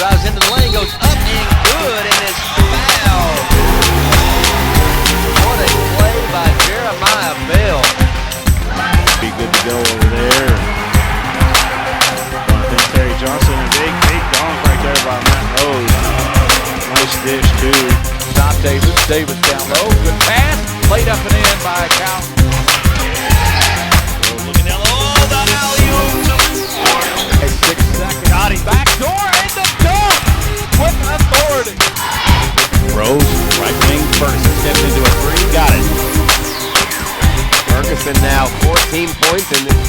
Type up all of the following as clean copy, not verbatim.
drives into the lane, goes up and good, and is fouled. What a play by Jeremiah Bell. Be good to go over there. I think Terry Johnson, a big dunk right there by Matt Rose. Nice dish too. Stop Davis. Davis down low. Good pass. Played up and in by Cal. Looking down low. Oh, the alley-oop. 6 seconds. Got him. Back door and the dunk with authority. Rose, right wing, Ferguson steps into a three. Got it. Ferguson now 14 points in this.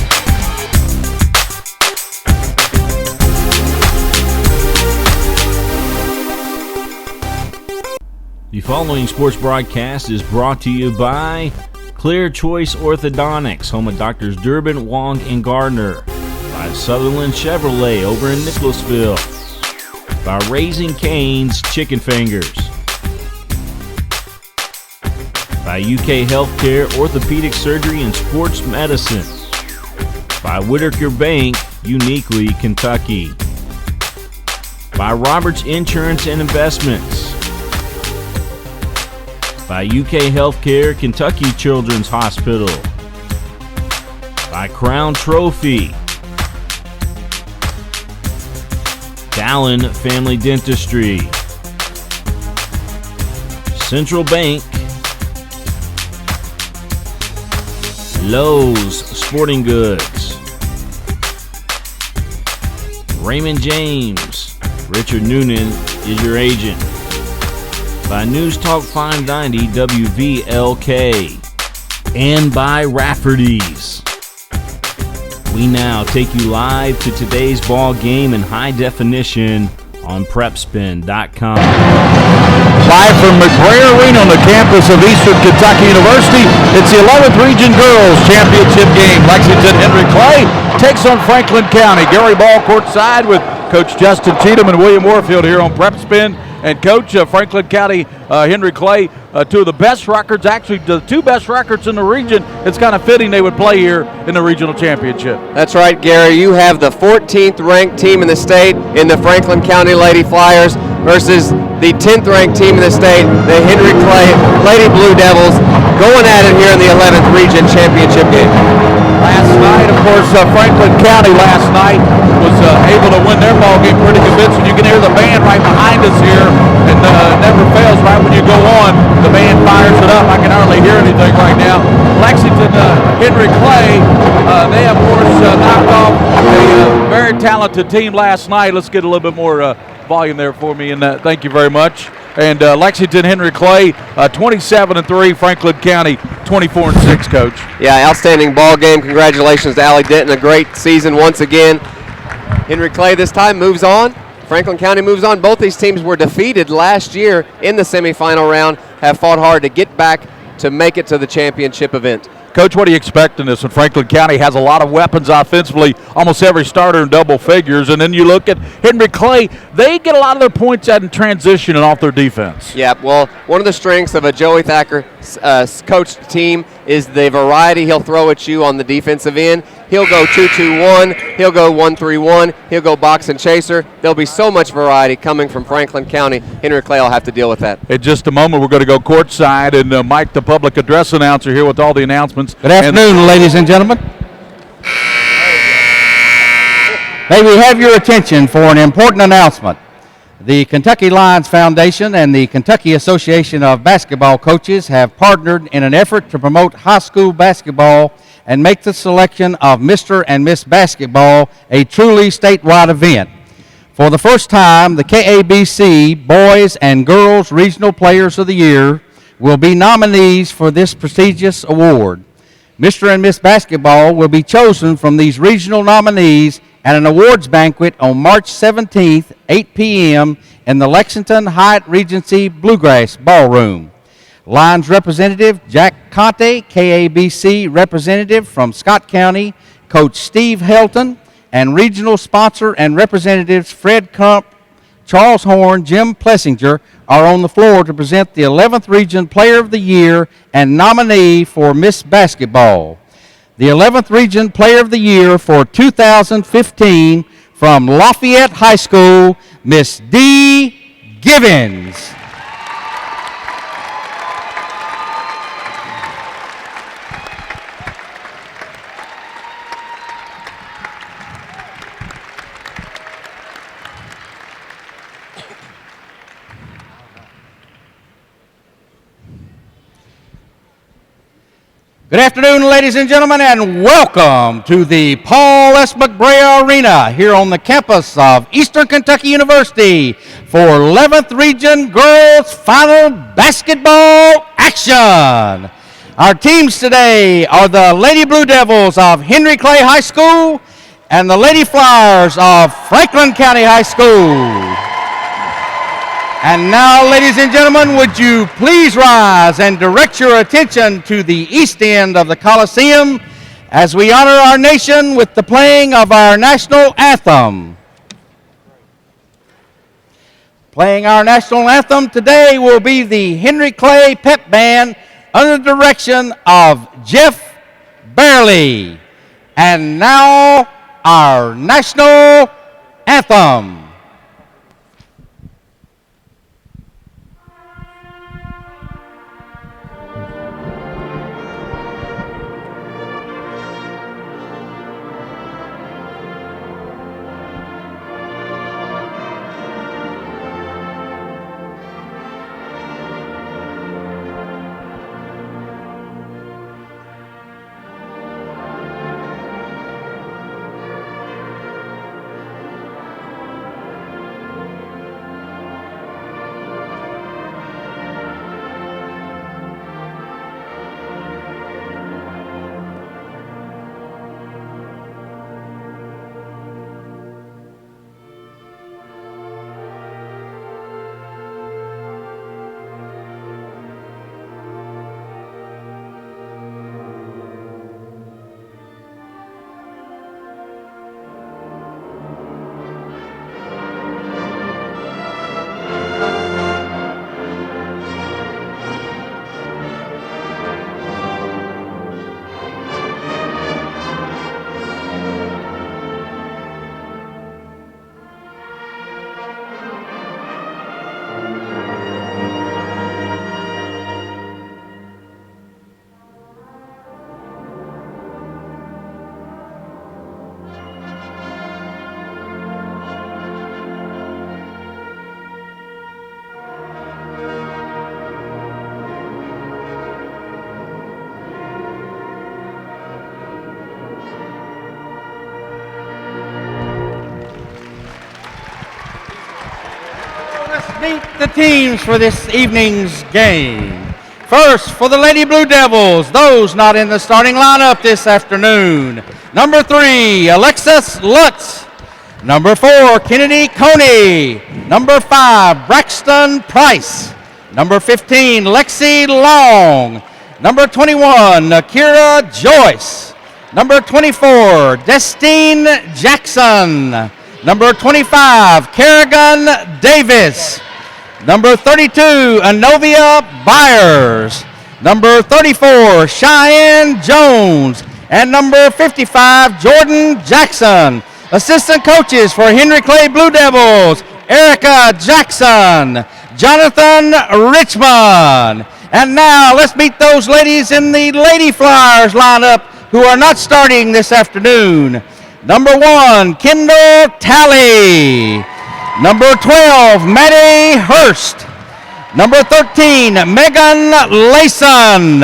The following sports broadcast is brought to you by Clear Choice Orthodontics, home of Doctors Durbin, Wong, and Gardner. By Sutherland Chevrolet over in Nicholasville. By Raising Cane's Chicken Fingers. By UK Healthcare, Orthopedic Surgery, and Sports Medicine. By Whitaker Bank, uniquely Kentucky. By Roberts Insurance and Investments. By UK Healthcare, Kentucky Children's Hospital. By Crown Trophy. Dallin Family Dentistry. Central Bank. Lowe's Sporting Goods. Raymond James. Richard Noonan is your agent. By News Talk 590 WVLK. And by Rafferty's. We now take you live to today's ball game in high definition on PrepSpin.com. Live from McRae Arena on the campus of Eastern Kentucky University, it's the 11th Region Girls Championship game. Lexington Henry Clay takes on Franklin County. Gary Ball courtside with Coach Justin Cheatham and William Warfield here on PrepSpin. And Coach, Franklin County, Henry Clay, two of the best records, actually the two best records in the region. It's kind of fitting they would play here in the regional championship. That's right, Gary. You have the 14th ranked team in the state in the Franklin County Lady Flyers versus the 10th ranked team in the state, the Henry Clay Lady Blue Devils, going at it here in the 11th Region Championship game. Last night, of course, Franklin County last night was able to win their ball game pretty convincing. You can hear the band right behind us here, and never fails right when you go on. The band fires it up. I can hardly hear anything right now. Lexington, Henry Clay, they of course knocked off a very talented team last night. Let's get a little bit more volume there for me, and thank you very much. And Lexington Henry Clay, 27-3. Franklin County, 24-6. Coach. Yeah, outstanding ball game. Congratulations to Allie Denton. A great season once again. Henry Clay this time moves on. Franklin County moves on. Both these teams were defeated last year in the semifinal round. Have fought hard to get back to make it to the championship event. Coach, what do you expect in this? And Franklin County has a lot of weapons offensively, almost every starter in double figures. And then you look at Henry Clay, they get a lot of their points out in transition and off their defense. Yeah, well, one of the strengths of a Joey Thacker coached team is the variety he'll throw at you on the defensive end. He'll go 2-2-1, he'll go 1-3-1, he'll go box and chaser. There'll be so much variety coming from Franklin County. Henry Clay will have to deal with that. In just a moment, we're going to go courtside, and Mike, the public address announcer, here with all the announcements. Good afternoon, ladies and gentlemen. May we have your attention for an important announcement. The Kentucky Lions Foundation and the Kentucky Association of Basketball Coaches have partnered in an effort to promote high school basketball and make the selection of Mr. and Miss Basketball a truly statewide event. For the first time, the KABC Boys and Girls Regional Players of the Year will be nominees for this prestigious award. Mr. and Miss Basketball will be chosen from these regional nominees at an awards banquet on March 17th, 8 p.m. in the Lexington Hyatt Regency Bluegrass Ballroom. Lions representative Jack Conte, KABC representative from Scott County, Coach Steve Helton, and regional sponsor and representatives Fred Kump, Charles Horn, Jim Plessinger are on the floor to present the 11th Region Player of the Year and nominee for Miss Basketball. The 11th Region Player of the Year for 2015 from Lafayette High School, Miss D. Givens. Good afternoon, ladies and gentlemen, and welcome to the Paul S. McBray Arena here on the campus of Eastern Kentucky University for 11th Region Girls Final Basketball Action. Our teams today are the Lady Blue Devils of Henry Clay High School and the Lady Flyers of Franklin County High School. And now, ladies and gentlemen, would you please rise and direct your attention to the east end of the Coliseum as we honor our nation with the playing of our national anthem. Playing our national anthem today will be the Henry Clay Pep Band under the direction of Jeff Barely. And now, our national anthem. Meet the teams for this evening's game. First, for the Lady Blue Devils, those not in the starting lineup this afternoon. Number 3, Alexis Lutz. Number 4, Kennedy Coney. Number 5, Braxton Price. Number 15, Lexi Long. Number 21, Akira Joyce. Number 24, Destine Jackson. Number 25, Kerrigan Davis. Number 32, Anovia Byers. Number 34, Cheyenne Jones. And number 55, Jordan Jackson. Assistant coaches for Henry Clay Blue Devils, Erica Jackson, Jonathan Richmond. And now let's meet those ladies in the Lady Flyers lineup who are not starting this afternoon. Number 1, Kendall Talley. Number 12, Maddie Hurst. Number 13, Megan Layson.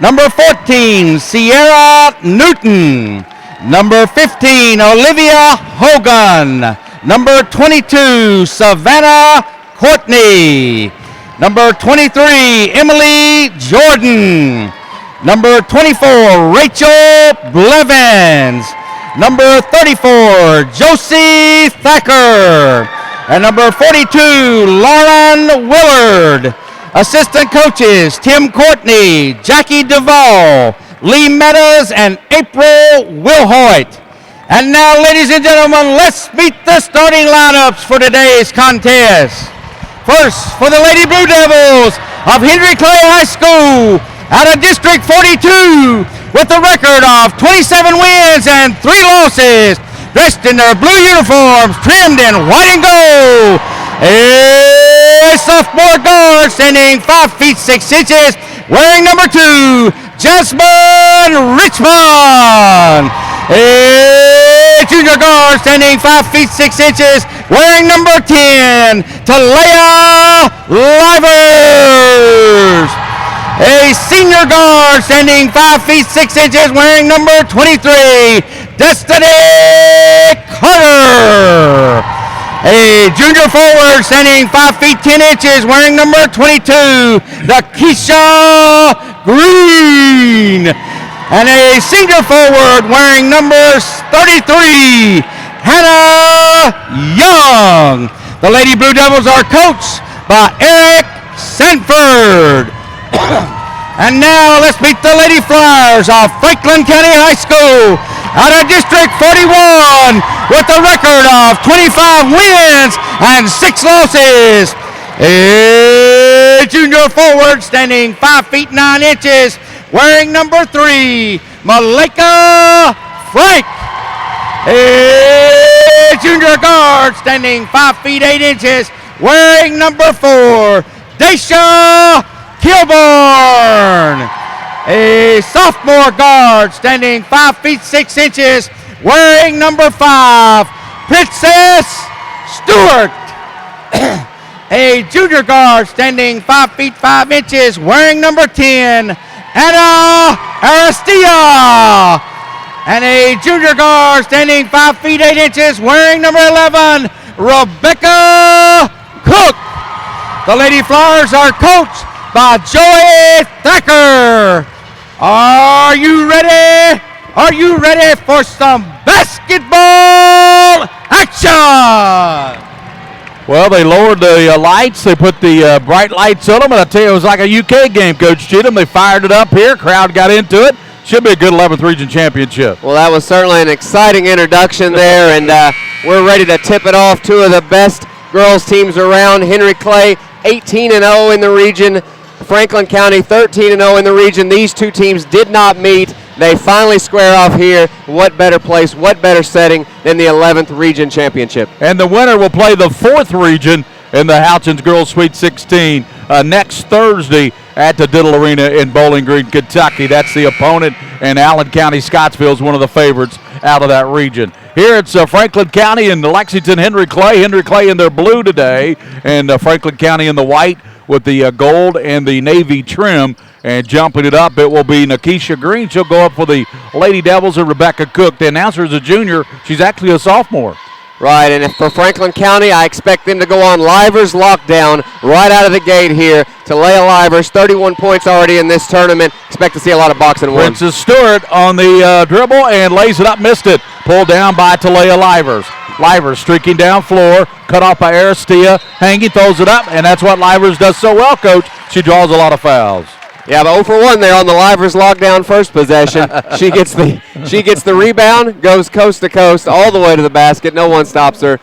Number 14, Sierra Newton. Number 15, Olivia Hogan. Number 22, Savannah Courtney. Number 23, Emily Jordan. Number 24, Rachel Blevins. Number 34, Josie Thacker. And number 42, Lauren Willard. Assistant coaches, Tim Courtney, Jackie Duvall, Lee Meadows, and April Wilhoit. And now, ladies and gentlemen, let's meet the starting lineups for today's contest. First, for the Lady Blue Devils of Henry Clay High School, out of District 42, with a record of 27 wins and 3 losses, dressed in their blue uniforms, trimmed in white and gold. A sophomore guard standing 5 feet 6 inches, wearing number 2, Jasmine Richmond. A junior guard standing 5 feet 6 inches, wearing number 10, Talaya Livers. A senior guard standing 5 feet 6 inches, wearing number 23, Destiny Carter. A junior forward standing 5 feet 10 inches, wearing number 22, Nakisha Green. And a senior forward wearing number 33, Hannah Young. The Lady Blue Devils are coached by Eric Sanford. And now let's meet the Lady Flyers of Franklin County High School out of District 41 with a record of 25 wins and 6 losses. A junior forward standing 5 feet 9 inches, wearing number 3, Malika Frank. A junior guard standing 5 feet 8 inches, wearing number 4, Daisha Kilborn. A sophomore guard standing 5 feet 6 inches, wearing number 5, Princess Stewart. A junior guard standing 5 feet 5 inches, wearing number 10, Anna Aristia. And a junior guard standing 5 feet 8 inches, wearing number 11, Rebecca Cook. The Lady Flyers are coached by Joey Thacker. Are you ready? Are you ready for some basketball action? Well, they lowered the lights. They put the bright lights on them, and I tell you, it was like a UK game, Coach Cheatham. They fired it up here. Crowd got into it. Should be a good 11th Region Championship. Well, that was certainly an exciting introduction there, and we're ready to tip it off. 2 of the best girls teams around. Henry Clay, 18-0 in the region. Franklin County, 13-0 in the region. These 2 teams did not meet. They finally square off here. What better place, what better setting than the 11th Region Championship. And the winner will play the 4th Region in the Houchins Girls Sweet 16 next Thursday at the Diddle Arena in Bowling Green, Kentucky. That's the opponent, and Allen County Scottsville is one of the favorites out of that region. Here it's Franklin County and Lexington Henry Clay. Henry Clay in their blue today, and Franklin County in the white with the gold and the navy trim. And jumping it up, it will be Nakisha Green. She'll go up for the Lady Devils, and Rebecca Cook. The announcer is a junior. She's actually a sophomore. Right, and for Franklin County, I expect them to go on Livers lockdown right out of the gate here. Talaya Livers, 31 points already in this tournament. Expect to see a lot of boxing wins. Princess Stewart on the dribble and lays it up, missed it. Pulled down by Talaya Livers. Livers streaking down floor, cut off by Aristia. Hanging, throws it up, and that's what Livers does so well, Coach. She draws a lot of fouls. Yeah, but 0 for 1 there on the Livers lockdown first possession. She gets the rebound, goes coast to coast all the way to the basket. No one stops her.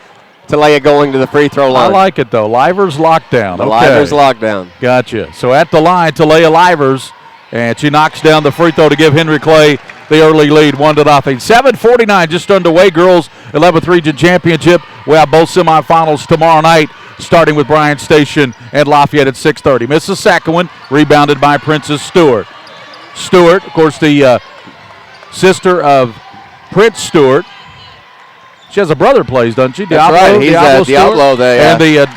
Talaya going to the free throw line. I like it, though. Livers lockdown. The Livers lockdown. Gotcha. So at the line, Talaya Livers, and she knocks down the free throw to give Henry Clay the early lead, 1-0. 7:49 just underway. Girls 11th Region Championship. We have both semifinals tomorrow night, starting with Bryan Station and Lafayette at 6:30. Misses the second one, rebounded by Princess Stewart. Stewart, of course, the sister of Prince Stewart. She has a brother plays, doesn't she? That's right. He's Diablo, the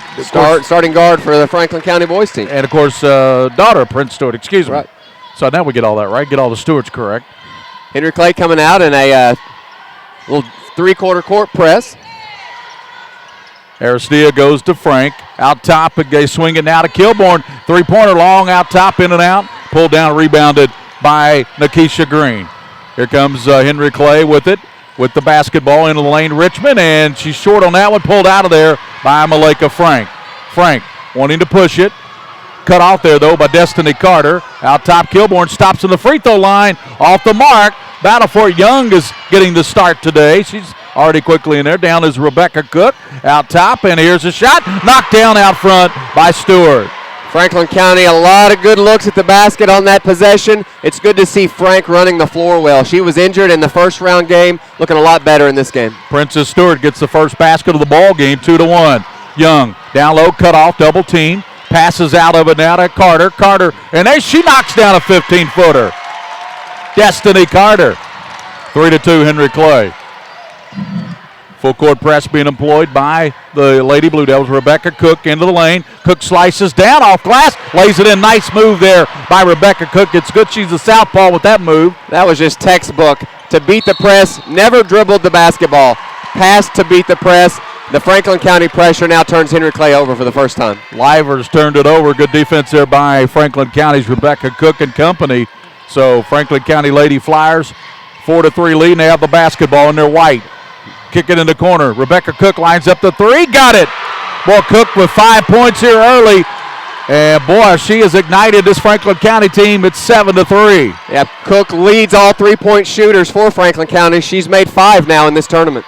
starting guard for the Franklin County boys team. And, of course, daughter of Prince Stewart. Excuse me. Right. So now we get all that right. Get all the Stewarts correct. Henry Clay coming out in a little 3/4 court press. Aristia goes to Frank. Out top, they swing it now to Kilborn. 3-pointer long, out top, in and out. Pulled down, rebounded by Nakisha Green. Here comes Henry Clay with it, with the basketball into the lane. Richmond, and she's short on that one. Pulled out of there by Malika Frank. Frank wanting to push it. Cut off there, though, by Destiny Carter. Out top, Kilborn stops in the free throw line. Off the mark. Battle for Young is getting the start today. She's already quickly in there. Down is Rebecca Cook. Out top, and here's a shot. Knocked down out front by Stewart. Franklin County, a lot of good looks at the basket on that possession. It's good to see Frank running the floor well. She was injured in the first round game, looking a lot better in this game. Princess Stewart gets the first basket of the ball game, 2-1. Young, down low, cut off, double team. Passes out of it now to Carter. Carter, and then she knocks down a 15-footer. Destiny Carter. 3-2, Henry Clay. Full court press being employed by the Lady Blue Devils. Rebecca Cook into the lane. Cook slices down off glass, lays it in. Nice move there by Rebecca Cook. It's good she's a southpaw with that move. That was just textbook. To beat the press, never dribbled the basketball. Passed to beat the press. The Franklin County pressure now turns Henry Clay over for the first time. Livers turned it over. Good defense there by Franklin County's Rebecca Cook and company. So Franklin County Lady Flyers, 4-3 lead, and they have the basketball, and they're white. Kick it in the corner. Rebecca Cook lines up the three. Got it. Boy, Cook with 5 points here early. And, boy, she has ignited this Franklin County team. It's 7-3. Yeah, Cook leads all three-point shooters for Franklin County. She's made 5 now in this tournament.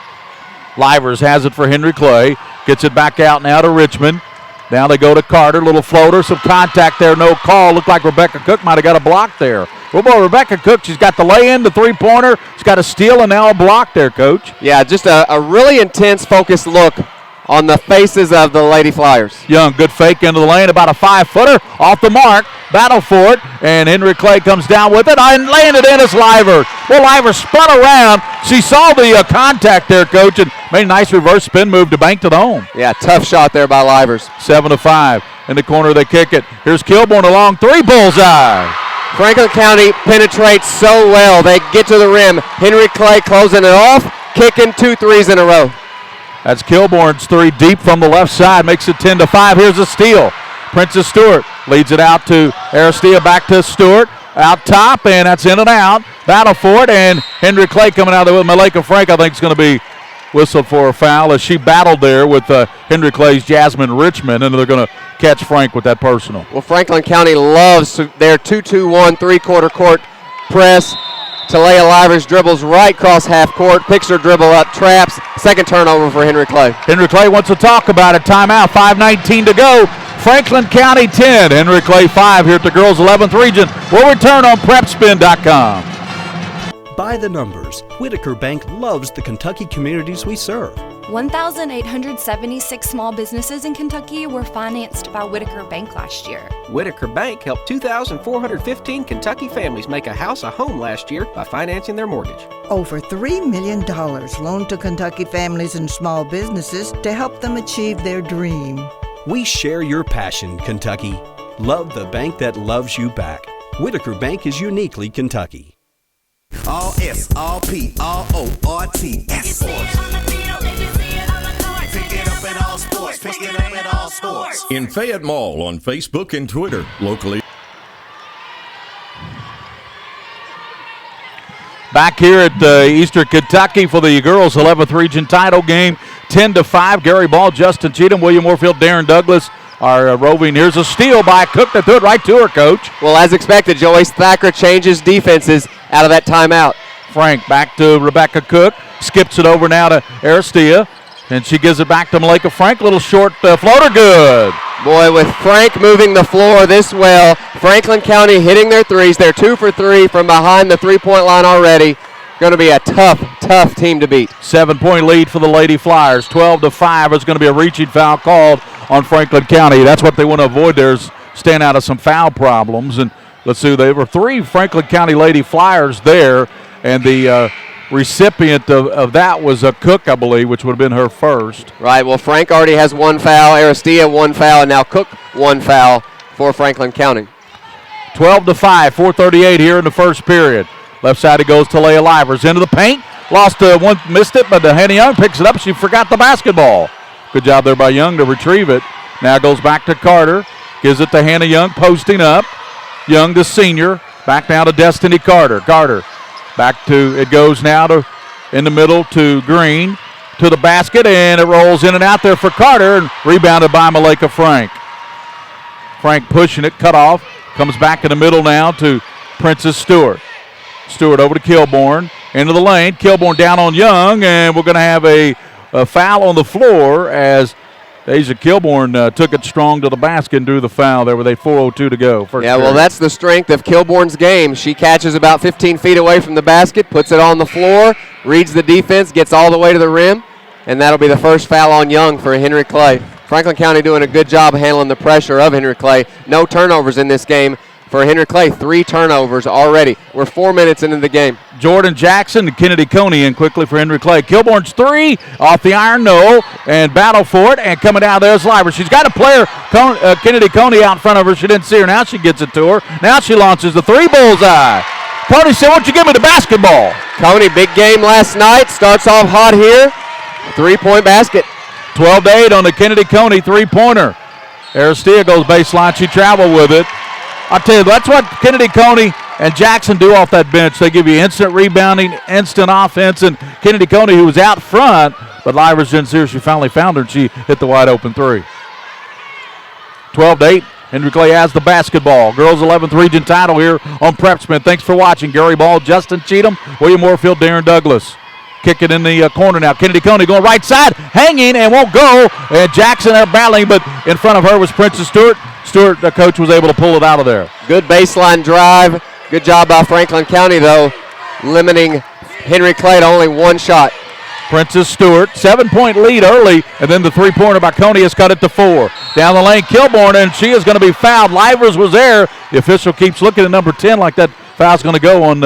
Livers has it for Henry Clay. Gets it back out now to Richmond. Now they go to Carter. Little floater. Some contact there. No call. Looked like Rebecca Cook might have got a block there. Well, boy, Rebecca Cook, she's got the lay-in, the three-pointer. She's got a steal and now a block there, Coach. Yeah, just a really intense, focused look on the faces of the Lady Flyers. Young, good fake into the lane, about a 5-footer off the mark. Battle for it, and Henry Clay comes down with it and laying it in as Livers. Well, Livers spun around. She saw the contact there, Coach, and made a nice reverse spin move to bank to the home. Yeah, tough shot there by Livers. 7-5. In the corner, they kick it. Here's Kilborn, a long three, bullseye. Franklin County penetrates so well. They get to the rim. Henry Clay closing it off, kicking 2 threes in a row. That's Kilborn's three deep from the left side, makes it 10-5. Here's a steal. Princess Stewart leads it out to Aristia, back to Stewart. Out top, and that's in and out. Battle for it, and Henry Clay coming out there with Malika Frank, I think, is going to be whistled for a foul as she battled there with Henry Clay's Jasmine Richmond, and they're going to catch Frank with that personal. Well, Franklin County loves their 2-2-1 three-quarter court press. Talia Livers dribbles right across half court, picks her dribble up, traps, second turnover for Henry Clay. Henry Clay wants to talk about it. Timeout, 5:19 to go. Franklin County 10, Henry Clay 5 here at the girls' 11th region. We'll return on PrepSpin.com. By the numbers, Whitaker Bank loves the Kentucky communities we serve. 1,876 small businesses in Kentucky were financed by Whitaker Bank last year. Whitaker Bank helped 2,415 Kentucky families make a house a home last year by financing their mortgage. Over $3 million loaned to Kentucky families and small businesses to help them achieve their dream. We share your passion, Kentucky. Love the bank that loves you back. Whitaker Bank is uniquely Kentucky. All S, all P, all O, R, T, S Sports. Pick it up at all sports. Pick it up at all sports. In Fayette Mall on Facebook and Twitter, locally. Back here at Eastern Kentucky for the girls' 11th region title game, 10-5. Gary Ball, Justin Cheatham, William Warfield, Darren Douglas are roving. Here's a steal by Cook that threw it right to her, Coach. Well, as expected, Joyce Thacker changes defenses out of that timeout. Frank back to Rebecca Cook, skips it over now to Aristia, and she gives it back to Malika Frank. Little short floater, good. Boy, with Frank moving the floor this well, Franklin County hitting their threes. They're 2 for 3 from behind the three-point line already. Going to be a tough team to beat. 7-point lead for the Lady Flyers. 12-5 is going to be a reaching foul called on Franklin County. That's what they want to avoid. There's staying out of some foul problems. And let's see, there were 3 Franklin County Lady Flyers there, and the recipient of that was a Cook, I believe, which would have been her first. Right, well, Frank already has 1 foul, Aristia 1 foul, and now Cook 1 foul for Franklin County. 12-5, 4:38 here in the first period. Left side it goes to Leah Livers into the paint. Lost one, missed it, but Hannah Young picks it up. She forgot the basketball. Good job there by Young to retrieve it. Now goes back to Carter. Gives it to Hannah Young, posting up. Young, the senior, back down to Destiny Carter. Carter back to, it goes now to in the middle to Green, to the basket, and it rolls in and out there for Carter, and rebounded by Malika Frank. Frank pushing it, cut off, comes back in the middle now to Princess Stewart. Stewart over to Kilborn, into the lane. Kilborn down on Young, and we're going to have a foul on the floor as Deja Kilborn took it strong to the basket and drew the foul there with a 4:02 to go. Yeah, well, that's the strength of Kilborn's game. She catches about 15 feet away from the basket, puts it on the floor, reads the defense, gets all the way to the rim, and that'll be the first foul on Young for Henry Clay. Franklin County doing a good job handling the pressure of Henry Clay. No turnovers in this game for Henry Clay. 3 turnovers already. We're 4 minutes into the game. Jordan Jackson and Kennedy Coney in quickly for Henry Clay. Kilborn's 3 off the iron, no, and battle for it, and coming down there is Liver. She's got a player, Kennedy Coney, out in front of her. She didn't see her. Now she gets it to her. Now she launches the 3 bullseye. Coney said, "Won't you give me the basketball?" Coney, big game last night. Starts off hot here. 3-point basket. 12-8 on the Kennedy Coney 3-pointer. Aristia goes baseline. She traveled with it. I'll tell you, that's what Kennedy Coney and Jackson do off that bench. They give you instant rebounding, instant offense, and Kennedy Coney, who was out front, but Livers didn't see her. She finally found her, and she hit the wide open 3. 12-8. Henry Clay has the basketball. Girls 11th region title here on PrepSpin. Thanks for watching. Gary Ball, Justin Cheatham, William Moorfield, Darren Douglas. Kick it in the corner now. Kennedy Coney going right side, hanging and won't go. And Jackson there battling, but in front of her was Princess Stewart. Stewart, the coach, was able to pull it out of there. Good baseline drive. Good job by Franklin County, though, limiting Henry Clay to only 1 shot. Princess Stewart, 7-point lead early, and then the 3-pointer by Coney has cut it to 4. Down the lane, Kilborn, and she is going to be fouled. Livers was there. The official keeps looking at number 10 like that foul's going to go on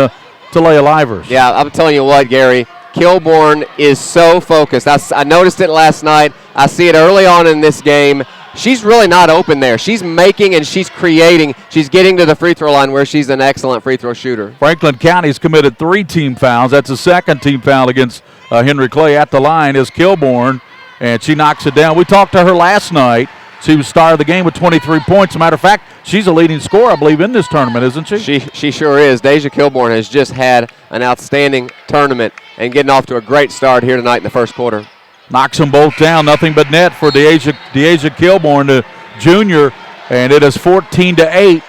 Talia Livers. Yeah, I'm telling you what, Gary. Kilborn is so focused. I noticed it last night. I see it early on in this game. She's really not open there. She's making and she's creating. She's getting to the free throw line where she's an excellent free throw shooter. Franklin County's committed 3 team fouls. That's a second team foul against Henry Clay. At the line is Kilborn, and she knocks it down. We talked to her last night. She was star of the game with 23 points. As a matter of fact, she's a leading scorer, I believe, in this tournament, isn't she? She sure is. Deja Kilborn has just had an outstanding tournament and getting off to a great start here tonight in the first quarter. Knocks them both down. Nothing but net for Deja Kilborn, the junior, and it is 14-8.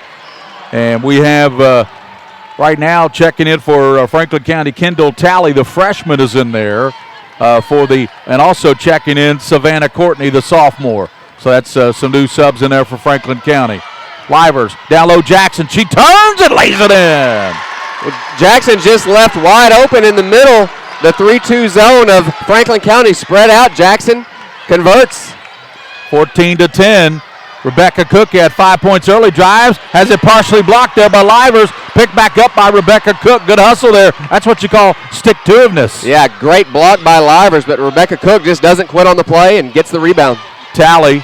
And we have right now checking in for Franklin County, Kendall Talley, the freshman, is in there and also checking in Savannah Courtney, the sophomore. So that's some new subs in there for Franklin County. Livers, down low Jackson. She turns and lays it in. Jackson just left wide open in the middle. The 3-2 zone of Franklin County spread out. Jackson converts. 14-10. Rebecca Cook had 5 points early. Drives, has it partially blocked there by Livers. Picked back up by Rebecca Cook. Good hustle there. That's what you call stick-to-itiveness. Yeah, great block by Livers, but Rebecca Cook just doesn't quit on the play and gets the rebound. Talley,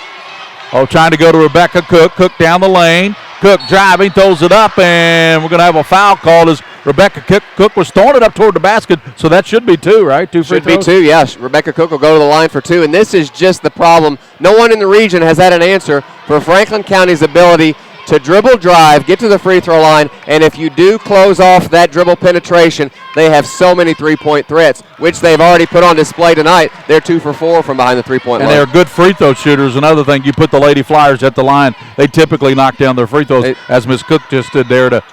trying to go to Rebecca Cook. Cook down the lane. Cook driving, throws it up, and we're going to have a foul called as Rebecca Cook was throwing it up toward the basket, so that should be 2, right? 2 free throws? Should be 2, yes. Rebecca Cook will go to the line for 2, and this is just the problem. No one in the region has had an answer for Franklin County's ability to dribble drive, get to the free throw line, and if you do close off that dribble penetration, they have so many three-point threats, which they've already put on display tonight. They're 2 for 4 from behind the three-point line. And they're good free throw shooters. Another thing, you put the Lady Flyers at the line, they typically knock down their free throws, as Ms. Cook just did there to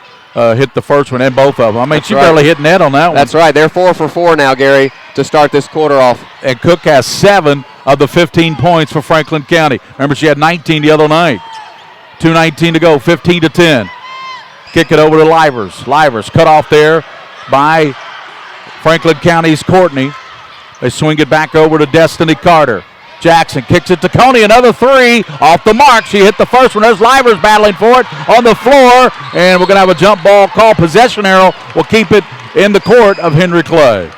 hit the first one and both of them. I mean, she barely hit net on that one. That's right. They're 4 for 4 now, Gary, to start this quarter off. And Cook has 7 of the 15 points for Franklin County. Remember, she had 19 the other night. 2:19 to go, 15-10. Kick it over to Livers. Livers cut off there by Franklin County's Courtney. They swing it back over to Destiny Carter. Jackson kicks it to Coney. Another 3 off the mark. She hit the first one. There's Livers battling for it on the floor. And we're going to have a jump ball call. Possession arrow will keep it in the court of Henry Clay.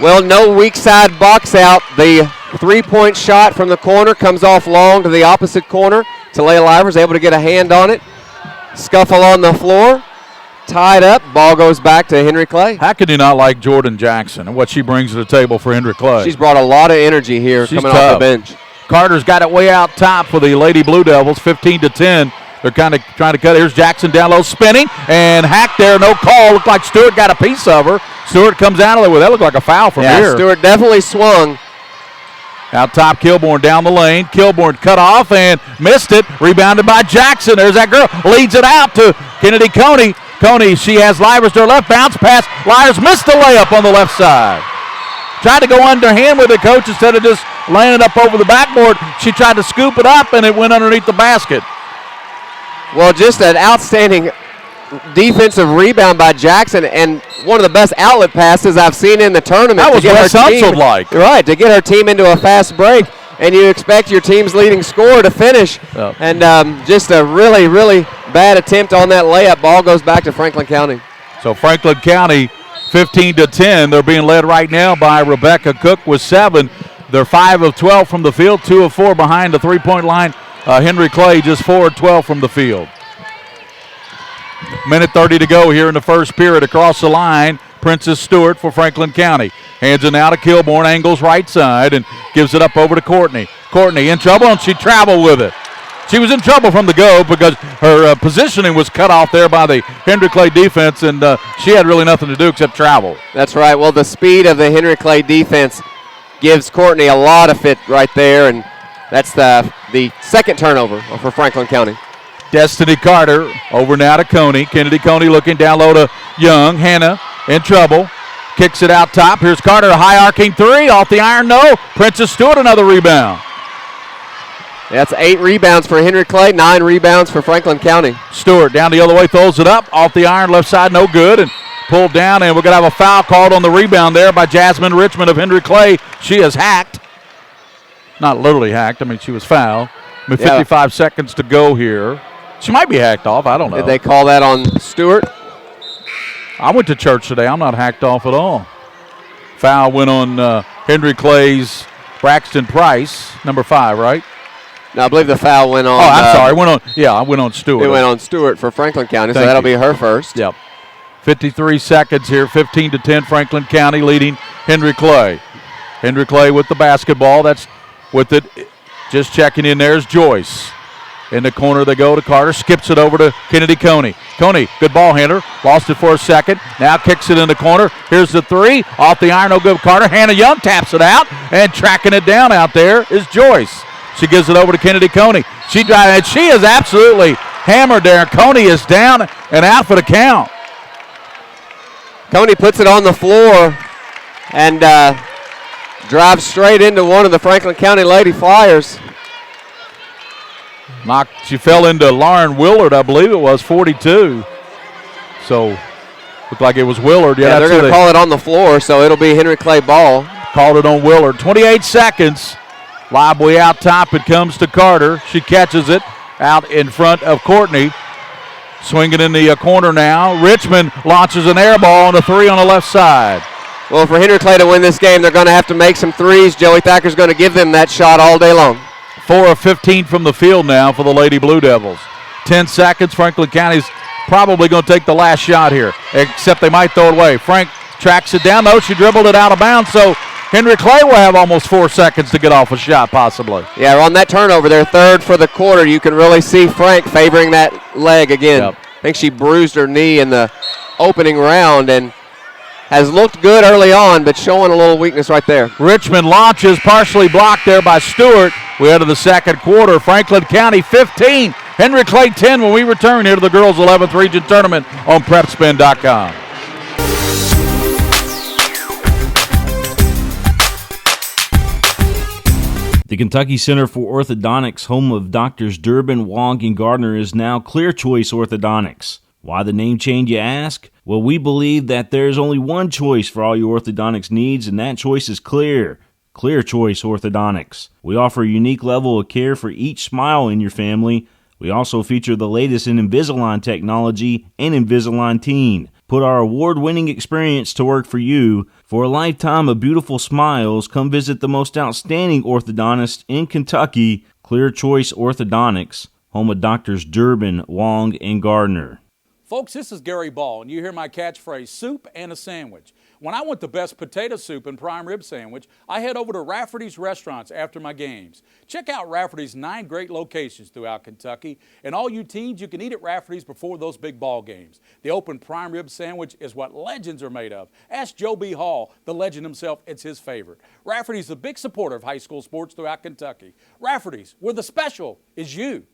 Well, no weak side box out. The 3-point shot from the corner comes off long to the opposite corner. Talia Livers able to get a hand on it. Scuffle on the floor. Tied up. Ball goes back to Henry Clay. How can you not like Jordan Jackson and what she brings to the table for Henry Clay? She's brought a lot of energy here. She's coming off the bench. Carter's got it way out top for the Lady Blue Devils, 15-10. They're kind of trying to cut it. Here's Jackson down low, spinning, and hacked there. No call. Looked like Stewart got a piece of her. Stewart comes out of there with that. Looked like a foul from here. Stewart definitely swung. Out top, Kilborn down the lane. Kilborn cut off and missed it. Rebounded by Jackson. There's that girl. Leads it out to Kennedy Coney. Coney, she has Livers to her left. Bounce pass. Livers missed the layup on the left side. Tried to go underhand with the coach instead of just laying it up over the backboard. She tried to scoop it up, and it went underneath the basket. Well, just an outstanding defensive rebound by Jackson, and one of the best outlet passes I've seen in the tournament. That was West Huntsville like. Right, to get her team into a fast break, and you expect your team's leading scorer to finish. Yep. And just a really, really bad attempt on that layup. Ball goes back to Franklin County. So Franklin County 15-10. They're being led right now by Rebecca Cook with 7. They're 5 of 12 from the field, 2 of 4 behind the three-point line. Henry Clay just 4 of 12 from the field. Minute 30 to go here in the first period. Across the line, Princess Stewart for Franklin County. Hands it now to Kilborn, angles right side, and gives it up over to Courtney. Courtney in trouble, and she traveled with it. She was in trouble from the go because her positioning was cut off there by the Henry Clay defense, and she had really nothing to do except travel. That's right. Well, the speed of the Henry Clay defense gives Courtney a lot of fit right there, and that's the second turnover for Franklin County. Destiny Carter over now to Coney. Kennedy Coney looking down low to Young. Hannah in trouble. Kicks it out top. Here's Carter, a high arcing three. Off the iron, no. Princess Stewart, another rebound. That's 8 rebounds for Henry Clay, 9 rebounds for Franklin County. Stewart down the other way, throws it up. Off the iron, left side, no good. And pulled down, and we're going to have a foul called on the rebound there by Jasmine Richmond of Henry Clay. She is hacked. Not literally hacked. I mean, she was fouled. 55 seconds to go here. She might be hacked off. I don't know. Did they call that on Stewart? I went to church today. I'm not hacked off at all. Foul went on Henry Clay's Braxton Price, number 5, right? No, I believe the foul went on. Oh, I'm sorry. I went on Stewart. It went on Stewart for Franklin County, so Thank that'll you. be her first. Yep. 53 seconds here, 15-10, Franklin County leading Henry Clay. Henry Clay with the basketball. That's with it. Just checking in there is Joyce. In the corner they go to Carter. Skips it over to Kennedy Coney. Coney, good ball handler. Lost it for a second. Now kicks it in the corner. Here's the three. Off the iron, no good. Carter. Hannah Young taps it out. And tracking it down out there is Joyce. She gives it over to Kennedy Coney. She drives, and she is absolutely hammered there. Coney is down and out for the count. Coney puts it on the floor and drives straight into one of the Franklin County Lady Flyers. She fell into Lauren Willard, I believe it was, 42. So, looked like it was Willard. Yeah, they're going to call it on the floor, so it'll be Henry Clay ball. Called it on Willard. 28 seconds. Lob way out top. It comes to Carter. She catches it out in front of Courtney. Swinging in the corner now. Richmond launches an air ball on a 3 on the left side. Well, for Henry Clay to win this game, they're going to have to make some threes. Joey Thacker's going to give them that shot all day long. 4 of 15 from the field now for the Lady Blue Devils. 10 seconds. Franklin County's probably going to take the last shot here, except they might throw it away. Frank tracks it down. No, she dribbled it out of bounds, so Henry Clay will have almost 4 seconds to get off a shot, possibly. Yeah, on that turnover, their third for the quarter, you can really see Frank favoring that leg again. Yep. I think she bruised her knee in the opening round and has looked good early on, but showing a little weakness right there. Richmond launches, partially blocked there by Stewart. We head to the second quarter. Franklin County 15, Henry Clay 10 when we return here to the girls' 11th region tournament on PrepSpin.com. The Kentucky Center for Orthodontics, home of Doctors Durbin, Wong, and Gardner, is now Clear Choice Orthodontics. Why the name change, you ask? Well, we believe that there's only one choice for all your orthodontics needs, and that choice is clear. Clear Choice Orthodontics. We offer a unique level of care for each smile in your family. We also feature the latest in Invisalign technology and Invisalign Teen. Put our award-winning experience to work for you. For a lifetime of beautiful smiles, come visit the most outstanding orthodontist in Kentucky, Clear Choice Orthodontics, home of Doctors Durbin, Wong, and Gardner. Folks, this is Gary Ball, and you hear my catchphrase, soup and a sandwich. When I want the best potato soup and prime rib sandwich, I head over to Rafferty's Restaurants after my games. Check out Rafferty's 9 great locations throughout Kentucky, and all you teens, you can eat at Rafferty's before those big ball games. The open prime rib sandwich is what legends are made of. Ask Joe B. Hall, the legend himself, it's his favorite. Rafferty's a big supporter of high school sports throughout Kentucky. Rafferty's, where the special is you.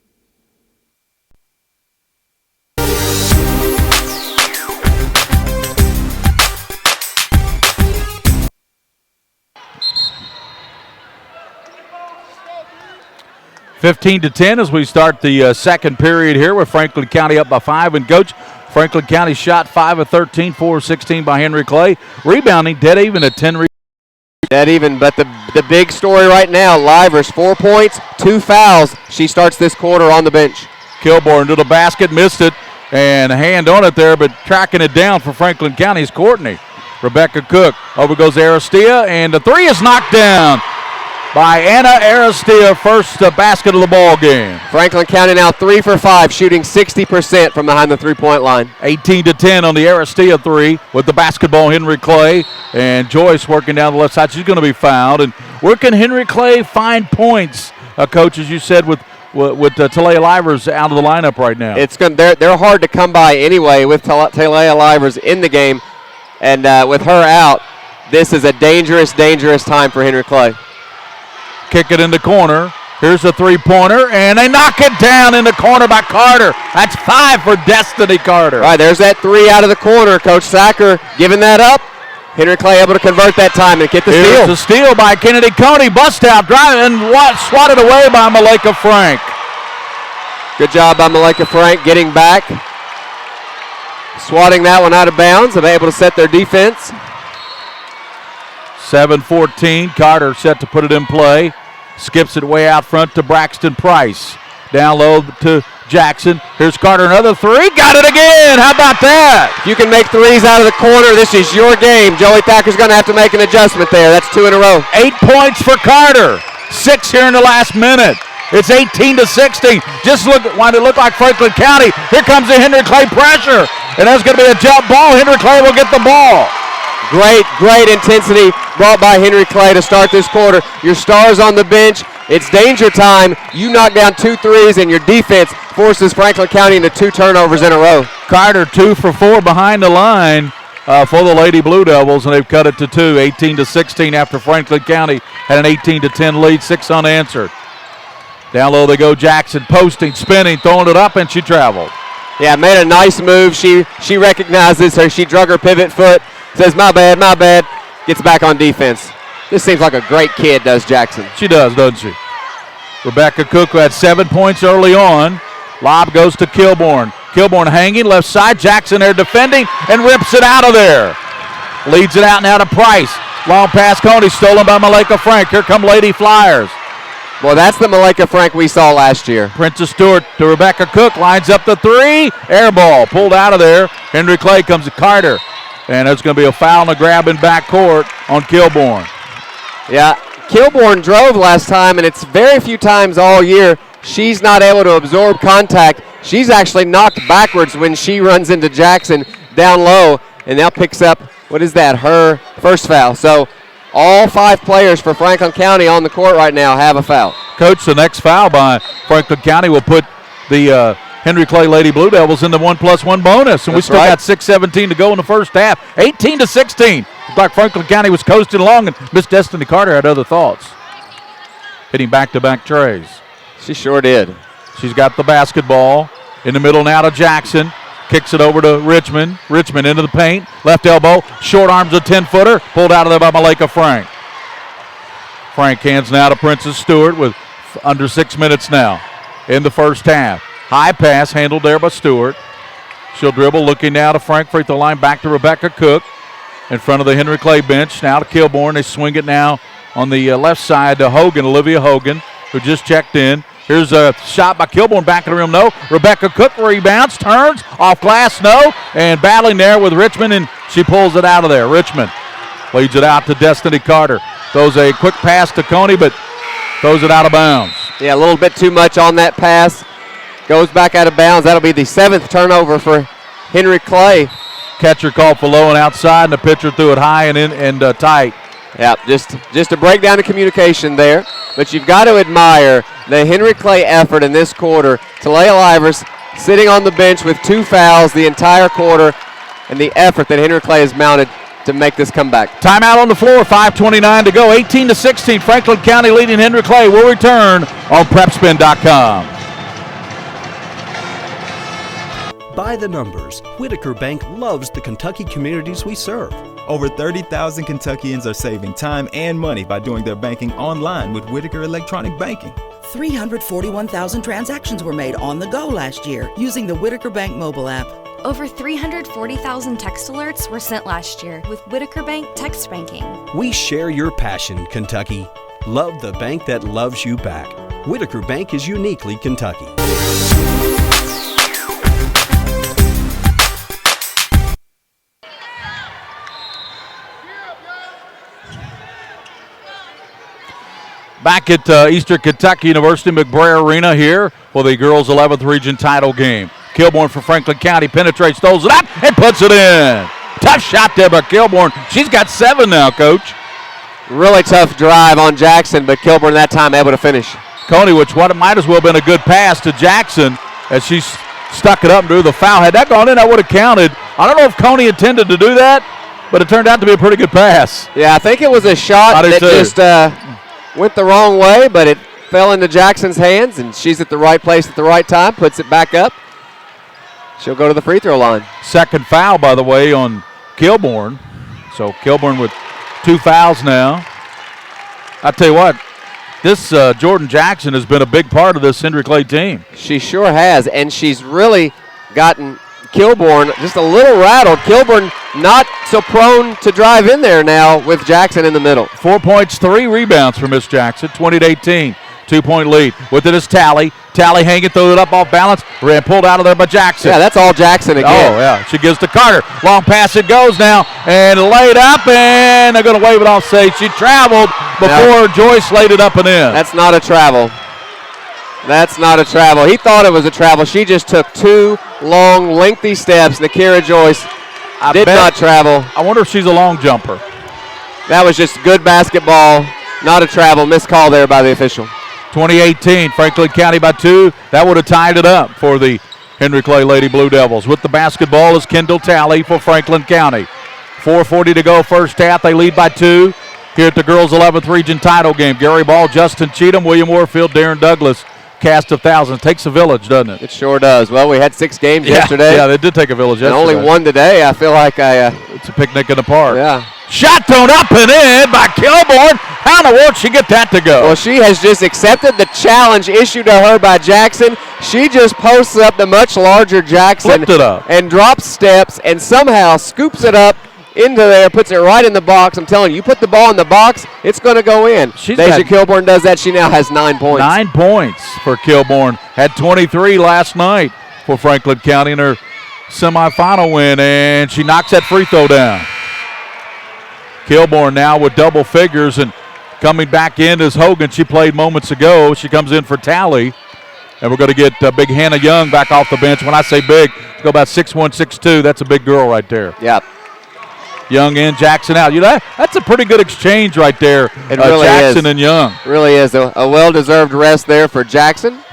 15-10 as we start the second period here with Franklin County up by 5. And, Coach, Franklin County shot 5 of 13, 4 of 16 by Henry Clay. Rebounding dead even at 10 rebounds. Dead even, but the big story right now, Livers, 4 points, 2 fouls. She starts this quarter on the bench. Kilborn to the basket, missed it, and a hand on it there, but tracking it down for Franklin County is Courtney. Rebecca Cook, over goes Aristia, and the three is knocked down by Anna Aristia, first basket of the ball game. Franklin County now 3 for 5, shooting 60% from behind the three-point line. 18-10 on the Aristia three with the basketball, Henry Clay, and Joyce working down the left side. She's going to be fouled. And where can Henry Clay find points, Coach, as you said, with Talia Livers out of the lineup right now? They're hard to come by anyway with Talia Livers in the game. And with her out, this is a dangerous, dangerous time for Henry Clay. Kick it in the corner. Here's a three-pointer, and they knock it down in the corner by Carter. That's 5 for Destiny Carter. All right, there's that 3 out of the corner. Coach Sacker giving that up. Henry Clay able to convert that time and get the steal. Here's a steal by Kennedy Coney. Bust out, drive, and swatted away by Malika Frank. Good job by Malika Frank getting back. Swatting that one out of bounds and able to set their defense. 7-14. Carter set to put it in play. Skips it way out front to Braxton Price. Down low to Jackson. Here's Carter, another three. Got it again. How about that? If you can make threes out of the corner, this is your game. Joey Thacker's going to have to make an adjustment there. That's 2 in a row. 8 points for Carter. 6 here in the last minute. It's 18-16. Just look why it looked like Franklin County. Here comes the Henry Clay pressure. And there's going to be a jump ball. Henry Clay will get the ball. Great intensity brought by Henry Clay to start this quarter. Your stars on the bench. It's danger time. You knock down 2 threes, and your defense forces Franklin County into 2 turnovers in a row. Carter 2 for 4 behind the line for the Lady Blue Devils, and they've cut it to 2, 18-16 after Franklin County had an 18-10 lead, 6 unanswered. Down low they go, Jackson posting, spinning, throwing it up, and she traveled. Yeah, made a nice move. She recognizes her. She drug her pivot foot. Says, my bad, gets back on defense. This seems like a great kid, does Jackson. She does, doesn't she? Rebecca Cook, who had 7 points early on. Lob goes to Kilborn. Kilborn hanging, left side. Jackson there defending and rips it out of there. Leads it out now to Price. Long pass, Coney, stolen by Malika Frank. Here come Lady Flyers. Well, that's the Malika Frank we saw last year. Princess Stewart to Rebecca Cook, lines up the three. Air ball, pulled out of there. Henry Clay comes to Carter. And there's going to be a foul and a grab in backcourt on Kilborn. Yeah, Kilborn drove last time, and it's very few times all year she's not able to absorb contact. She's actually knocked backwards when she runs into Jackson down low, and now picks up, what is that, her first foul. So all 5 players for Franklin County on the court right now have a foul. Coach, the next foul by Franklin County will put the Henry Clay Lady Blue Devils in the 1+1 bonus, and we still got 6:17 to go in the first half. 18-16. Looked like Franklin County was coasting along, and Miss Destiny Carter had other thoughts. Hitting back-to-back trays. She sure did. She's got the basketball in the middle now to Jackson. Kicks it over to Richmond. Richmond into the paint. Left elbow. Short arms a 10-footer. Pulled out of there by Malika Frank. Frank hands now to Princess Stewart with under 6 minutes now in the first half. High pass handled there by Stewart. She'll dribble, looking now to Frank, free throw line, back to Rebecca Cook. In front of the Henry Clay bench, now to Kilborn. They swing it now on the left side to Hogan, Olivia Hogan, who just checked in. Here's a shot by Kilborn, back of the rim, no. Rebecca Cook rebounds, turns, off glass, no. And battling there with Richmond, and she pulls it out of there. Richmond leads it out to Destiny Carter. Throws a quick pass to Coney, but throws it out of bounds. Yeah, a little bit too much on that pass. Goes back out of bounds. That'll be the 7th turnover for Henry Clay. Catcher called for low and outside, and the pitcher threw it high and in and tight. Yeah, just a breakdown of communication there. But you've got to admire the Henry Clay effort in this quarter. Talia Livers sitting on the bench with 2 fouls the entire quarter, and the effort that Henry Clay has mounted to make this comeback. Timeout on the floor, 5:29 to go, 18-16. Franklin County leading Henry Clay. Will return on PrepSpin.com. By the numbers, Whitaker Bank loves the Kentucky communities we serve. Over 30,000 Kentuckians are saving time and money by doing their banking online with Whitaker Electronic Banking. 341,000 transactions were made on the go last year using the Whitaker Bank mobile app. Over 340,000 text alerts were sent last year with Whitaker Bank text banking. We share your passion, Kentucky. Love the bank that loves you back. Whitaker Bank is uniquely Kentucky. Back at Eastern Kentucky University McBrayer Arena here for the girls' 11th region title game. Kilbourne for Franklin County penetrates, throws it up, and puts it in. Tough shot there by Kilbourne. She's got 7 now, Coach. Really tough drive on Jackson, but Kilbourne that time able to finish. Coney, which might as well have been a good pass to Jackson as she stuck it up and drew the foul. Had that gone in, that would have counted. I don't know if Coney intended to do that, but it turned out to be a pretty good pass. Yeah, I think it was a shot that just went the wrong way, but it fell into Jackson's hands, and she's at the right place at the right time, puts it back up. She'll go to the free throw line. Second foul, by the way, on Kilbourne. So Kilbourne with 2 fouls now. I tell you what, this Jordan Jackson has been a big part of this Henry Clay team. She sure has, and she's really gotten Kilbourne just a little rattled. Kilbourne not so prone to drive in there now with Jackson in the middle. 4 points, 3 rebounds for Miss Jackson, 20-18. 2-point lead. With it is Tally. Tally hanging, threw it up off balance. Ran pulled out of there by Jackson. Yeah, that's all Jackson again. Oh, yeah. She gives to Carter. Long pass it goes now. And laid up, and they're going to wave it off, say she traveled before Joyce laid it up and in. That's not a travel. That's not a travel. He thought it was a travel. She just took 2 long, lengthy steps. Nakira Joyce did not travel. I wonder if she's a long jumper. That was just good basketball. Not a travel. Missed call there by the official. 20-18, Franklin County by 2. That would have tied it up for the Henry Clay Lady Blue Devils. With the basketball is Kendall Tally for Franklin County. 4:40 to go first half. They lead by 2 here at the girls' 11th region title game. Gary Ball, Justin Cheatham, William Warfield, Darren Douglas. Cast of thousands. Takes a village, doesn't it? It sure does. Well, we had 6 games yesterday. Yeah, they did take a village yesterday. And only 1 today. I feel like it's a picnic in the park. Yeah. Shot thrown up and in by Kilbourne. How in the world did she get that to go? Well, she has just accepted the challenge issued to her by Jackson. She just posts up the much larger Jackson. Flipped it up. And drops steps and somehow scoops it up into there, puts it right in the box. I'm telling you, you put the ball in the box, it's going to go in. Deja Kilbourne does that. She now has 9 points. 9 points for Kilbourne. Had 23 last night for Franklin County in her semifinal win, and she knocks that free throw down. Kilbourne now with double figures, and coming back in is Hogan. She played moments ago. She comes in for Tally, and we're going to get big Hannah Young back off the bench. When I say big, go about 6'1", 6'2". That's a big girl right there. Yep. Young in, Jackson out. That's a pretty good exchange right there. It really Jackson is. and Young. Really is a well-deserved rest there for Jackson.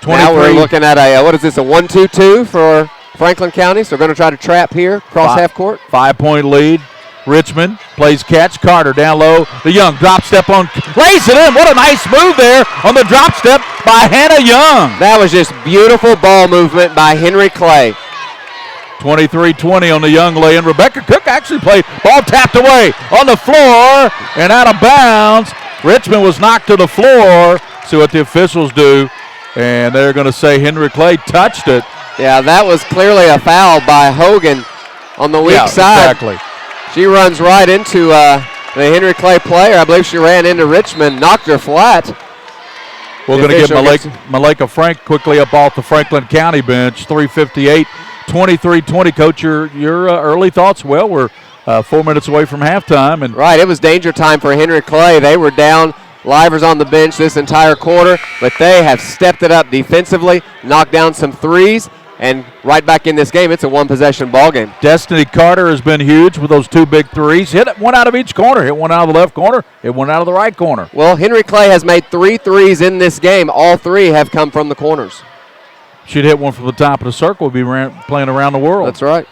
23. Now we're looking at a 1-2-2 for Franklin County. So we're going to try to trap here across half court. 5-point lead. Richmond plays catch. Carter down low. The Young drop step on. Lays it in. What a nice move there on the drop step by Hannah Young. That was just beautiful ball movement by Henry Clay. 23-20 on the Young lay-in. Rebecca Cook actually played. Ball tapped away on the floor and out of bounds. Richmond was knocked to the floor. See what the officials do. And they're going to say Henry Clay touched it. Yeah, that was clearly a foul by Hogan on the weak side. Exactly. She runs right into the Henry Clay player. I believe she ran into Richmond, knocked her flat. We're going to get Malika Frank quickly up off the Franklin County bench. 3:58, 23-20. Coach, your early thoughts? Well, we're 4 minutes away from halftime. And right, it was danger time for Henry Clay. They were down. Livers on the bench this entire quarter, but they have stepped it up defensively, knocked down some threes, and right back in this game, it's a one-possession ball game. Destiny Carter has been huge with those 2 big threes. Hit one out of each corner. Hit one out of the left corner. Hit one out of the right corner. Well, Henry Clay has made 3 threes in this game. All 3 have come from the corners. She'd hit one from the top of the circle. We'd be playing around the world. That's right.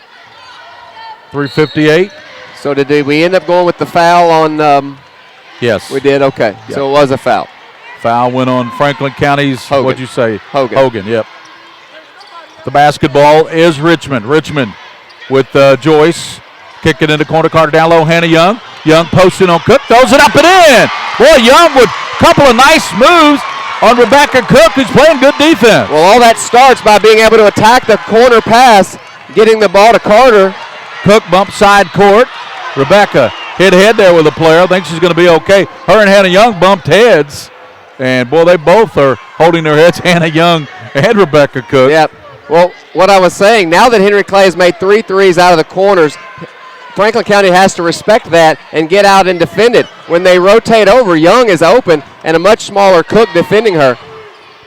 3:58. So did we end up going with the foul on yes. We did? Okay. Yep. So it was a foul. Foul went on Franklin County's, Hogan. What'd you say? Hogan, yep. The basketball is Richmond. Richmond with Joyce. Kicking into corner. Carter down low. Hannah Young. Young posting on Cook. Throws it up and in. Boy, Young with Couple of nice moves on Rebecca Cook, who's playing good defense. Well, all that starts by being able to attack the corner pass, getting the ball to Carter. Cook bump side court. Rebecca hit head there with a player. I think she's going to be okay. Her and Hannah Young bumped heads. And, boy, they both are holding their heads, Hannah Young and Rebecca Cook. Yep. Well, what I was saying, now that Henry Clay has made 3 threes out of the corners, Franklin County has to respect that and get out and defend it. When they rotate over, Young is open and a much smaller Cook defending her.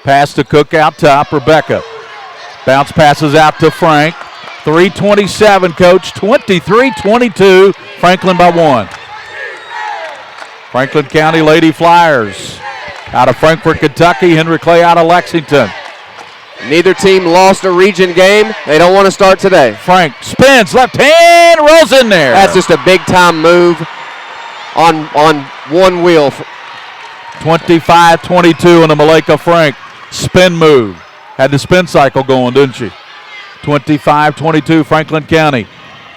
Pass to Cook out top, Rebecca. Bounce passes out to Frank. 3:27, Coach. 23-22, Franklin by 1. Franklin County Lady Flyers out of Frankfort, Kentucky. Henry Clay out of Lexington. Neither team lost a region game. They don't want to start today. Frank spins, left hand, rolls in there. That's just a big-time move on one wheel. 25-22 on the Malika Frank spin move. Had the spin cycle going, didn't she? 25-22, Franklin County.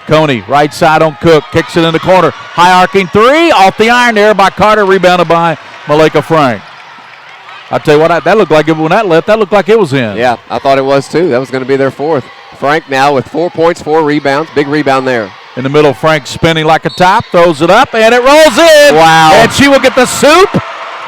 Coney, right side on Cook, kicks it in the corner. High arcing three, off the iron there by Carter, rebounded by Malika Frank. I'll tell you what, that looked like it when that left, that looked like it was in. Yeah, I thought it was too. That was going to be their 4th. Frank now with 4 points, 4 rebounds. Big rebound there. In the middle, Frank spinning like a top, throws it up, and it rolls in. Wow. And she will get the soup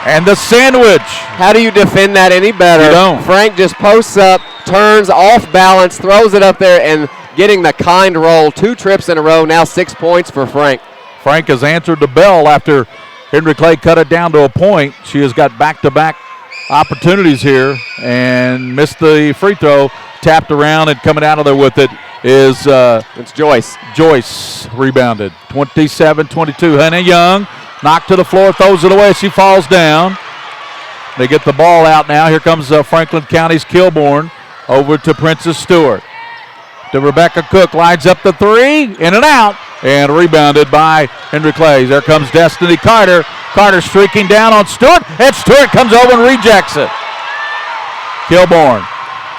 and the sandwich. How do you defend that any better? You don't. Frank just posts up, turns off balance, throws it up there, and getting the kind roll. 2 trips in a row, now 6 points for Frank. Frank has answered the bell after Henry Clay cut it down to a point. She has got back-to-back opportunities here and missed the free throw. Tapped around and coming out of there with it is it's Joyce. Joyce rebounded. 27-22. Hannah Young knocked to the floor, throws it away. She falls down. They get the ball out now. Here comes Franklin County's Kilbourne over to Princess Stewart. To Rebecca Cook, lines up the 3, in and out, and rebounded by Henry Clay. There comes Destiny Carter. Carter streaking down on Stewart, and Stewart comes over and rejects it. Kilbourne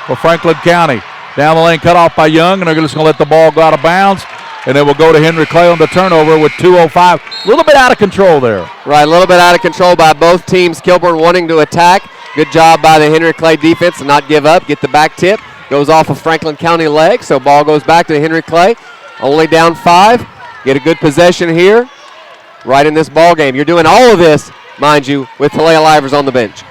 for Franklin County. Down the lane, cut off by Young, and they're just going to let the ball go out of bounds, and it will go to Henry Clay on the turnover with 2:05. A little bit out of control there. Right, a little bit out of control by both teams. Kilbourne wanting to attack. Good job by the Henry Clay defense to not give up, get the back tip. Goes off of Franklin County leg, so ball goes back to Henry Clay. Only down 5. Get a good possession here right in this ball game. You're doing all of this, mind you, with Talia Livers on the bench.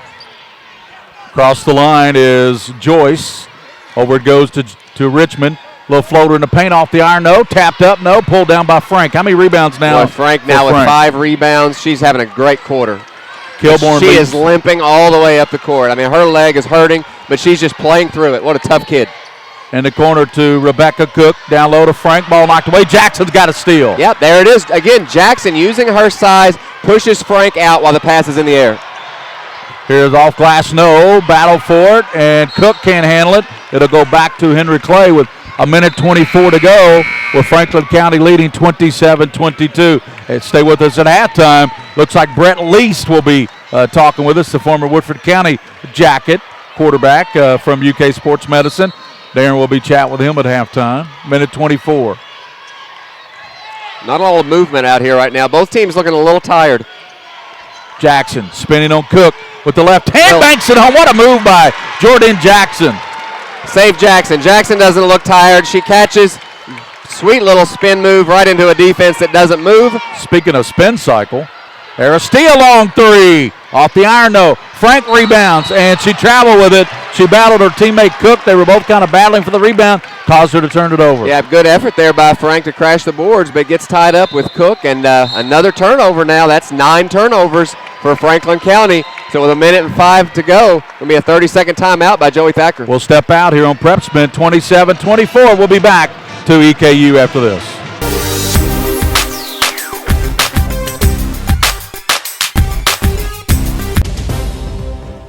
Across the line is Joyce. Over it goes to Richmond. Little floater in the paint off the iron. No. Tapped up. No. Pulled down by Frank. How many rebounds now? Boy, Frank now with 5 rebounds. She's having a great quarter. Kilbourne she is limping all the way up the court. I mean, her leg is hurting, but she's just playing through it. What a tough kid. In the corner to Rebecca Cook. Down low to Frank. Ball knocked away. Jackson's got a steal. Yep, there it is. Again, Jackson using her size, pushes Frank out while the pass is in the air. Here's off glass. No. Battle for it, and Cook can't handle it. It'll go back to Henry Clay with a minute 24 to go, with Franklin County leading 27-22. And stay with us at halftime. Looks like Brett Least will be talking with us, the former Woodford County Jacket quarterback from UK Sports Medicine. Darren will be chatting with him at halftime. Minute 24. Not a lot of movement out here right now. Both teams looking a little tired. Jackson spinning on Cook with the left hand, banks it home. What a move by Jordan Jackson. Save Jackson. Jackson doesn't look tired. She catches. Sweet little spin move right into a defense that doesn't move. Speaking of spin cycle, Aristilla long 3. Off the iron, no. Frank rebounds, and she traveled with it. She battled her teammate Cook. They were both kind of battling for the rebound. Caused her to turn it over. Yeah, good effort there by Frank to crash the boards, but gets tied up with Cook. And another turnover now. That's 9 turnovers for Franklin County. So with a minute and 5 to go, going to be a 30-second timeout by Joey Thacker. We'll step out here on PrepSpin. 27-24. We'll be back to EKU after this.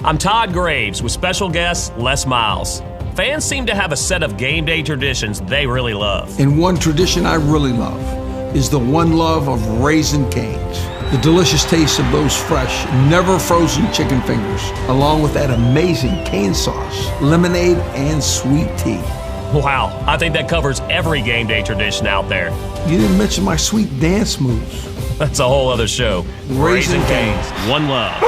I'm Todd Graves with special guest Les Miles. Fans seem to have a set of game day traditions they really love. And one tradition I really love is the one love of Raising Cane's. The delicious taste of those fresh, never frozen chicken fingers, along with that amazing cane sauce, lemonade, and sweet tea. Wow, I think that covers every game day tradition out there. You didn't mention my sweet dance moves. That's a whole other show. Raising Cane's. One love.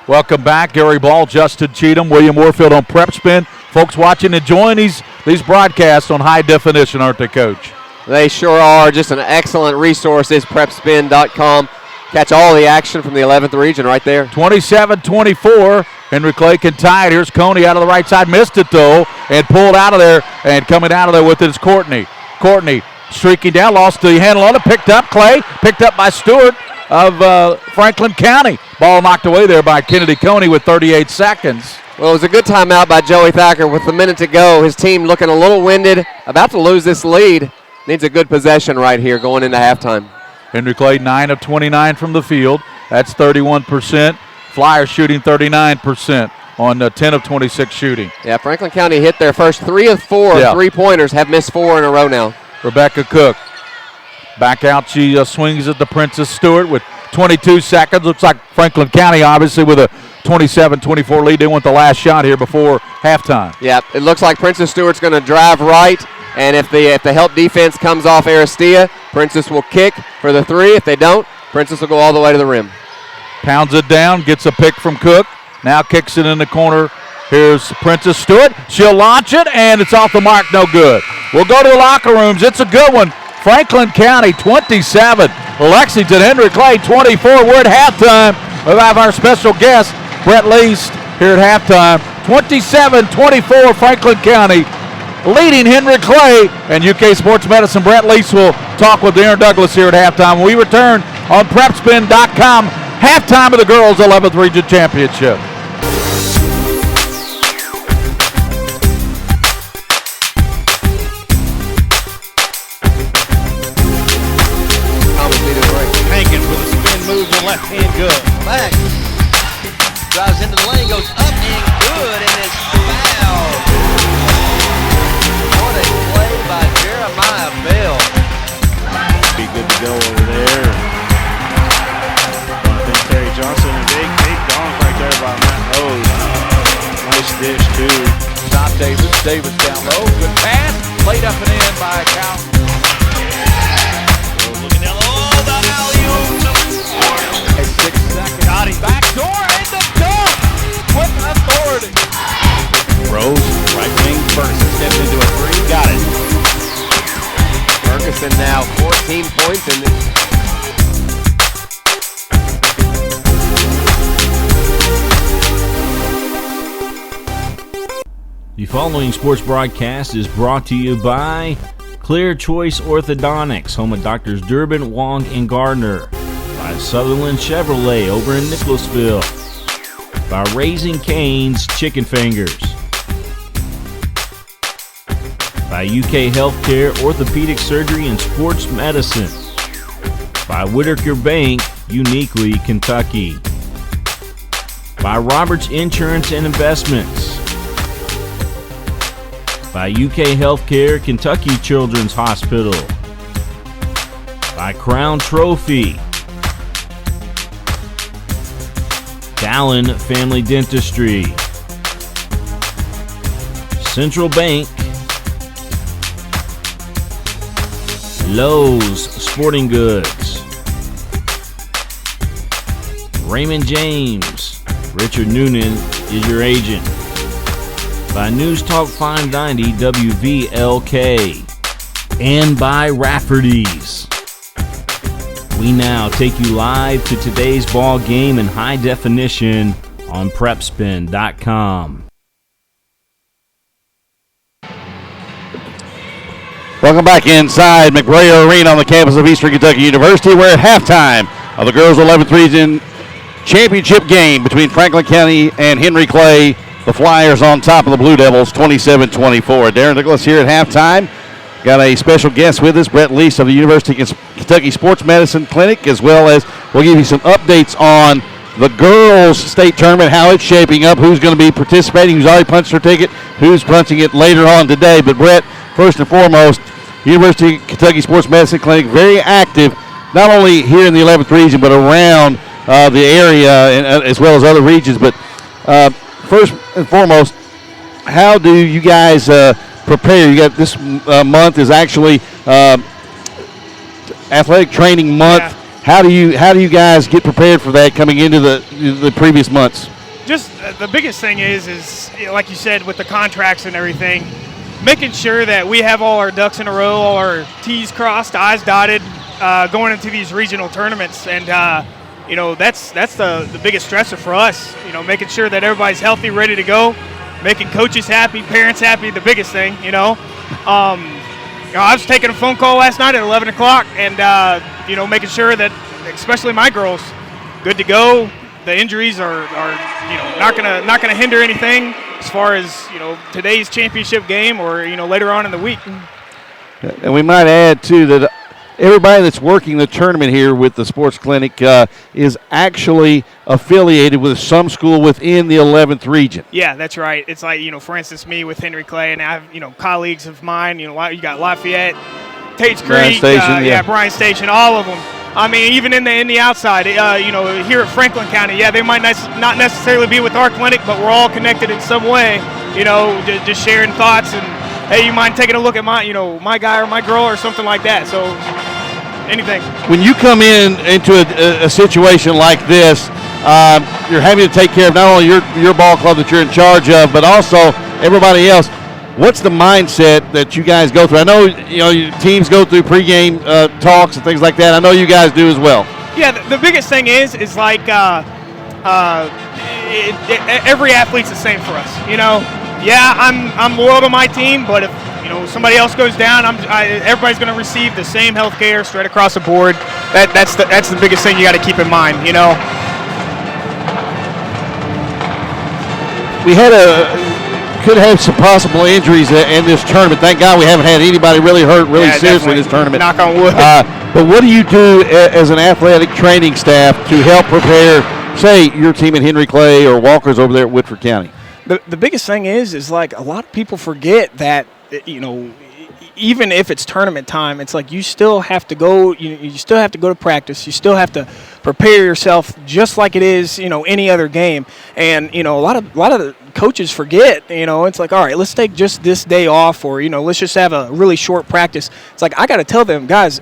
Welcome back. Gary Ball, Justin Cheatham, William Warfield on PrepSpin. Folks watching, enjoying these broadcasts on high definition, aren't they, Coach? They sure are. Just an excellent resource is PrepSpin.com. Catch all the action from the 11th region right there. 27-24. Henry Clay can tie it. Here's Coney out of the right side. Missed it, though, and pulled out of there. And coming out of there with it is Courtney. Courtney streaking down, lost the handle on it, picked up Clay, picked up by Stewart of Franklin County. Ball knocked away there by Kennedy Coney with 38 seconds. Well, it was a good timeout by Joey Thacker with a minute to go. His team looking a little winded, about to lose this lead. Needs a good possession right here going into halftime. Henry Clay 9 of 29 from the field. That's 31%. Flyers shooting 39% on 10 of 26 shooting. Yeah, Franklin County hit their first 3 of 4 three-pointers, have missed 4 in a row now. Rebecca Cook. Back out, she swings at the Princess Stewart with 22 seconds. Looks like Franklin County, obviously, with a 27-24 lead. They want the last shot here before halftime. Yeah, it looks like Princess Stewart's going to drive right, and if the help defense comes off Aristea, Princess will kick for the 3. If they don't, Princess will go all the way to the rim. Pounds it down, gets a pick from Cook. Now kicks it in the corner. Here's Princess Stewart. She'll launch it, and it's off the mark, no good. We'll go to the locker rooms. It's a good one. Franklin County 27, Lexington Henry Clay 24. We're at halftime. We have our special guest, Brett Least, here at halftime. 27-24, Franklin County leading Henry Clay. And UK Sports Medicine, Brett Least will talk with Darren Douglas here at halftime. When we return on PrepSpin.com, halftime of the girls' 11th Region Championship. Hankins with a spin move to left hand, good. Back. Drives into the lane, goes up and good, and it's fouled. What a play by Jeremiah Bell. Be good to go over there. I think Terry Johnson, a big dunk right there by Matt Hose. Nice dish, too. Stop Davis. Davis down low. Good pass. Played up and in by Cal. Looking down low. Oh, the alley-oop. 6 seconds. Got him. Back door and the dunk with authority. Rose, right wing. Ferguson steps into a 3. Got it. Ferguson now 14 points in this. The following sports broadcast is brought to you by Clear Choice Orthodontics, home of Doctors Durbin, Wong, and Gardner. By Sutherland Chevrolet over in Nicholasville. By Raising Cane's Chicken Fingers. By UK Healthcare, Orthopedic Surgery, and Sports Medicine. By Whitaker Bank, uniquely Kentucky. By Roberts Insurance and Investments. By UK Healthcare, Kentucky Children's Hospital. By Crown Trophy. Dallin Family Dentistry. Central Bank. Lowe's Sporting Goods. Raymond James. Richard Noonan is your agent. By News Talk 590 WVLK. And by Rafferty's. We now take you live to today's ball game in high definition on PrepSpin.com. Welcome back inside McBrayer Arena on the campus of Eastern Kentucky University. We're at halftime of the girls' 11th Region Championship game between Franklin County and Henry Clay. The Flyers on top of the Blue Devils, 27-24. Darren Douglas here at halftime. Got a special guest with us, Brett Least of the University of Kentucky Sports Medicine Clinic, as well as we'll give you some updates on the girls' state tournament, how it's shaping up, who's going to be participating, who's already punched their ticket, who's punching it later on today. But Brett, first and foremost, University of Kentucky Sports Medicine Clinic, very active, not only here in the 11th region, but around the area and, as well as other regions. But first and foremost, how do you guys prepare? You got this month is actually athletic training month. Yeah. How do you guys get prepared for that coming into the previous months? just the biggest thing is like you said, with the contracts and everything, making sure that we have all our ducks in a row, all our T's crossed, I's dotted, going into these regional tournaments. And, that's the biggest stressor for us, making sure that everybody's healthy, ready to go, making coaches happy, parents happy, the biggest thing, I was taking a phone call last night at 11 o'clock and, making sure that, especially my girls, good to go. The injuries are not gonna hinder anything as far as today's championship game or later on in the week. And we might add too that everybody that's working the tournament here with the sports clinic is actually affiliated with some school within the 11th region. Yeah, that's right. It's like for instance, me with Henry Clay, and I have colleagues of mine. You got Lafayette, Tate's Creek, Bryan Station, all of them. I mean, even in the outside, here at Franklin County, they might not necessarily be with our clinic, but we're all connected in some way. Just sharing thoughts and, hey, you mind taking a look at my guy or my girl or something like that. So, anything. When you come into a situation like this, you're having to take care of not only your ball club that you're in charge of, but also everybody else. What's the mindset that you guys go through? I know your teams go through pregame talks and things like that. I know you guys do as well. Yeah, the biggest thing is like every athlete's the same for us. I'm loyal to my team, but if somebody else goes down, everybody's going to receive the same health care straight across the board. That's the biggest thing you got to keep in mind. We could have some possible injuries in this tournament. Thank God we haven't had anybody really hurt seriously in this tournament. Knock on wood. But what do you do as an athletic training staff to help prepare, say, your team at Henry Clay or Walker's over there at Woodford County? The biggest thing is like a lot of people forget that, even if it's tournament time, it's like you still have to go. You still have to go to practice. You still have to prepare yourself just like it is, any other game. And a lot of the coaches forget. It's like, all right, let's take just this day off, or let's just have a really short practice. It's like I got to tell them, guys,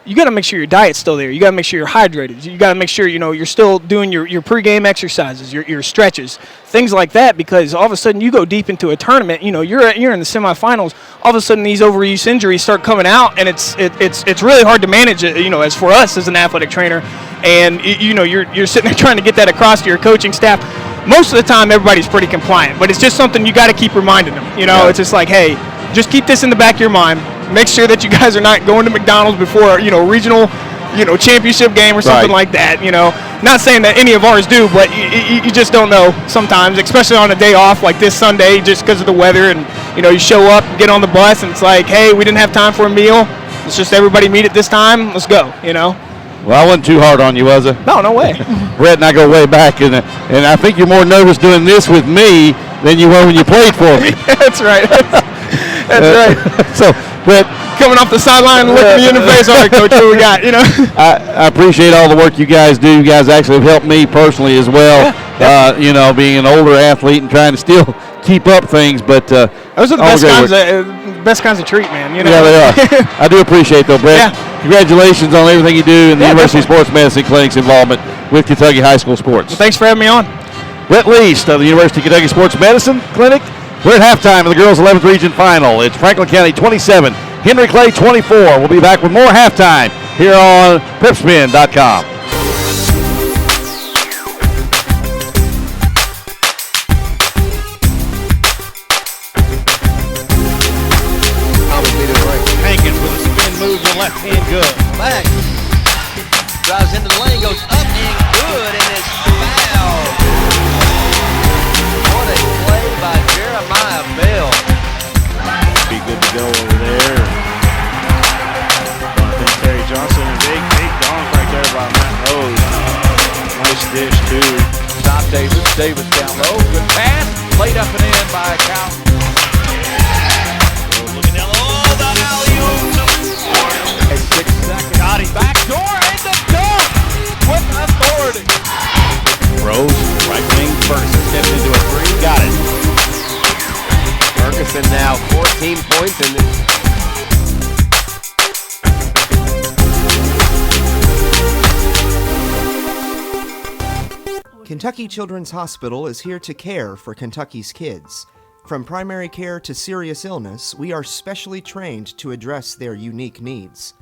you got to make sure your diet's still there. You got to make sure you're hydrated. You got to make sure you're still doing your pregame exercises, your stretches, things like that. Because all of a sudden you go deep into a tournament. You're in the semifinals. All of a sudden these overuse injuries start coming out, and it's really hard to manage it. As for us as an athletic trainer, and you're sitting there trying to get that across to your coaching staff. Most of the time everybody's pretty compliant, but it's just something you got to keep reminding them. It's just like, hey, just keep this in the back of your mind. Make sure that you guys are not going to McDonald's before regional championship game or something like that. Not saying that any of ours do, but you just don't know sometimes, especially on a day off like this Sunday, just because of the weather. And you show up, get on the bus, and it's like, hey, we didn't have time for a meal. Let's just everybody meet at this time. Let's go. Well, I wasn't too hard on you, was I? No way. Brett and I go way back, and I think you're more nervous doing this with me than you were when you played for me. That's right. That's right. So, Brett, coming off the sideline and looking me in the face, all right, Coach, what we got? I appreciate all the work you guys do. You guys actually have helped me personally as well. Yeah. Being an older athlete and trying to still keep up things, but those are the best kinds of treat, man. Yeah, they are. I do appreciate though, Brett. Yeah. Congratulations on everything you do in the University Sports Medicine Clinic's involvement with Kentucky high school sports. Well, thanks for having me on. Brett Least of the University of Kentucky Sports Medicine Clinic. We're at halftime in the girls' 11th region final. It's Franklin County 27, Henry Clay 24. We'll be back with more halftime here on PrepSpin.com. Hankins with a spin move to left hand, good. Back. Drives into the lane, goes up and good, and it's fouled. What a play by Jeremiah Bell. Be good to go over there. I think Terry Johnson, a big dunk right there by Matt Rose. Nice dish, too. Top Davis down low. Good pass. Played up and in by Cal. Looking down low. Oh, the alley-oop. 6 seconds. Got him. Back door and the dunk with authority. Rose, right wing first. Steps into a three. Got it. Ferguson now 14 points in this. Kentucky Children's Hospital is here to care for Kentucky's kids. From primary care to serious illness, we are specially trained to address their unique needs.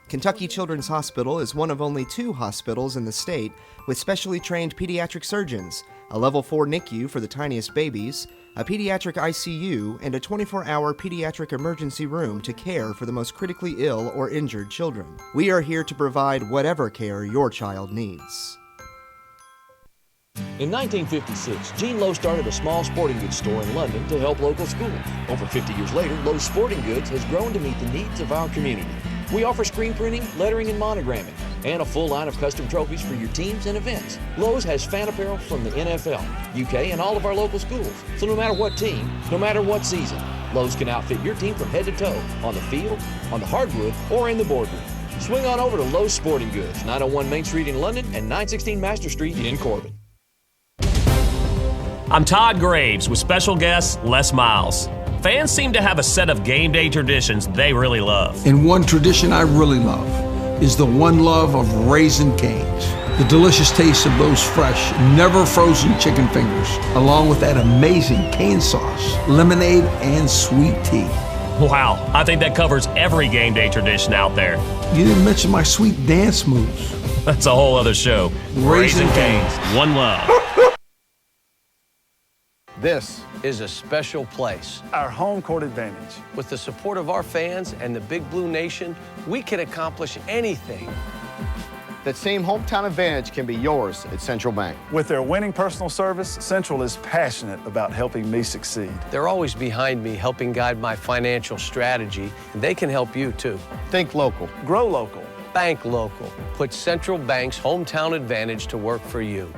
Kentucky Children's Hospital is one of only 2 hospitals in the state with specially trained pediatric surgeons, a level 4 NICU for the tiniest babies, a pediatric ICU, and a 24-hour pediatric emergency room to care for the most critically ill or injured children. We are here to provide whatever care your child needs. In 1956, Gene Lowe started a small sporting goods store in London to help local schools. Over 50 years later, Lowe's Sporting Goods has grown to meet the needs of our community. We offer screen printing, lettering, and monogramming, and a full line of custom trophies for your teams and events. Lowe's has fan apparel from the NFL, UK, and all of our local schools. So no matter what team, no matter what season, Lowe's can outfit your team from head to toe, on the field, on the hardwood, or in the boardroom. Swing on over to Lowe's Sporting Goods, 901 Main Street in London and 916 Master Street in Corbin. I'm Todd Graves with special guest Les Miles. Fans seem to have a set of game day traditions they really love. And one tradition I really love is the one love of Raising Cane's. The delicious taste of those fresh, never frozen chicken fingers, along with that amazing cane sauce, lemonade, and sweet tea. Wow, I think that covers every game day tradition out there. You didn't mention my sweet dance moves. That's a whole other show. Raising Cane's, one love. This is a special place. Our home court advantage. With the support of our fans and the Big Blue Nation, we can accomplish anything. That same hometown advantage can be yours at Central Bank. With their winning personal service, Central is passionate about helping me succeed. They're always behind me, helping guide my financial strategy, and they can help you too. Think local. Grow local. Bank local. Put Central Bank's hometown advantage to work for you.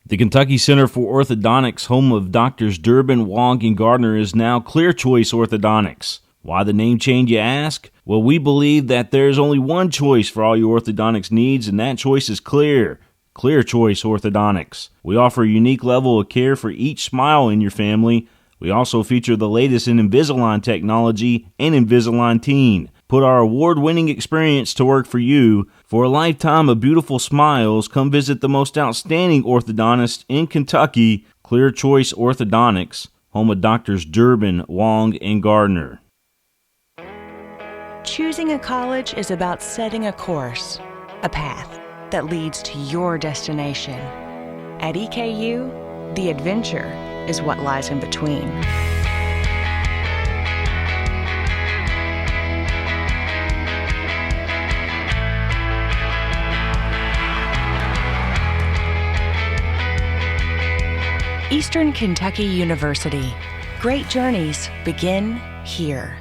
The Kentucky Center for Orthodontics, home of Doctors Durbin, Wong, and Gardner, is now Clear Choice Orthodontics. Why the name change, you ask? Well, we believe that there's only one choice for all your orthodontics needs, and that choice is Clear. Clear Choice Orthodontics. We offer a unique level of care for each smile in your family. We also feature the latest in Invisalign technology and Invisalign Teen. Put our award-winning experience to work for you. For a lifetime of beautiful smiles, come visit the most outstanding orthodontist in Kentucky, Clear Choice Orthodontics, home of Doctors Durbin, Wong, and Gardner. Choosing a college is about setting a course, a path that leads to your destination. At EKU, the adventure is what lies in between. Eastern Kentucky University. Great journeys begin here.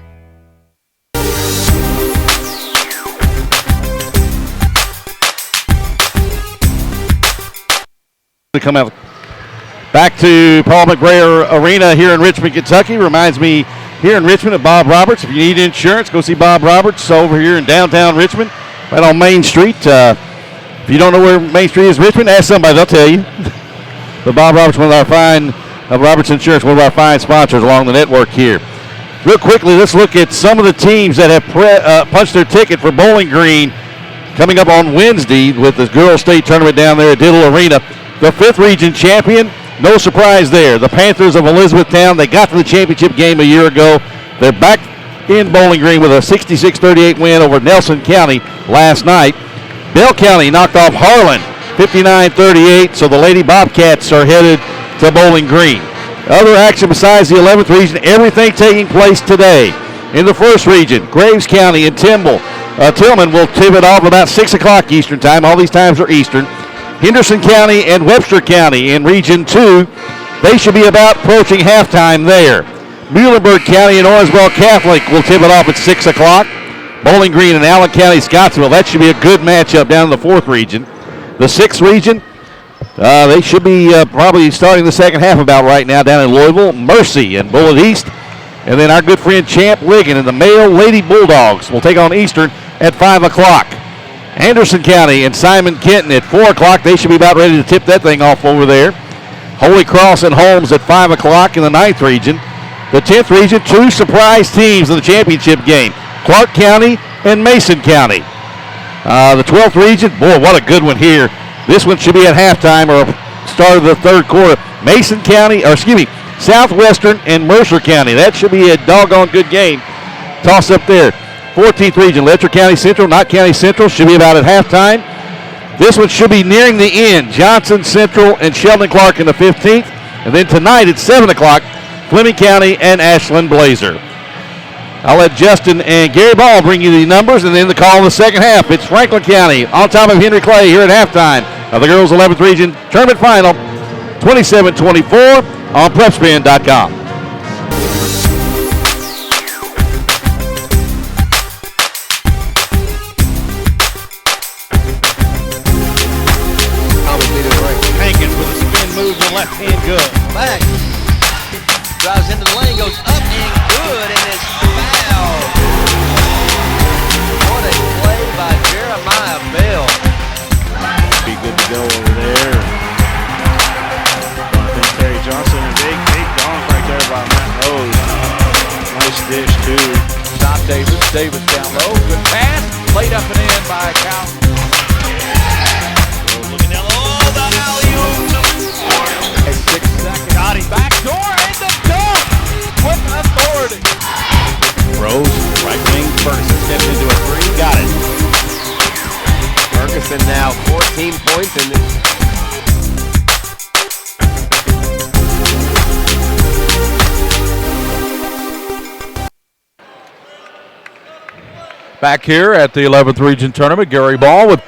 To come out back to Paul McBrayer Arena here in Richmond, Kentucky. Reminds me here in Richmond of Bob Roberts. If you need insurance, go see Bob Roberts over here in downtown Richmond, right on Main Street. If you don't know where Main Street is, Richmond, ask somebody, they'll tell you. But Bob Roberts, one of our fine, Roberts Insurance, one of our fine sponsors along the network here. Real quickly, let's look at some of the teams that have punched their ticket for Bowling Green coming up on Wednesday with the girls' state tournament down there at Diddle Arena. The 5th region champion, no surprise there. The Panthers of Elizabethtown, they got to the championship game a year ago. They're back in Bowling Green with a 66-38 win over Nelson County last night. Bell County knocked off Harlan 59-38, so the Lady Bobcats are headed to Bowling Green. Other action besides the 11th region, everything taking place today. In the 1st region, Graves County and Tillman will tip it off about 6 o'clock Eastern time. All these times are Eastern. Henderson County and Webster County in Region 2, they should be about approaching halftime there. Muhlenberg County and Owensboro Catholic will tip it off at 6 o'clock. Bowling Green and Allen County, Scottsville, that should be a good matchup down in the 4th region. The 6th region, they should be probably starting the second half about right now down in Louisville. Mercy and Bullitt East. And then our good friend Champ Ligon and the male Lady Bulldogs will take on Eastern at 5 o'clock. Anderson County and Simon Kenton at 4 o'clock. They should be about ready to tip that thing off over there. Holy Cross and Holmes at 5 o'clock in the 9th region. The 10th region, 2 surprise teams in the championship game. Clark County and Mason County. The 12th region, boy, what a good one here. This one should be at halftime or start of the third quarter. Southwestern and Mercer County. That should be a doggone good game. Toss up there. 14th region, Letcher County Central, not County Central, should be about at halftime. This one should be nearing the end. Johnson Central and Sheldon Clark in the 15th. And then tonight at 7 o'clock, Fleming County and Ashland Blazer. I'll let Justin and Gary Ball bring you the numbers and then the call in the second half. It's Franklin County on top of Henry Clay here at halftime of the girls 11th region tournament final, 27-24 on PrepSpin.com. Hankins with a spin move to left hand good. Back. Drives into the lane, goes up and good, and it's fouled. What a play by Jeremiah Bell. Be good to go over there. I think Terry Johnson, a big dunk right there by Matt Rose. Nice dish, too. Tom Davis. Davis down low. Good pass. Played up and in by Cal. Looking down low. Oh, the alley-oop. 6 seconds. Got him. Back door and the dunk with authority. Rose, right wing first, stepped into a three, got it. Ferguson now 14 points in this. Back here at the 11th Region Tournament, Gary Ball with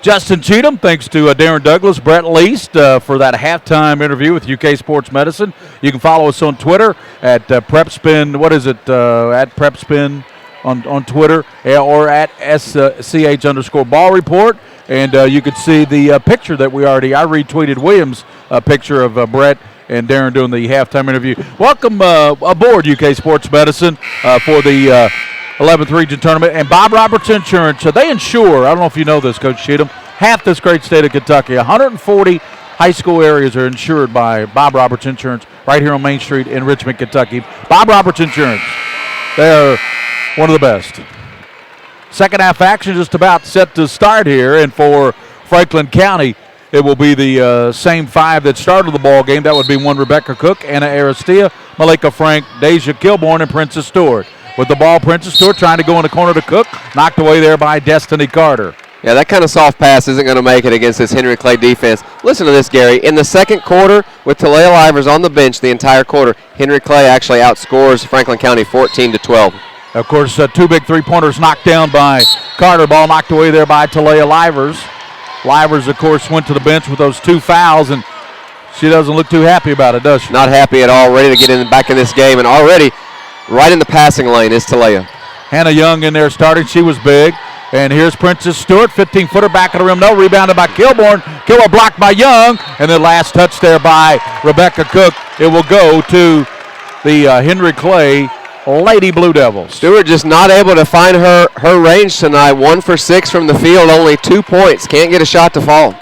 Justin Cheatham. Thanks to Darren Douglas, Brett Least for that halftime interview with UK Sports Medicine. You can follow us on Twitter at PrepSpin. What is it? At PrepSpin on Twitter or at SCH_ball report. And you could see the picture that I retweeted Williams' picture of Brett and Darren doing the halftime interview. Welcome aboard UK Sports Medicine for the 11th Region Tournament. And Bob Roberts Insurance, they insure, I don't know if you know this, Coach Cheatham, half this great state of Kentucky. 140 high school areas are insured by Bob Roberts Insurance right here on Main Street in Richmond, Kentucky. Bob Roberts Insurance, they're one of the best. Second half action just about set to start here, and for Franklin County, it will be the same five that started the ball game. That would be one Rebecca Cook, Anna Aristia, Malika Frank, Deja Kilborn, and Princess Stewart. With the ball, Princess Stewart trying to go in the corner to Cook, knocked away there by Destiny Carter. Yeah, that kind of soft pass isn't going to make it against this Henry Clay defense. Listen to this, Gary. In the second quarter, with Talia Livers on the bench the entire quarter, Henry Clay actually outscores Franklin County 14-12. Of course, two big three-pointers knocked down by Carter. Ball knocked away there by Talia Livers. Livers, of course, went to the bench with those 2 fouls, and she doesn't look too happy about it, does she? Not happy at all. Ready to get back in this game, and already right in the passing lane is Talia. Hannah Young in there starting. She was big. And here's Princess Stewart, 15-footer back of the rim. No, rebounded by Kilborn. Kilborn blocked by Young. And the last touch there by Rebecca Cook. It will go to the Henry Clay Lady Blue Devils. Stewart just not able to find her range tonight. 1 for 6 from the field, only 2 points. Can't get a shot to fall.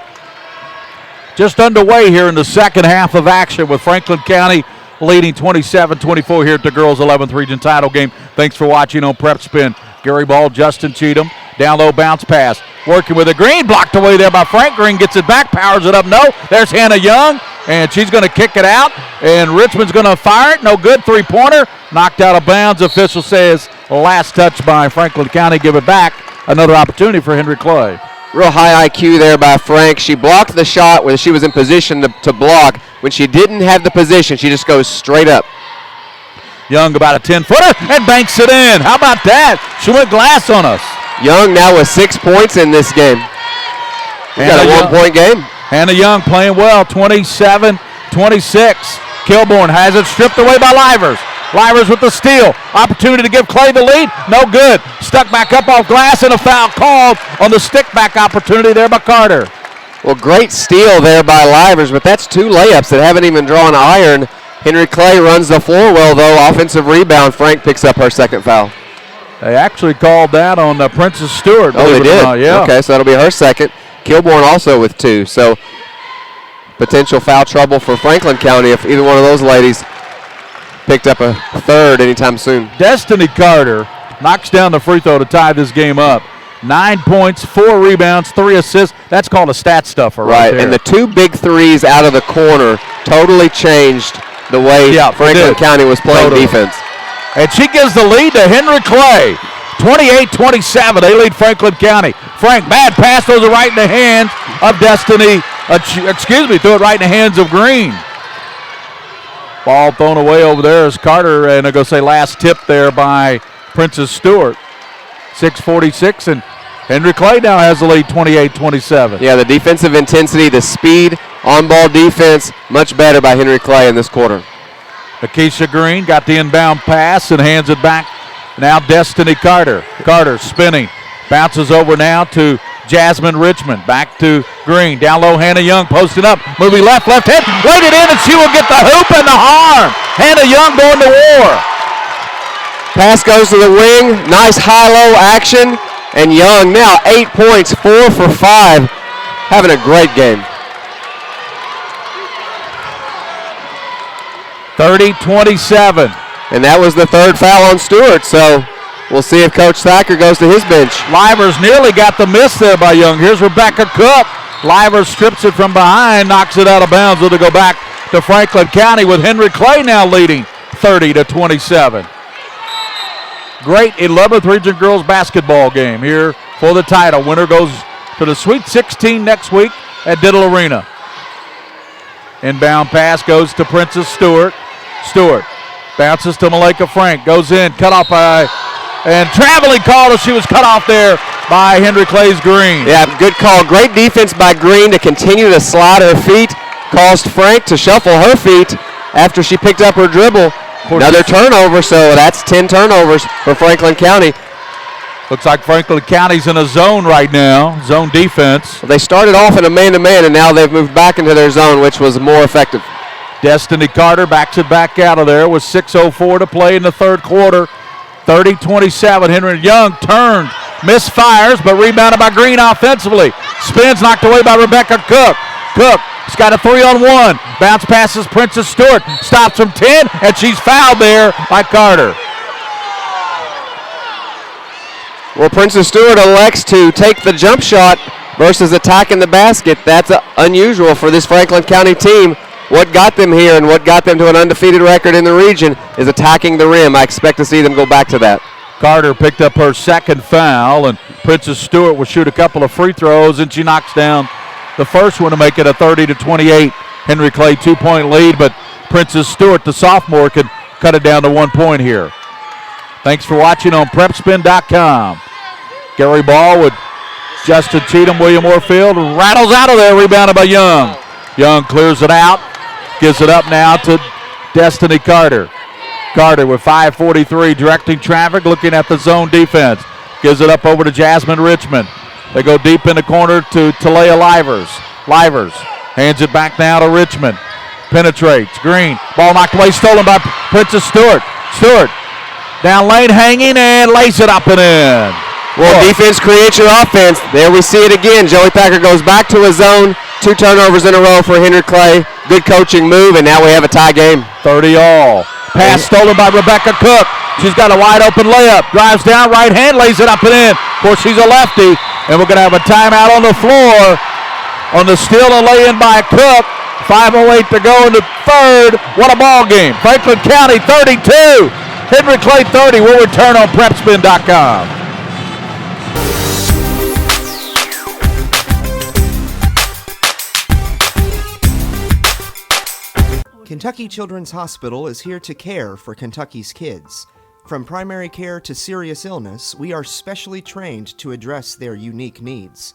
Just underway here in the second half of action with Franklin County leading 27-24 here at the girls' 11th Region title game. Thanks for watching on PrepSpin. Gary Ball, Justin Cheatham, down low bounce pass. Working with a Green, blocked away there by Frank. Green gets it back, powers it up. No, there's Hannah Young, and she's going to kick it out. And Richmond's going to fire it. No good, three-pointer. Knocked out of bounds. Official says last touch by Franklin County. Give it back. Another opportunity for Henry Clay. Real high IQ there by Frank. She blocked the shot when she was in position to block. When she didn't have the position, she just goes straight up. Young about a 10-footer and banks it in. How about that? She went glass on us. Young now with 6 points in this game. We got a 1-point game. Hannah Young playing well, 27-26. Kilborn has it stripped away by Livers. Livers with the steal. Opportunity to give Clay the lead. No good. Stuck back up off glass and a foul called on the stick back opportunity there by Carter. Well, great steal there by Livers, but that's 2 layups that haven't even drawn iron. Henry Clay runs the floor well, though. Offensive rebound. Frank picks up her second foul. They actually called that on Princess Stewart. Oh, they did? Yeah. Okay, so that'll be her second. Kilborn also with 2. So potential foul trouble for Franklin County if either one of those ladies picked up a third anytime soon. Destiny Carter knocks down the free throw to tie this game up. 9 points, 4 rebounds, 3 assists. That's called a stat stuffer right there. And the 2 big threes out of the corner totally changed the way Franklin County was playing defense. And she gives the lead to Henry Clay. 28-27, they lead Franklin County. Frank, bad pass, throws it right in the hands of Destiny. Threw it right in the hands of Green. Ball thrown away over there is Carter, and I'm going to say last tip there by Princess Stewart. 6:46, and Henry Clay now has the lead, 28-27. Yeah, the defensive intensity, the speed, on-ball defense, much better by Henry Clay in this quarter. Akeisha Green got the inbound pass and hands it back. Now Destiny Carter. Carter spinning. Bounces over now to Jasmine Richmond. Back to Green. Down low, Hannah Young posting up. Moving left hit. Laid it in, and she will get the hoop and the harm. Hannah Young going to war. Pass goes to the wing. Nice high-low action. And Young now 8 points, 4 for 5. Having a great game. 30-27. And that was the 3rd foul on Stewart, so we'll see if Coach Thacker goes to his bench. Livers nearly got the miss there by Young. Here's Rebecca Cook. Livers strips it from behind, knocks it out of bounds. It'll go back to Franklin County with Henry Clay now leading 30-27. Great 11th Region Girls basketball game here for the title. Winner goes to the Sweet 16 next week at Diddle Arena. Inbound pass goes to Princess Stewart. Stewart bounces to Malika Frank. Goes in, cut off by, and traveling call. She was cut off there by Henry Clay's Green. Yeah, good call. Great defense by Green to continue to slide her feet. Caused Frank to shuffle her feet after she picked up her dribble. Another turnover, so that's 10 turnovers for Franklin County. Looks like Franklin County's in a zone right now, zone defense. They started off in a man-to-man, and now they've moved back into their zone, which was more effective. Destiny Carter backs it back out of there with 6:04 to play in the 3rd quarter. 30-27. Henry Young turned, misfires, but rebounded by Green offensively. Spins knocked away by Rebecca Cook. Cook has got a 3-on-1. Bounce passes Princess Stewart. Stops from 10, and she's fouled there by Carter. Well, Princess Stewart elects to take the jump shot versus attacking the basket. That's unusual for this Franklin County team. What got them here and what got them to an undefeated record in the region is attacking the rim. I expect to see them go back to that. Carter picked up her 2nd foul, and Princess Stewart will shoot a couple of free throws, and she knocks down the first one to make it a 30-28. Henry Clay 2-point lead, but Princess Stewart, the sophomore, can cut it down to 1 point here. Thanks for watching on PrepSpin.com. Gary Ball with Justin Cheatham, William Orfield, rattles out of there, rebounded by Young. Young clears it out, gives it up now to Destiny Carter. Carter with 5:43 directing traffic, looking at the zone defense. Gives it up over to Jasmine Richmond. They go deep in the corner to Talea Livers. Livers hands it back now to Richmond. Penetrates. Green. Ball knocked away, stolen by Princess Stewart. Stewart down lane, hanging, and lays it up and in. Well, defense creates your offense. There we see it again. Joey Thacker goes back to his zone. 2 turnovers in a row for Henry Clay. Good coaching move, and now we have a tie game. 30-all. Pass stolen by Rebecca Cook. She's got a wide open layup. Drives down, right hand, lays it up and in. Of course, she's a lefty, and we're going to have a timeout on the floor on the steal and lay-in by Cook. 5:08 to go in the 3rd. What a ball game. Franklin County 32. Henry Clay 30. We'll return on PrepSpin.com. Kentucky Children's Hospital is here to care for Kentucky's kids. From primary care to serious illness, we are specially trained to address their unique needs.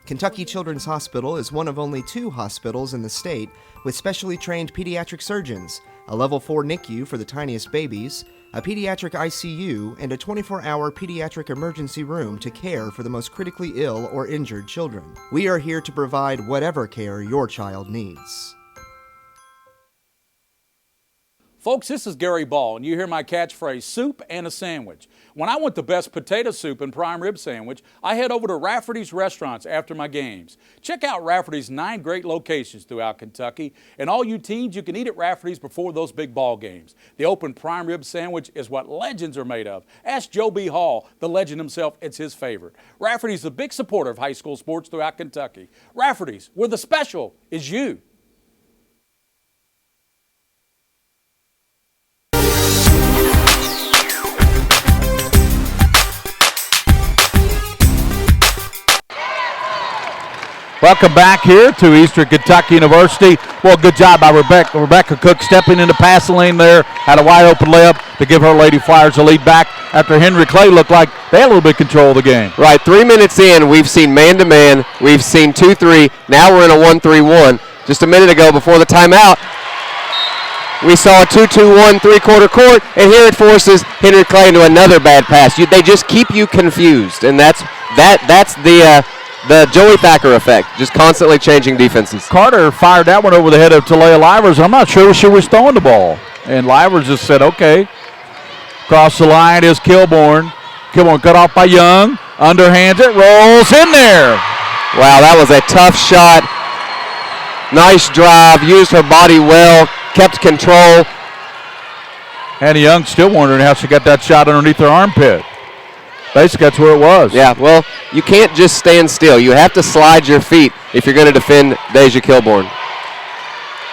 Kentucky Children's Hospital is one of only 2 hospitals in the state with specially trained pediatric surgeons, a level 4 NICU for the tiniest babies, a pediatric ICU, and a 24-hour pediatric emergency room to care for the most critically ill or injured children. We are here to provide whatever care your child needs. Folks, this is Gary Ball, and you hear my catchphrase, soup and a sandwich. When I want the best potato soup and prime rib sandwich, I head over to Rafferty's Restaurants after my games. Check out Rafferty's 9 great locations throughout Kentucky, and all you teens, you can eat at Rafferty's before those big ball games. The open prime rib sandwich is what legends are made of. Ask Joe B. Hall, the legend himself, it's his favorite. Rafferty's is a big supporter of high school sports throughout Kentucky. Rafferty's, where the special is you. Welcome back here to Eastern Kentucky University. Well, good job by Rebecca Cook stepping into passing lane there. Had a wide open layup to give her Lady Flyers a lead back after Henry Clay looked like they had a little bit of control of the game. Right, 3 minutes in, we've seen man-to-man. We've seen 2-3. Now we're in a 1-3-1. Just a minute ago before the timeout, we saw a 2-2-1 three-quarter court, and here it forces Henry Clay into another bad pass. They just keep you confused, and that's the Joey Thacker effect, just constantly changing defenses. Carter fired that one over the head of Talia Livers. I'm not sure she was throwing the ball. And Livers just said, okay. Across the line is Kilborn. Kilborn cut off by Young. Underhands it, rolls in there. Wow, that was a tough shot. Nice drive, used her body well, kept control. Hannah Young still wondering how she got that shot underneath her armpit. Basically, that's where it was. Yeah, well, you can't just stand still. You have to slide your feet if you're going to defend Deja Kilborn.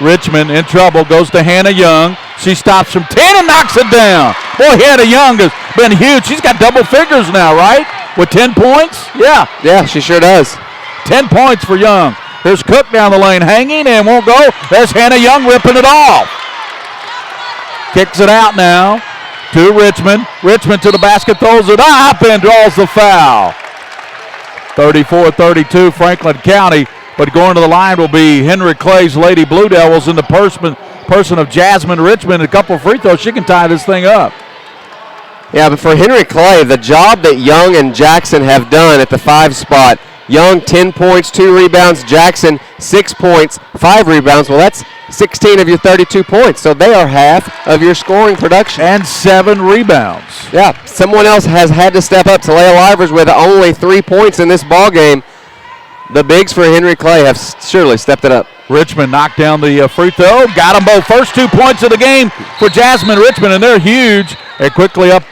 Richmond in trouble, goes to Hannah Young. She stops from 10 and knocks it down. Boy, Hannah Young has been huge. She's got double figures now, right? With 10 points? Yeah. Yeah, she sure does. 10 points for Young. Here's Cook down the lane hanging and won't go. There's Hannah Young ripping it off. Kicks it out now to Richmond. Richmond to the basket, throws it up and draws the foul. 34-32 Franklin County, but going to the line will be Henry Clay's Lady Blue Devils in the person of Jasmine Richmond. A couple of free throws, she can tie this thing up. Yeah, but for Henry Clay, the job that Young and Jackson have done at the 5 spot, Young 10 points, 2 rebounds, Jackson 6 points, 5 rebounds. Well, that's 16 of your 32 points, so they are half of your scoring production. And 7 rebounds. Yeah, someone else has had to step up. Talia Livers with only 3 points in this ball game. The bigs for Henry Clay have surely stepped it up. Richmond knocked down the free throw, got them both. First 2 points of the game for Jasmine Richmond, and they're huge. And quickly up,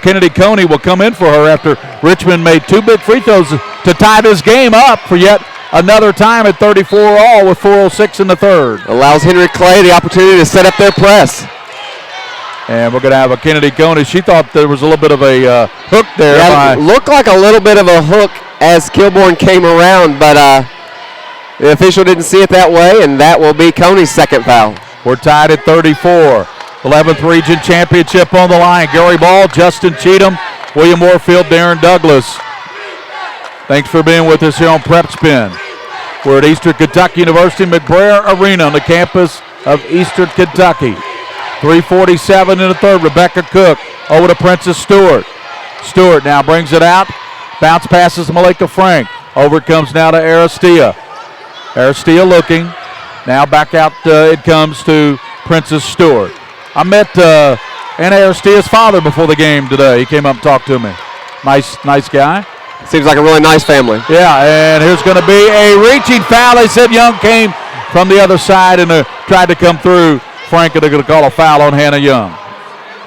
Kennedy Coney will come in for her after Richmond made 2 big free throws to tie this game up for yet another time at 34 all with 4:06 in the third. Allows Henry Clay the opportunity to set up their press. And we're going to have a Kennedy Coney. She thought there was a little bit of a hook there. Yeah, it looked like a little bit of a hook as Kilborn came around, but the official didn't see it that way, and that will be Coney's second foul. We're tied at 34. 11th Region Championship on the line. Gary Ball, Justin Cheatham, William Moorfield, Darren Douglas. Thanks for being with us here on PrepSpin. We're at Eastern Kentucky University McBrayer Arena on the campus of Eastern Kentucky. 3:47 in the third. Rebecca Cook over to Princess Stewart. Stewart now brings it out. Bounce passes to Malika Frank. Over it comes now to Aristia. Aristia looking. Now back out it comes to Princess Stewart. I met Anna Aristia's father before the game today. He came up and talked to me. Nice guy. Seems like a really nice family. Yeah, and here's going to be a reaching foul. They said Young came from the other side and tried to come through. Frank is going to call a foul on Hannah Young.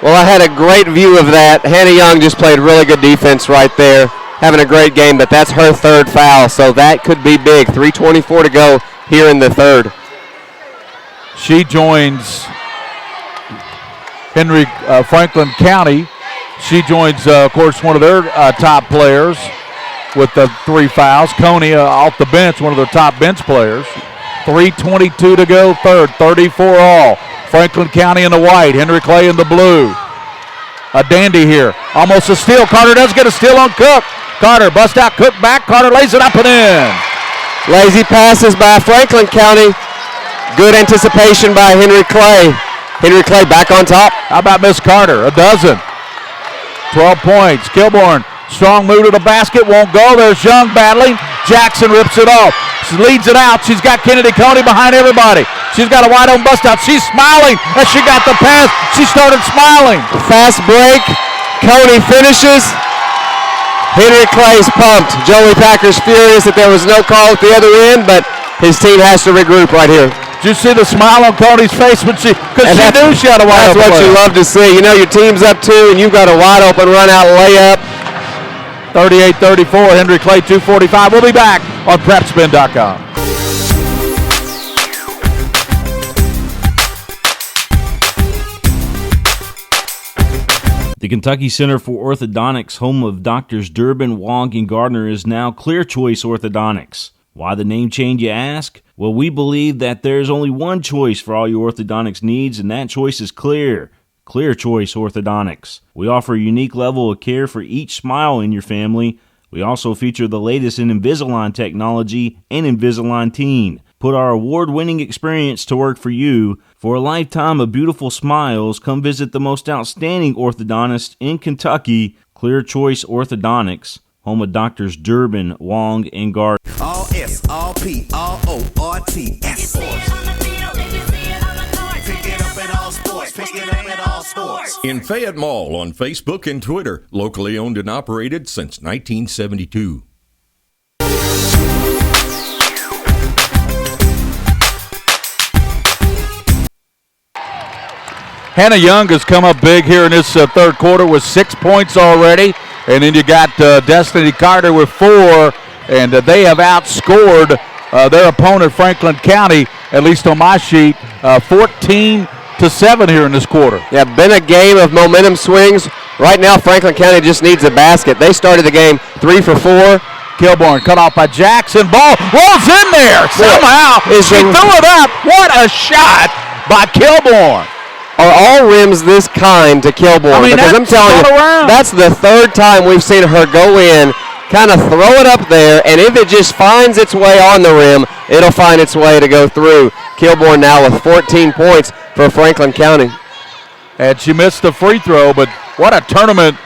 Well, I had a great view of that. Hannah Young just played really good defense right there. Having a great game, but that's her 3rd foul, so that could be big. 3:24 to go here in the 3rd. She joins Franklin County. She joins, of course, one of their top players with the 3 fouls. Coney off the bench, one of their top bench players. 3:22 to go, 3rd, 34 all. Franklin County in the white, Henry Clay in the blue. A dandy here, almost a steal. Carter does get a steal on Cook. Carter bust out, Cook back, Carter lays it up and in. Lazy passes by Franklin County. Good anticipation by Henry Clay. Henry Clay back on top. How about Miss Carter? A dozen. 12 points. Kilborn, strong move to the basket, won't go. There's Young battling. Jackson rips it off. She leads it out. She's got Kennedy Coney behind everybody. She's got a wide open bust out. She's smiling as she got the pass. She started smiling. Fast break. Coney finishes. Henry Clay's pumped. Joey Thacker's furious that there was no call at the other end, but his team has to regroup right here. Did you see the smile on Coney's face when because she knew she had a wide open That's what you love to see. You know your team's up 2 and you've got a wide open run out layup. 38-34, Henry Clay 245. We'll be back on PrepSpin.com. The Kentucky Center for Orthodontics, home of Doctors Durbin, Wong, and Gardner, is now Clear Choice Orthodontics. Why the name change, you ask? Well, we believe that there's only one choice for all your orthodontics needs, and that choice is clear. Clear Choice Orthodontics. We offer a unique level of care for each smile in your family. We also feature the latest in Invisalign technology and Invisalign Teen. Put our award-winning experience to work for you. For a lifetime of beautiful smiles, come visit the most outstanding orthodontist in Kentucky, Clear Choice Orthodontics, home of Doctors Durbin, Wong, and Gardner. All S, all P, all O, R, T, S. Pick it up at all sports. Pick it up at all sports. In Fayette Mall on Facebook and Twitter, locally owned and operated since 1972. Hannah Young has come up big here in this third quarter with 6 points already. And then you got Destiny Carter with 4. And they have outscored their opponent, Franklin County, at least on my sheet, 14-7 here in this quarter. Yeah, been a game of momentum swings. Right now, Franklin County just needs a basket. They started the game 3 for 4. Kilborn cut off by Jackson. Ball rolls in there. Somehow she threw it up. What a shot by Kilborn. Are all rims this kind to Kilborn? I mean, because I'm telling you, that's the third time we've seen her go in, kind of throw it up there, and if it just finds its way on the rim, it'll find its way to go through. Kilborn now with 14 points for Franklin County. And she missed the free throw, but what a tournament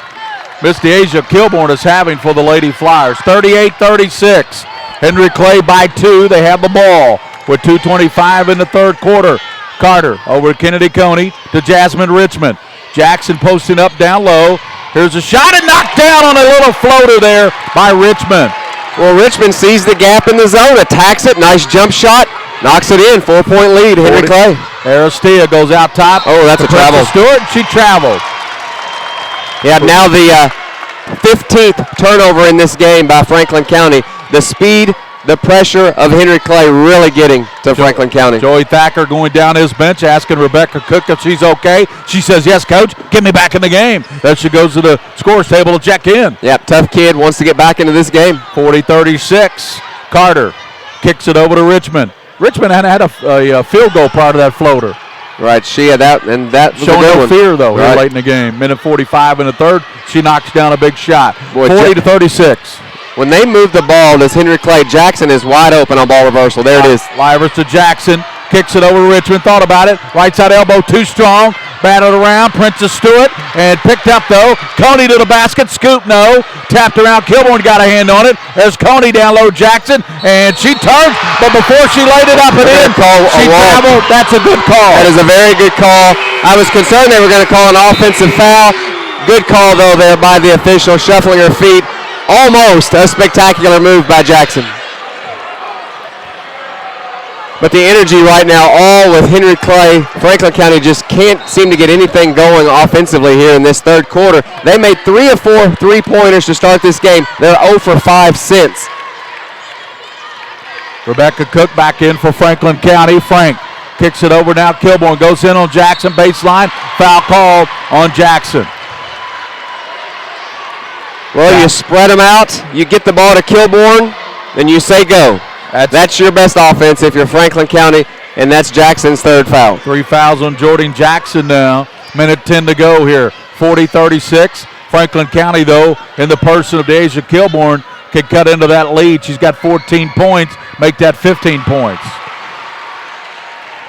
Miss DeAsia Kilborn is having for the Lady Flyers. 38-36. Henry Clay by 2. They have the ball with 2:25 in the third quarter. Carter over to Kennedy Coney to Jasmine Richmond. Jackson posting up down low. Here's a shot and knocked down on a little floater there by Richmond. Well, Richmond sees the gap in the zone, attacks it, nice jump shot, knocks it in, 4-point lead, Henry Clay. Aristia goes out top. Oh, that's a travel. Stewart, she traveled. Yeah, now the 15th turnover in this game by Franklin County. The speed, the pressure of Henry Clay really getting to Franklin County. Joey Thacker going down his bench, asking Rebecca Cook if she's okay. She says, yes, coach, get me back in the game. Then she goes to the scores table to check in. Yep, tough kid, wants to get back into this game. 40-36. Carter kicks it over to Richmond. Richmond hadn't had a field goal prior to that floater. Right, she had that, and that was showing a good no one. fear, though, right. here late in the game. Minute 45 in the third, she knocks down a big shot. 40-36. When they move the ball, does Henry Clay? Jackson is wide open on ball reversal. There it is. Livers to Jackson. Kicks it over to Richmond. Thought about it. Right side elbow too strong. Battled around. Princess Stewart. And picked up, though. Coney to the basket. Scoop, no. Tapped around. Kilborn got a hand on it. There's Coney down low. Jackson. And she turned. But before she laid it up and in, she traveled. That's a good call. That is a very good call. I was concerned they were going to call an offensive foul. Good call, though, there by the official. Shuffling her feet. Almost a spectacular move by Jackson. But the energy right now, all with Henry Clay. Franklin County just can't seem to get anything going offensively here in this third quarter. They made 3 of 4 three-pointers to start this game. They're 0 for 5 since. Rebecca Cook back in for Franklin County. Frank kicks it over now. Kilborn goes in on Jackson baseline. Foul called on Jackson. Well, you spread them out, you get the ball to Kilborn, and you say go. That's your best offense if you're Franklin County, and that's Jackson's third foul. 3 fouls on Jordan Jackson now. Minute 10 to go here. 40-36. Franklin County, though, in the person of DeAsia Kilborn, can cut into that lead. She's got 14 points, make that 15 points.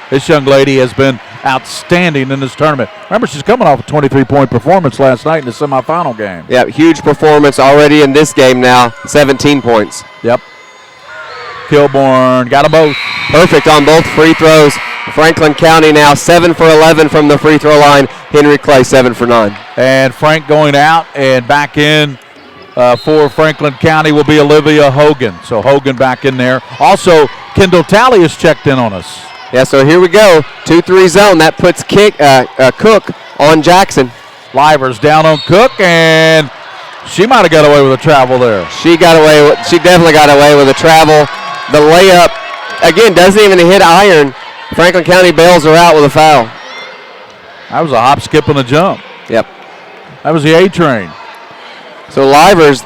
This young lady has been outstanding in this tournament. Remember, she's coming off a 23-point performance last night in the semifinal game. Yeah, huge performance already in this game now, 17 points. Yep. Kilborn got them both. Perfect on both free throws. Franklin County now 7 for 11 from the free throw line. Henry Clay 7 for 9. And Frank going out, and back in for Franklin County will be Olivia Hogan. So Hogan back in there. Also, Kendall Talley has checked in on us. Yeah, so here we go. 2-3 zone. That puts Cook on Jackson. Livers down on Cook, and she might have got away with a travel there. She definitely got away with a travel. The layup, again, doesn't even hit iron. Franklin County bails her out with a foul. That was a hop, skip, and a jump. Yep. That was the A-train. So Livers,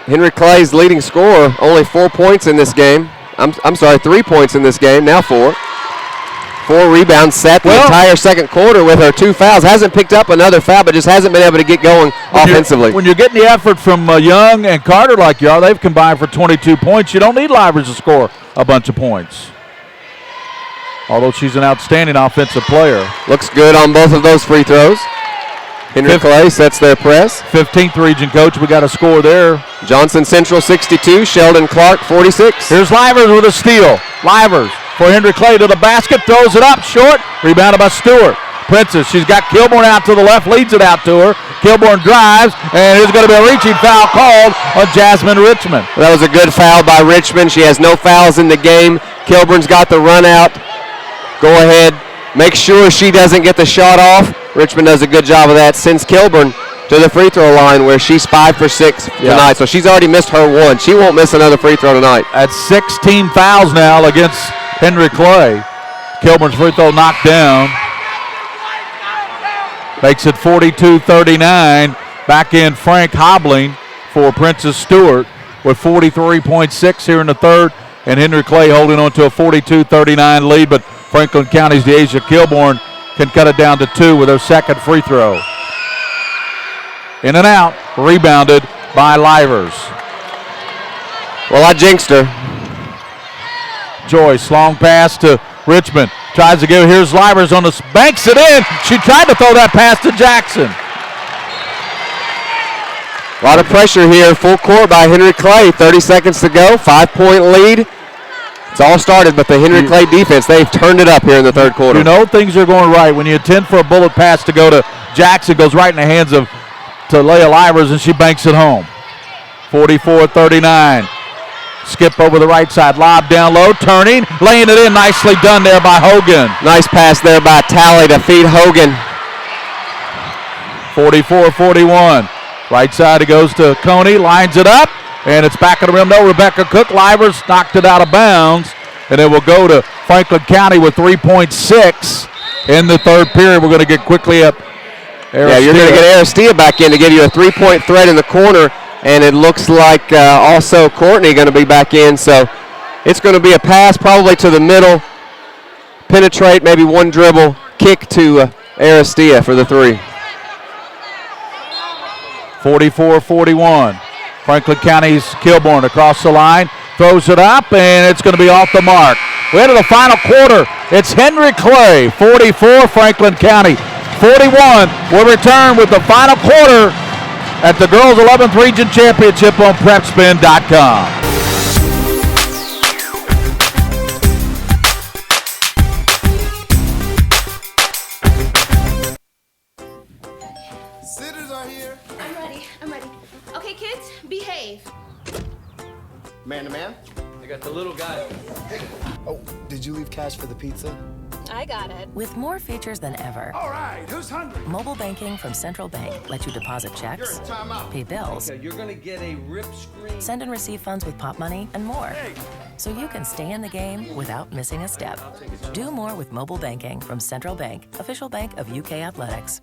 Henry Clay's leading scorer, only 4 points in this game. I'm sorry, 3 points in this game, now 4. 4 rebounds set the entire second quarter with her 2 fouls. Hasn't picked up another foul, but just hasn't been able to get going offensively. When you're getting the effort from Young and Carter like you are, they've combined for 22 points. You don't need Livers to score a bunch of points. Although she's an outstanding offensive player. Looks good on both of those free throws. Henry Clay sets their press. 15th region coach, we got a score there. Johnson Central 62, Sheldon Clark 46. Here's Livers with a steal. Livers for Henry Clay to the basket, throws it up short, rebounded by Stewart. Princess, she's got Kilborn out to the left, leads it out to her. Kilborn drives, and there's going to be a reaching foul called on Jasmine Richmond. That was a good foul by Richmond. She has no fouls in the game. Kilborn's got the run out. Go ahead, make sure she doesn't get the shot off. Richmond does a good job of that. Sends Kilborn to the free throw line where she's 5 for 6 tonight. So she's already missed her 1. She won't miss another free throw tonight. That's 16 fouls now against Henry Clay. Kilborn's free throw knocked down. Makes it 42-39. Back in Frank Hobbling for Princess Stewart with 43.6 here in the third. And Henry Clay holding on to a 42-39 lead. But Franklin County's Deasia Kilborn can cut it down to 2 with her second free throw. In and out, rebounded by Livers. Well, I jinxed her. Joyce, long pass to Richmond. Tries to give, here's Livers on the, banks it in. She tried to throw that pass to Jackson. A lot of pressure here, full court by Henry Clay. 30 seconds to go, 5-point lead. It's all started, but the Henry Clay defense, they've turned it up here in the third quarter. You know things are going right. When you intend for a bullet pass to go to Jackson, goes right in the hands of Leah Livers, and she banks it home. 44-39. Skip over the right side, lob down low, turning, laying it in, nicely done there by Hogan. Nice pass there by Talley to feed Hogan. 44-41. Right side, it goes to Coney, lines it up, and it's back of the rim. No, Rebecca Cook. Livers knocked it out of bounds, and it will go to Franklin County with 3.6 in the third period. We're going to get quickly up. Yeah, you're going to get Aristia back in to give you a 3-point threat in the corner, and it looks like also Courtney going to be back in. So it's going to be a pass probably to the middle, penetrate, maybe one dribble, kick to Aristia for the 3. 44-41. Franklin County's Kilborn across the line, throws it up, and it's going to be off the mark. We're into the final quarter. It's Henry Clay, 44, Franklin County, 41. We'll return with the final quarter at the Girls 11th Region Championship on PrepSpin.com. I'm ready. Okay, kids, behave. Man to man? I got the little guy. Oh, did you leave cash for the pizza? I got it. With more features than ever. All right, who's hungry? Mobile banking from Central Bank lets you deposit checks, pay bills, Okay, you're gonna get a rip screen. send and receive funds with Pop Money, and more. So you can stay in the game without missing a step. Do more with mobile banking from Central Bank, official bank of UK Athletics.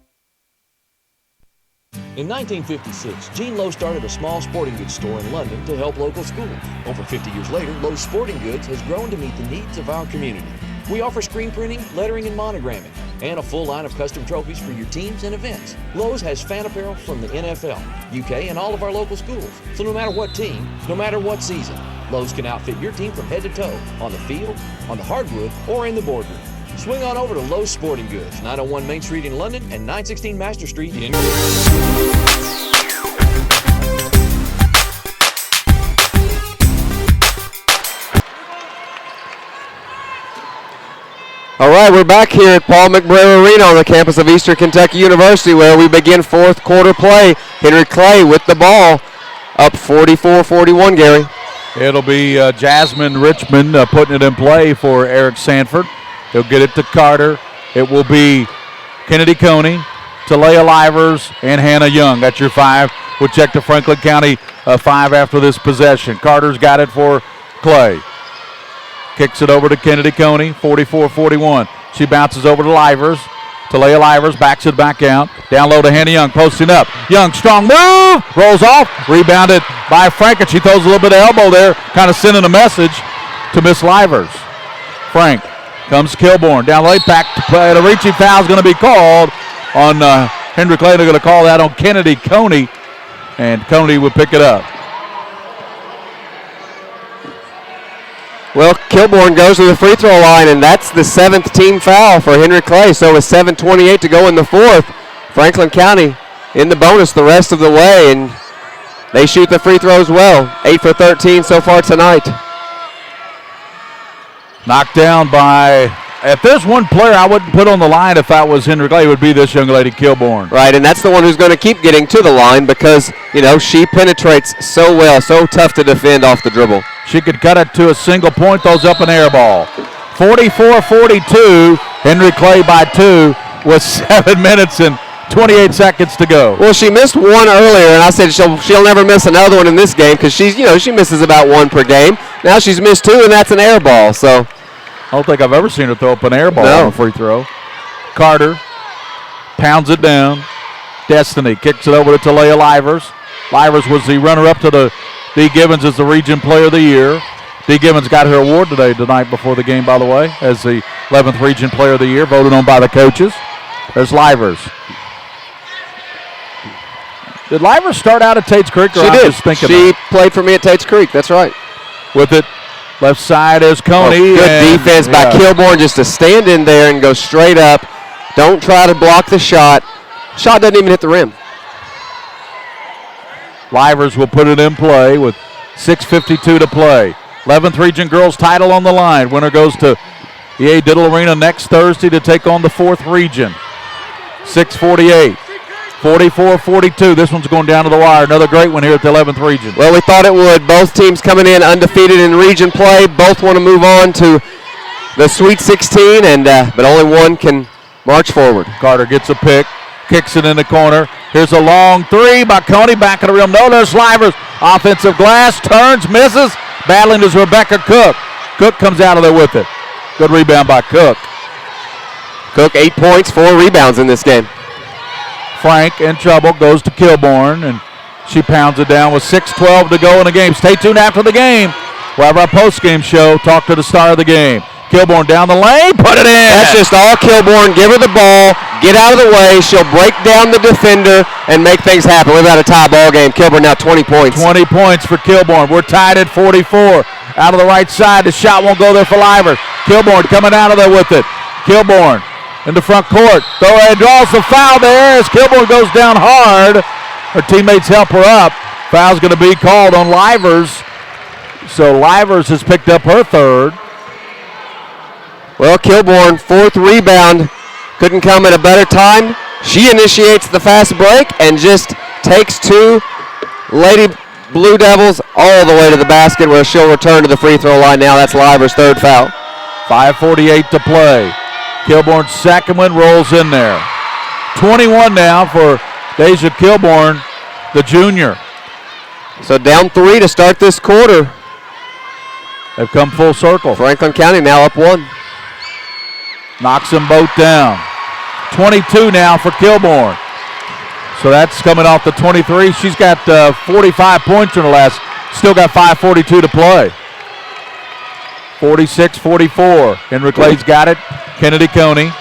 In 1956, Gene Lowe started a small sporting goods store in London to help local schools. Over 50 years later, Lowe's Sporting Goods has grown to meet the needs of our community. We offer screen printing, lettering, and monogramming, and a full line of custom trophies for your teams and events. Lowe's has fan apparel from the NFL, UK, and all of our local schools. So no matter what team, no matter what season, Lowe's can outfit your team from head to toe, on the field, on the hardwood, or in the boardroom. Swing on over to Lowe's Sporting Goods, 901 Main Street in London and 916 Master Street in All right, we're back here at Paul McBrayer Arena on the campus of Eastern Kentucky University, where we begin fourth quarter play. Henry Clay with the ball, up 44-41, Gary. It'll be Jasmine Richmond putting it in play for Eric Sanford. He'll get it to Carter. It will be Kennedy Coney, Talia Livers, and Hannah Young. That's your 5. We'll check to Franklin County 5 after this possession. Carter's got it for Clay. Kicks it over to Kennedy Coney, 44-41. She bounces over to Livers. Talia Livers backs it back out. Down low to Hannah Young, posting up. Young, strong move, rolls off, rebounded by Frank, and she throws a little bit of elbow there, kind of sending a message to Miss Livers. Frank comes Kilborn, down late, back to play. The reaching foul is going to be called on Henry Clay. They're going to call that on Kennedy Coney, and Coney would pick it up. Well, Kilborn goes to the free throw line, and that's the 7th team foul for Henry Clay. So with 7:28 to go in the fourth, Franklin County in the bonus the rest of the way, and they shoot the free throws well. 8 for 13 so far tonight. Knocked down by, if there's one player I wouldn't put on the line if I was Henry Clay, it would be this young lady, Kilborn. Right, and that's the one who's going to keep getting to the line because, you know, she penetrates so well, so tough to defend off the dribble. She could cut it to a single point, throws up an air ball. 44-42, Henry Clay by 2 with 7 minutes and 28 seconds to go. Well, she missed one earlier, and I said she'll never miss another one in this game because she's, you know, she misses about 1 per game. Now she's missed 2, and that's an air ball. So I don't think I've ever seen her throw up an air ball on a free throw. Carter pounds it down. Destiny kicks it over to Talia Livers. Livers was the runner-up to the D. Gibbons as the Region Player of the Year. D. Gibbons got her award tonight before the game, by the way, as the 11th Region Player of the Year, voted on by the coaches. There's Livers. Did Livers start out at Tate's Creek? She did. She played for me at Tate's Creek. That's right. With it, left side is Coney. Good defense by Kilborn just to stand in there and go straight up. Don't try to block the shot. Shot doesn't even hit the rim. Livers will put it in play with 6:52 to play. 11th Region Girls title on the line. Winner goes to EA Diddle Arena next Thursday to take on the 4th Region. 6:48. 44-42. This one's going down to the wire. Another great one here at the 11th Region. Well, we thought it would. Both teams coming in undefeated in region play. Both want to move on to the Sweet 16, and but only one can march forward. Carter gets a pick, kicks it in the corner. Here's a long 3 by Coney, back of the rim. No, there's Livers. Offensive glass, turns, misses. Battling is Rebecca Cook. Cook comes out of there with it. Good rebound by Cook. Cook 8 points, 4 rebounds in this game. Frank in trouble, goes to Kilborn, and she pounds it down with 6:12 to go in the game. Stay tuned after the game. We'll have our post-game show, talk to the star of the game. Kilborn down the lane, put it in. That's just all Kilborn. Give her the ball, get out of the way. She'll break down the defender and make things happen. We've got a tie ball game. Kilborn now 20 points. 20 points for Kilborn. We're tied at 44. Out of the right side, the shot won't go there for Livers. Kilborn coming out of there with it. Kilborn in the front court. Throw and draws the foul there as Kilborn goes down hard. Her teammates help her up. Foul's going to be called on Livers. So Livers has picked up her 3rd. Well, Kilborn, 4th rebound. Couldn't come at a better time. She initiates the fast break and just takes 2 Lady Blue Devils all the way to the basket where she'll return to the free throw line now. That's Livers' 3rd foul. 5:48 to play. Kilborn's 2nd one rolls in there. 21 now for Deja Kilborn, the junior. So down 3 to start this quarter. They've come full circle. Franklin County now up 1. Knocks them both down. 22 now for Kilborn. So that's coming off the 23. She's got 45 points in the last. Still got 5:42 to play. 46-44. Henry Clay's got it. Kennedy Coney.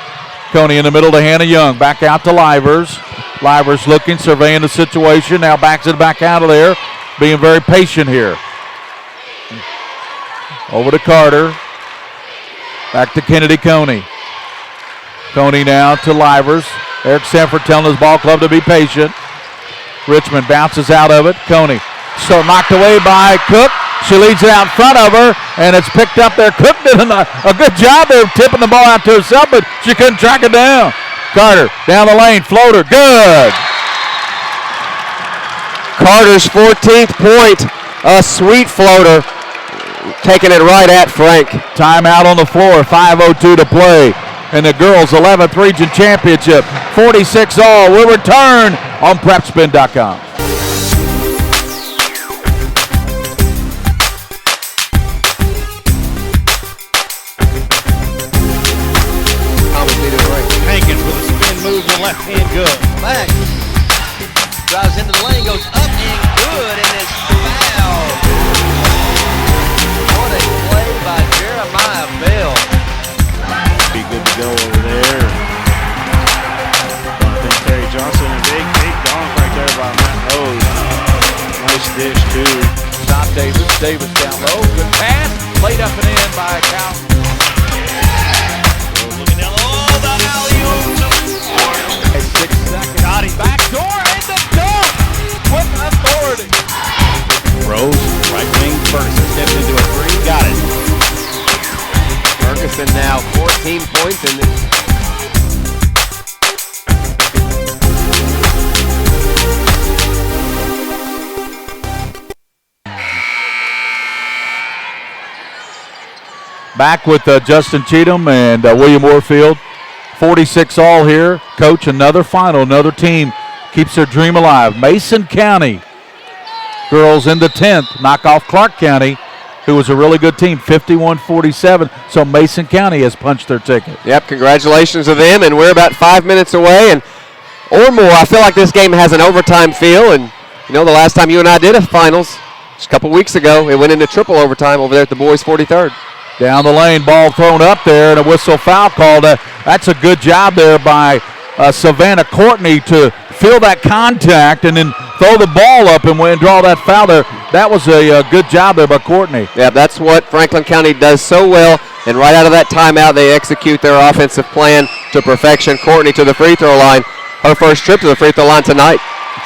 Coney in the middle to Hannah Young. Back out to Livers. Livers looking, surveying the situation. Now backs it back out of there. Being very patient here. Over to Carter. Back to Kennedy Coney. Coney now to Livers. Eric Sanford telling his ball club to be patient. Richmond bounces out of it. Coney still knocked away by Cook. She leads it out in front of her, and it's picked up there. Cook did a good job there of tipping the ball out to herself, but she couldn't track it down. Carter down the lane, floater, good. Carter's 14th point, a sweet floater, taking it right at Frank. Timeout on the floor, 5:02 to play. And the girls' 11th region championship, 46 all, will return on PrepSpin.com. Hankins with a spin move to left hand, good. Back. Drives into the lane, goes up and good, and it's fouled. What a play by Jeremiah Bell. Be good to go over there. I think Terry Johnson, a big dunk right there by Matt Rose. Nice dish, too. Stop Davis. Davis down low. Good pass. Played up and in by Cal. Looking down low. Oh, the alley-oop. 6 seconds. Got him. Back door and the dunk with authority. Rose, right wing, Ferguson steps into a three. Got it. Ferguson now 14 points in this. Back with Justin Cheatham and William Warfield. 46 all here. Coach, another final, another team keeps their dream alive. Mason County girls in the 10th knock off Clark County, who was a really good team, 51-47. So Mason County has punched their ticket. Yep, congratulations to them, and we're about 5 minutes away or more. I feel like this game has an overtime feel, and you know the last time you and I did a finals, just a couple weeks ago, it went into triple overtime over there at the boys' 43rd. Down the lane, ball thrown up there, and a whistle foul called. That's a good job there by Savannah Courtney to feel that contact and then throw the ball up and draw that foul there. That was a good job there by Courtney. Yeah, that's what Franklin County does so well, and right out of that timeout, they execute their offensive plan to perfection. Courtney to the free throw line, her first trip to the free throw line tonight.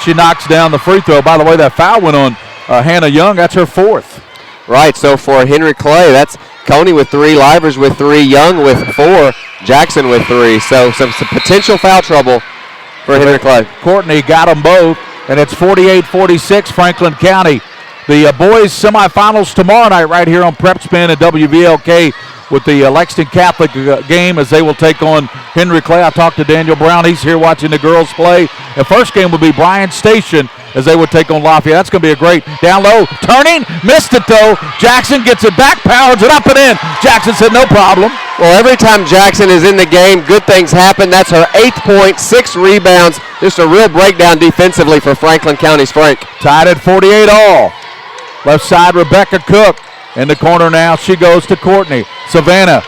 She knocks down the free throw. By the way, that foul went on Hannah Young. That's her fourth. Right, so for Henry Clay, that's Coney with 3, Livers with 3, Young with 4, Jackson with 3. So some potential foul trouble for Henry Clay. Courtney got them both, and it's 48-46 Franklin County. The boys semifinals tomorrow night right here on PrepSpin and WVLK with the Lexington Catholic game as they will take on Henry Clay. I talked to Daniel Brown. He's here watching the girls play. The first game will be Bryan Station as they would take on Lafayette. That's going to be a great down low. Turning, missed it though. Jackson gets it back, powers it up and in. Jackson said no problem. Well, every time Jackson is in the game, good things happen. That's her 8th point, 6 rebounds. Just a real breakdown defensively for Franklin County's Frank. Tied at 48 all. Left side, Rebecca Cook. In the corner now, she goes to Courtney. Savannah,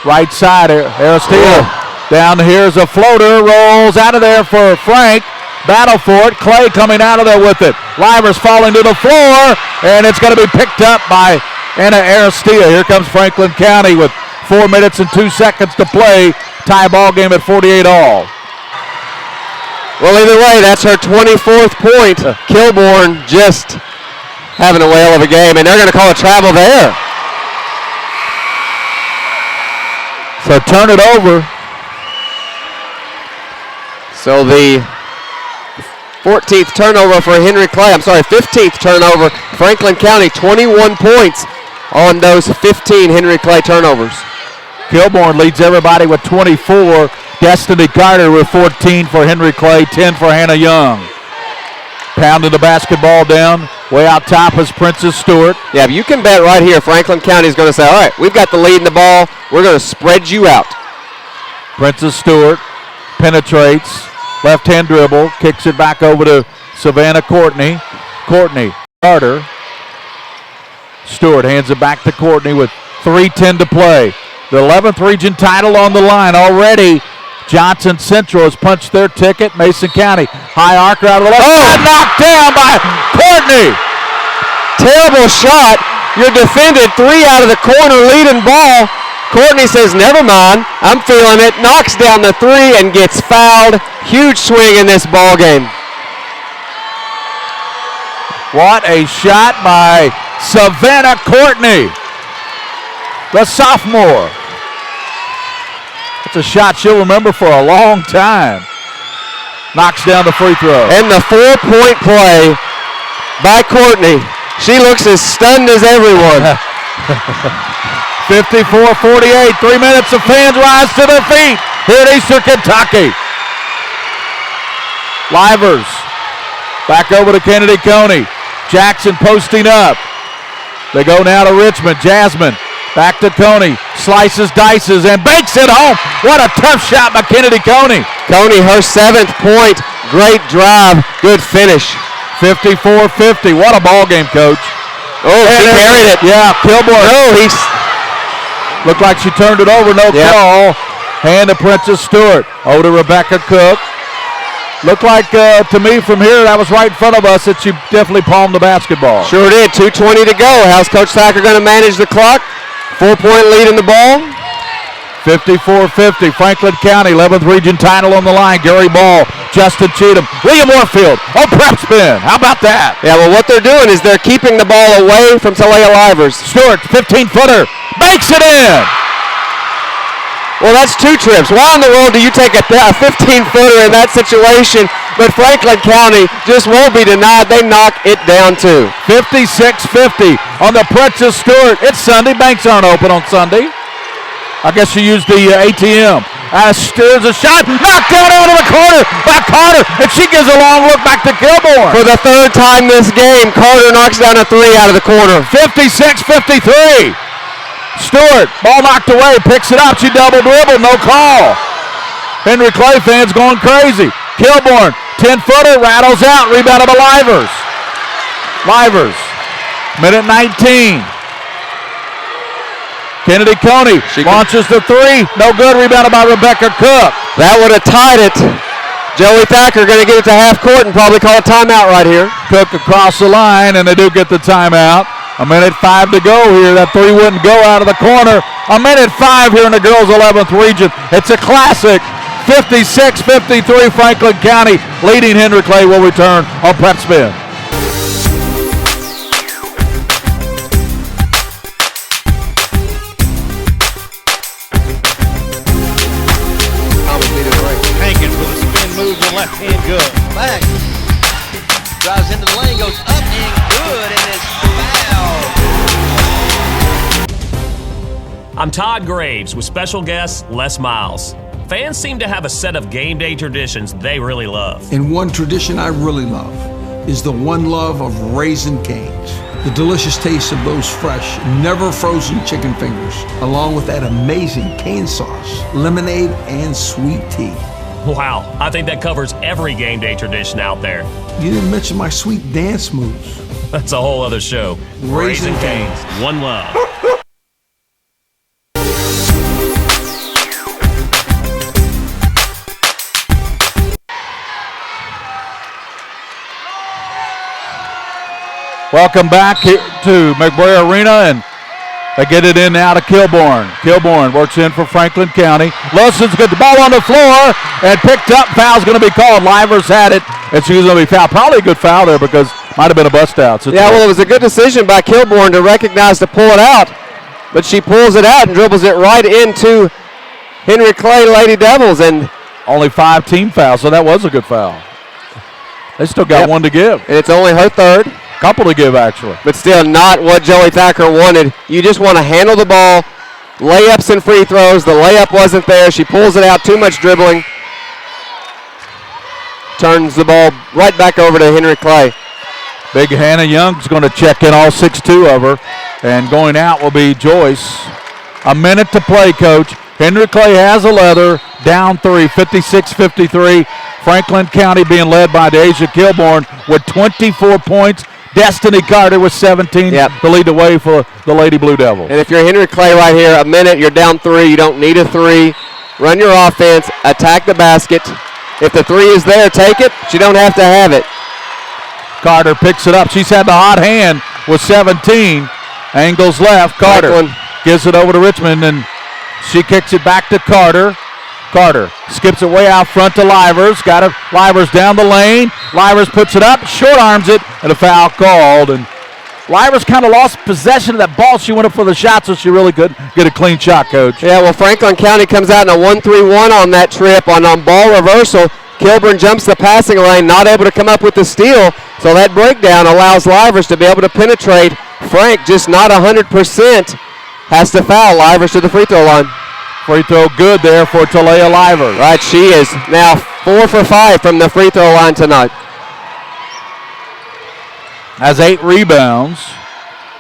right side, Aristide. Down here's a floater, rolls out of there for Frank. Battle for it. Clay coming out of there with it. Livers falling to the floor, and it's going to be picked up by Anna Aristide. Here comes Franklin County with 4 minutes and 2 seconds to play. Tie ball game at 48 all. Well, either way, that's her 24th point. Kilbourne just having a whale of a game, and they're going to call a travel there. So turn it over. So the 14th turnover for Henry Clay. 15th turnover. Franklin County, 21 points on those 15 Henry Clay turnovers. Kilbourne leads everybody with 24. Destiny Carter with 14 for Henry Clay, 10 for Hannah Young. Pounding the basketball down. Way out top is Princess Stewart. Yeah, but you can bet right here Franklin County is going to say, all right, we've got the lead in the ball. We're going to spread you out. Princess Stewart penetrates. Left-hand dribble. Kicks it back over to Savannah Courtney. Courtney. Carter. Stewart hands it back to Courtney with 3:10 to play. The 11th region title on the line already. Johnson Central has punched their ticket. Mason County, high arc out of the left side, knocked down by Courtney. Terrible shot. You're defended 3 out of the corner, leading ball. Courtney says, never mind, I'm feeling it. Knocks down the 3 and gets fouled. Huge swing in this ball game. What a shot by Savannah Courtney, the sophomore. It's a shot she'll remember for a long time. Knocks down the free throw. And the 4-point play by Courtney. She looks as stunned as everyone. 54-48, 3 minutes of fans rise to their feet here at Eastern Kentucky. Livers back over to Kennedy Coney. Jackson posting up. They go now to Richmond. Jasmine back to Coney. Slices, dices, and banks it home. What a tough shot by Kennedy Coney. Coney, her 7th point. Great drive. Good finish. 54-50. What a ball game, Coach. Oh, she carried it. Yeah, Kilborn. No, he's... Looked like she turned it over. No call. Hand to Princess Stewart. Over to Rebecca Cook. Looked like, to me, from here, that was right in front of us, that she definitely palmed the basketball. Sure did. 2:20 to go. How's Coach Thacker going to manage the clock? 4-point lead in the ball. 54-50. Franklin County, 11th region title on the line. Gary Ball, Justin Cheatham, William Warfield on PrepSpin. How about that? Yeah, well, what they're doing is they're keeping the ball away from Talia Livers. Stewart, 15-footer, banks it in. Well, that's 2 trips. Why in the world do you take a 15-footer in that situation? But Franklin County just won't be denied. They knock it down too. 56-50 on the Princess Stewart. It's Sunday. Banks aren't open on Sunday. I guess she used the ATM. There's a shot knocked down out of the corner by Carter, and she gives a long look back to Kilborn. For the 3rd time this game, Carter knocks down a 3 out of the corner. 56-53. Stewart, ball knocked away, picks it up. She double dribbled, no call. Henry Clay fans going crazy. Kilborn, 10-footer, rattles out, rebounded by Livers. Livers, minute 19. Kennedy Coney launches the 3, no good, rebounded by Rebecca Cook. That would have tied it. Joey Thacker going to get it to half court and probably call a timeout right here. Cook across the line, and they do get the timeout. A minute 5 to go here. That 3 wouldn't go out of the corner. A minute 5 here in the girls' 11th region. It's a classic. 56-53 Franklin County leading. Henry Clay will return on PrepSpin. Hankins with a spin move to left hand, good. Back. Drives into the lane, goes up and good, and it's fouled. I'm Todd Graves with special guest Les Miles. Fans seem to have a set of game day traditions they really love. And one tradition I really love is the one love of Raising Cane's. The delicious taste of those fresh, never frozen chicken fingers, along with that amazing cane sauce, lemonade, and sweet tea. Wow, I think that covers every game day tradition out there. You didn't mention my sweet dance moves. That's a whole other show. Raising Cane's, one love. Welcome back here to McBrayer Arena, and they get it in now to Kilborn. Kilborn works in for Franklin County. Wilson's got the ball on the floor and picked up. Foul's going to be called. Livers had it, and she's going to be fouled. Probably a good foul there because might have been a bust out. Yeah, well, it was a good decision by Kilborn to recognize to pull it out, but she pulls it out and dribbles it right into Henry Clay Lady Devils, and only 5 team fouls, so that was a good foul. They still got one to give. And it's only her 3rd. Couple to give, actually. But still not what Joey Thacker wanted. You just want to handle the ball, layups and free throws. The layup wasn't there. She pulls it out, too much dribbling. Turns the ball right back over to Henry Clay. Big Hannah Young's going to check in, all 6'2" of her. And going out will be Joyce. A minute to play, Coach. Henry Clay has a leather, down 3, 56-53. Franklin County being led by Deja Kilborn with 24 points. Destiny Carter with 17 to lead the way for the Lady Blue Devils. And if you're Henry Clay right here, a minute, you're down 3. You don't need a 3. Run your offense, attack the basket. If the 3 is there, take it. But you don't have to have it. Carter picks it up. She's had the hot hand with 17. Angles left. Carter gives it over to Richmond, and she kicks it back to Carter. Carter skips it way out front to Livers. Got it. Livers down the lane. Livers puts it up, short arms it, and a foul called. And Livers kind of lost possession of that ball. She went up for the shot, so she really couldn't get a clean shot, Coach. Yeah, well, Franklin County comes out in a 1-3-1 on that trip on ball reversal. Kilburn jumps the passing lane, not able to come up with the steal, so that breakdown allows Livers to be able to penetrate. Frank just not 100%. Has to foul Livers to the free throw line. Free throw good there for Talia Livers. Right, she is now 4 for 5 from the free throw line tonight. Has 8 rebounds.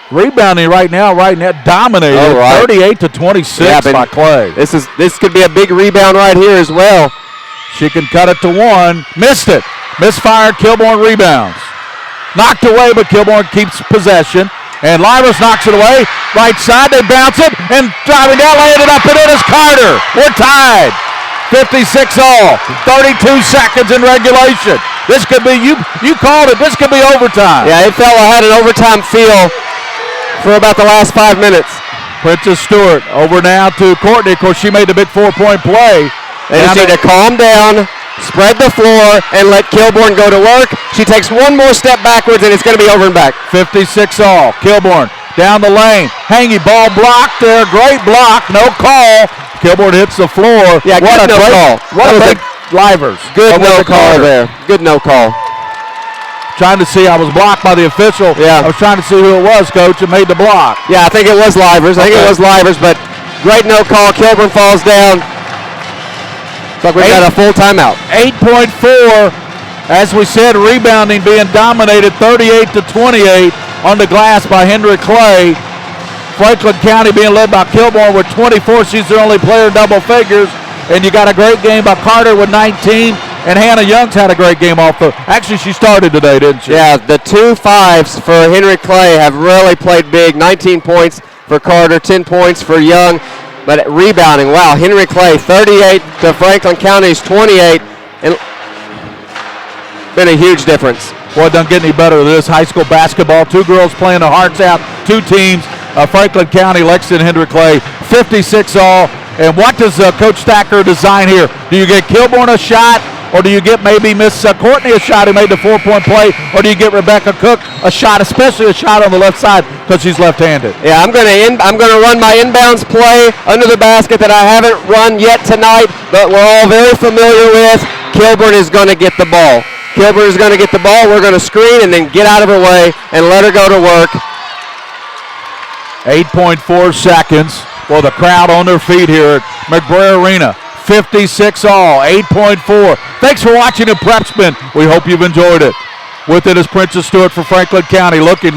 Rebounding right now, dominated. 38-26 by Clay. This could be a big rebound right here as well. She can cut it to 1. Missed it. Misfired. Kilbourne rebounds. Knocked away, but Kilbourne keeps possession. And Livers knocks it away. Right side, they bounce it. And driving down, laying it up, and it is Carter. We're tied. 56 all. 32 seconds in regulation. This could be, you called it, this could be overtime. Yeah, it felt like had an overtime feel for about the last 5 minutes. Princess Stewart over now to Courtney. Of course, she made the big 4-point play. They just need to calm down, spread the floor, and let Kilbourne go to work. She takes one more step backwards, and it's going to be over and back. 56 all. Kilbourne down the lane. Hangy ball blocked there. Great block. No call. Kilbourne hits the floor. Yeah, what good no call. What a great Livers. Good no call there. Good no call. Trying to see, I was blocked by the official. Yeah. I was trying to see who it was, Coach, and made the block. Yeah, I think it was Livers. I think it was Livers, but great no call. Kilbourne falls down. Looks like we got a full timeout. 8.4. As we said, rebounding being dominated 38-28 on the glass by Henry Clay. Franklin County being led by Kilbourne with 24. She's their only player in double figures. And you got a great game by Carter with 19. And Hannah Young's had a great game off the. Actually, she started today, didn't she? Yeah, the 2 5s for Henry Clay have really played big. 19 points for Carter, 10 points for Young. But rebounding, wow, Henry Clay 38 to Franklin County's 28. And been a huge difference. Boy, it doesn't get any better than this. High school basketball, 2 girls playing their hearts out, 2 teams. Franklin County, Lexington, Henry Clay, 56 all. And what does Coach Stacker design here? Do you get Kilbourne a shot, or do you get maybe Miss Courtney a shot who made the 4-point play, or do you get Rebecca Cook a shot, especially a shot on the left side because she's left-handed? Yeah, I'm gonna run my inbounds play under the basket that I haven't run yet tonight, but we're all very familiar with. Kilbourne is gonna get the ball. Kilbourne is gonna get the ball. We're gonna screen and then get out of her way and let her go to work. 8.4 seconds. Well, the crowd on their feet here at McBrayer Arena. 56 all, 8.4. Thanks for watching the PrepSpin. We hope you've enjoyed it. With it is Princess Stewart for Franklin County. Looking.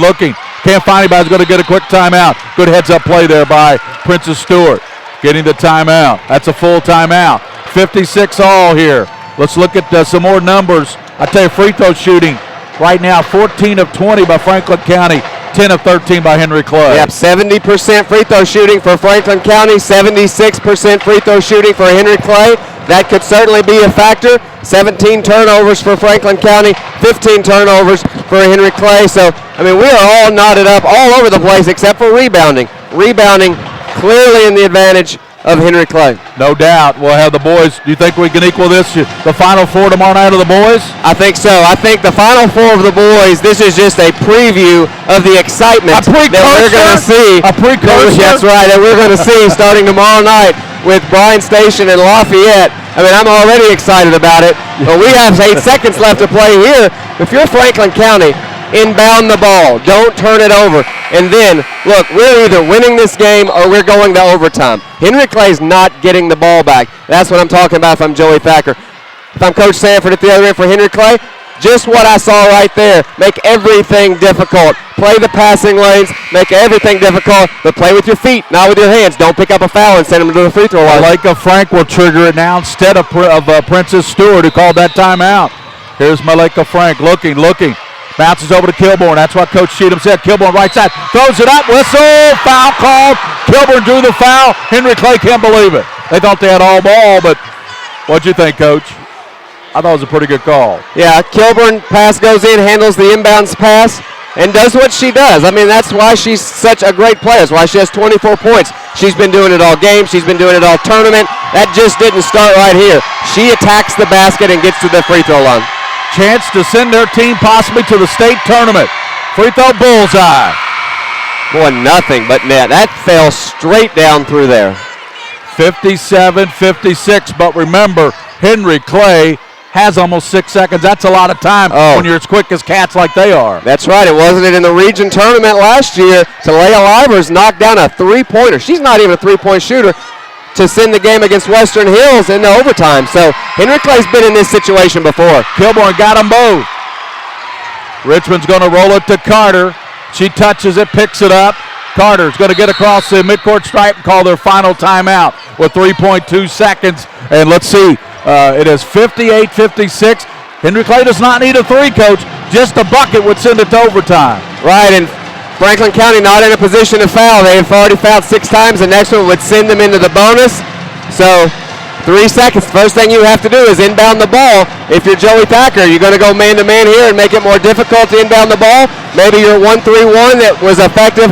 Can't find anybody who's going to get a quick timeout. Good heads-up play there by Princess Stewart. Getting the timeout. That's a full timeout. 56 all here. Let's look at some more numbers. I tell you, free throw shooting right now, 14 of 20 by Franklin County. 10 of 13 by Henry Clay. Yep, 70% free throw shooting for Franklin County, 76% free throw shooting for Henry Clay. That could certainly be a factor. 17 turnovers for Franklin County, 15 turnovers for Henry Clay. So, I mean, we are all knotted up all over the place except for rebounding. Rebounding clearly in the advantage of Henry Clay. No doubt. We'll have the boys. Do you think we can equal this? The Final Four tomorrow night of the boys? I think so. I think the Final Four of the boys, this is just a preview of the excitement that we're going to see. A precursor? That's right, that we're going to see starting tomorrow night with Bryan Station and Lafayette. I mean, I'm already excited about it. But we have 8 seconds left to play here. If you're Franklin County, inbound the ball. Don't turn it over. And then, look, we're either winning this game or we're going to overtime. Henry Clay's not getting the ball back. That's what I'm talking about if I'm Joey Thacker. If I'm Coach Sanford at the other end for Henry Clay, just what I saw right there. Make everything difficult. Play the passing lanes. Make everything difficult, but play with your feet, not with your hands. Don't pick up a foul and send them to the free throw line. Malika Frank will trigger it now instead of Princess Stewart, who called that timeout. Here's Malika Frank looking. Bounces over to Kilbourne. That's what Coach Cheatham said. Kilbourne right side. Throws it up. Whistle. Foul called. Kilbourne drew the foul. Henry Clay can't believe it. They thought they had all ball, but what'd you think, Coach? I thought it was a pretty good call. Yeah, Kilbourne pass goes in, handles the inbounds pass, and does what she does. I mean, that's why she's such a great player. That's why she has 24 points. She's been doing it all game. She's been doing it all tournament. That just didn't start right here. She attacks the basket and gets to the free throw line. Chance to send their team possibly to the state tournament. Free throw bullseye. Boy, nothing but net. That fell straight down through there. 57-56, but remember, Henry Clay has almost 6 seconds. That's a lot of time when you're as quick as cats like they are. That's right. It wasn't it in the region tournament last year. Talia Livers knocked down a three-pointer. She's not even a three-point shooter to send the game against Western Hills into overtime. So Henry Clay's been in this situation before. Kilborn got them both. Richmond's going to roll it to Carter. She touches it, picks it up. Carter's going to get across the midcourt stripe and call their final timeout with 3.2 seconds. And let's see, it is 58-56. Henry Clay does not need a three, Coach. Just a bucket would send it to overtime. Right, and Franklin County not in a position to foul. They have already fouled 6 times. The next one would send them into the bonus. So 3 seconds. First thing you have to do is inbound the ball. If you're Joey Thacker, you're going to go man-to-man here and make it more difficult to inbound the ball. Maybe your 1-3-1 that was effective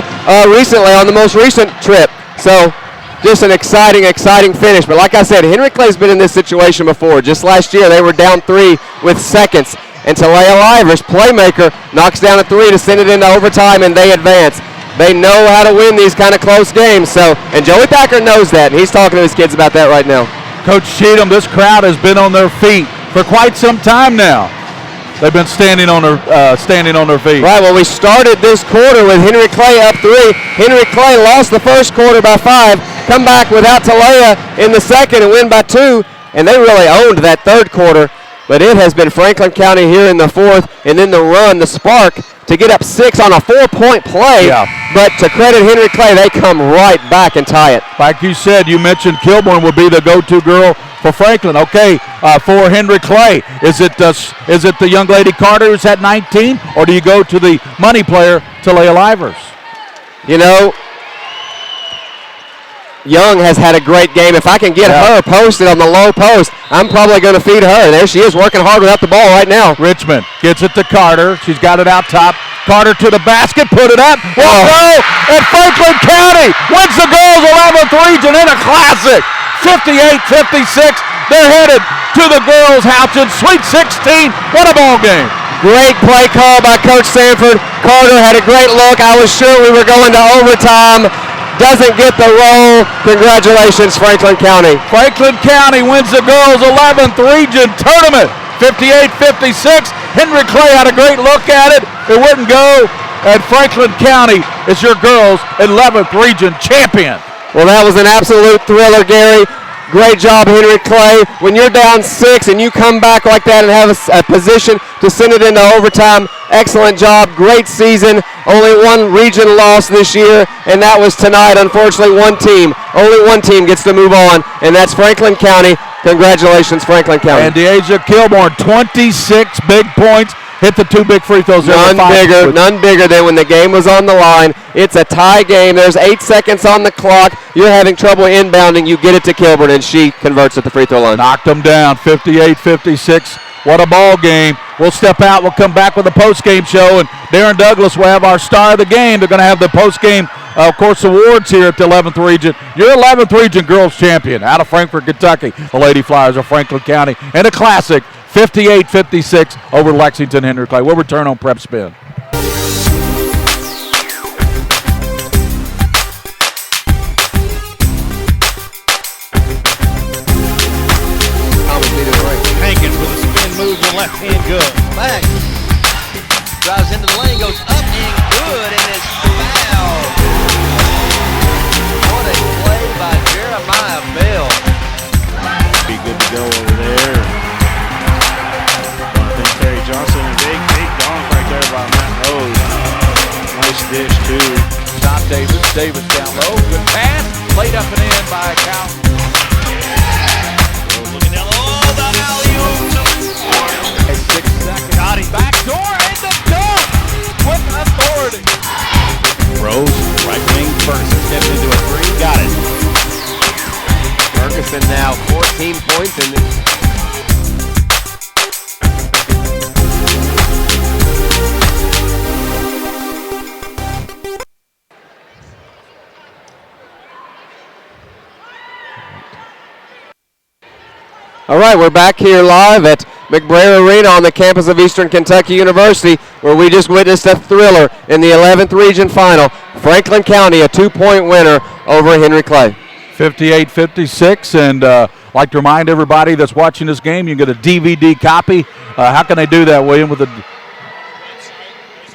recently on the most recent trip. So just an exciting finish. But like I said, Henry Clay's been in this situation before. Just last year, they were down 3 with seconds. And Talia Livers, playmaker, knocks down a 3 to send it into overtime, and they advance. They know how to win these kind of close games. So, and Joey Thacker knows that, and he's talking to his kids about that right now. Coach Cheatham, this crowd has been on their feet for quite some time now. They've been standing on their feet. Right, well, we started this quarter with Henry Clay up 3. Henry Clay lost the first quarter by 5, come back without Talia in the second and win by 2, and they really owned that third quarter. But it has been Franklin County here in the fourth, and then the run, the spark, to get up 6 on a 4-point play. Yeah. But to credit Henry Clay, they come right back and tie it. Like you said, you mentioned Kilborn would be the go-to girl for Franklin. Okay, for Henry Clay, is it the young lady Carter who's at 19, or do you go to the money player, Talia Livers? You know, Young has had a great game. If I can get her posted on the low post, I'm probably going to feed her. There she is working hard without the ball right now. Richmond gets it to Carter. She's got it out top. Carter to the basket, put it up. Won't go, and Franklin County wins the girls 11th region in a classic. 58-56. They're headed to the girls' house in Sweet 16. What a ball game. Great play call by Coach Sanford. Carter had a great look. I was sure we were going to overtime. Doesn't get the roll. Congratulations, Franklin County. Franklin County wins the girls' 11th region tournament. 58-56. Henry Clay had a great look at it. It wouldn't go. And Franklin County is your girls' 11th region champion. Well, that was an absolute thriller, Gary. Great job, Henry Clay. When you're down 6 and you come back like that and have a position to send it into overtime, excellent job. Great season. Only one region loss this year, and that was tonight. Unfortunately, only one team gets to move on, and that's Franklin County. Congratulations, Franklin County. And Deasia Kilborn, 26 big points. Hit the 2 big free throws. None bigger than when the game was on the line. It's a tie game. There's 8 seconds on the clock. You're having trouble inbounding. You get it to Kilburn, and she converts at the free throw line. Knocked them down, 58-56. What a ball game. We'll step out. We'll come back with a post-game show, and Darren Douglas will have our star of the game. They're going to have the post-game, of course, awards here at the 11th region. Your 11th region girls champion out of Frankfort, Kentucky. The Lady Flyers of Franklin County. And a classic, 58-56 over Lexington Henry Clay. We'll return on PrepSpin. Hankins with a spin move to left hand, good. Back. Drives into the lane, goes up and good, and is fouled. What a play by Jeremiah Bell. Be good to go over there. I think Terry Johnson, a big dunk right there by Matt Rose. Nice dish, too. Tom Davis down low. Good pass. Played up and in by Cal. Looking down low. Oh, the alley-oop. 6 seconds. Got him. Back door and the dunk with authority. Rose, right wing first. Steps into a 3. Got it. Ferguson now 14 points in this. All right, we're back here live at McBrayer Arena on the campus of Eastern Kentucky University, where we just witnessed a thriller in the 11th region final. Franklin County, a 2-point winner over Henry Clay. 58-56, and I'd like to remind everybody that's watching this game, you can get a DVD copy. How can they do that, William?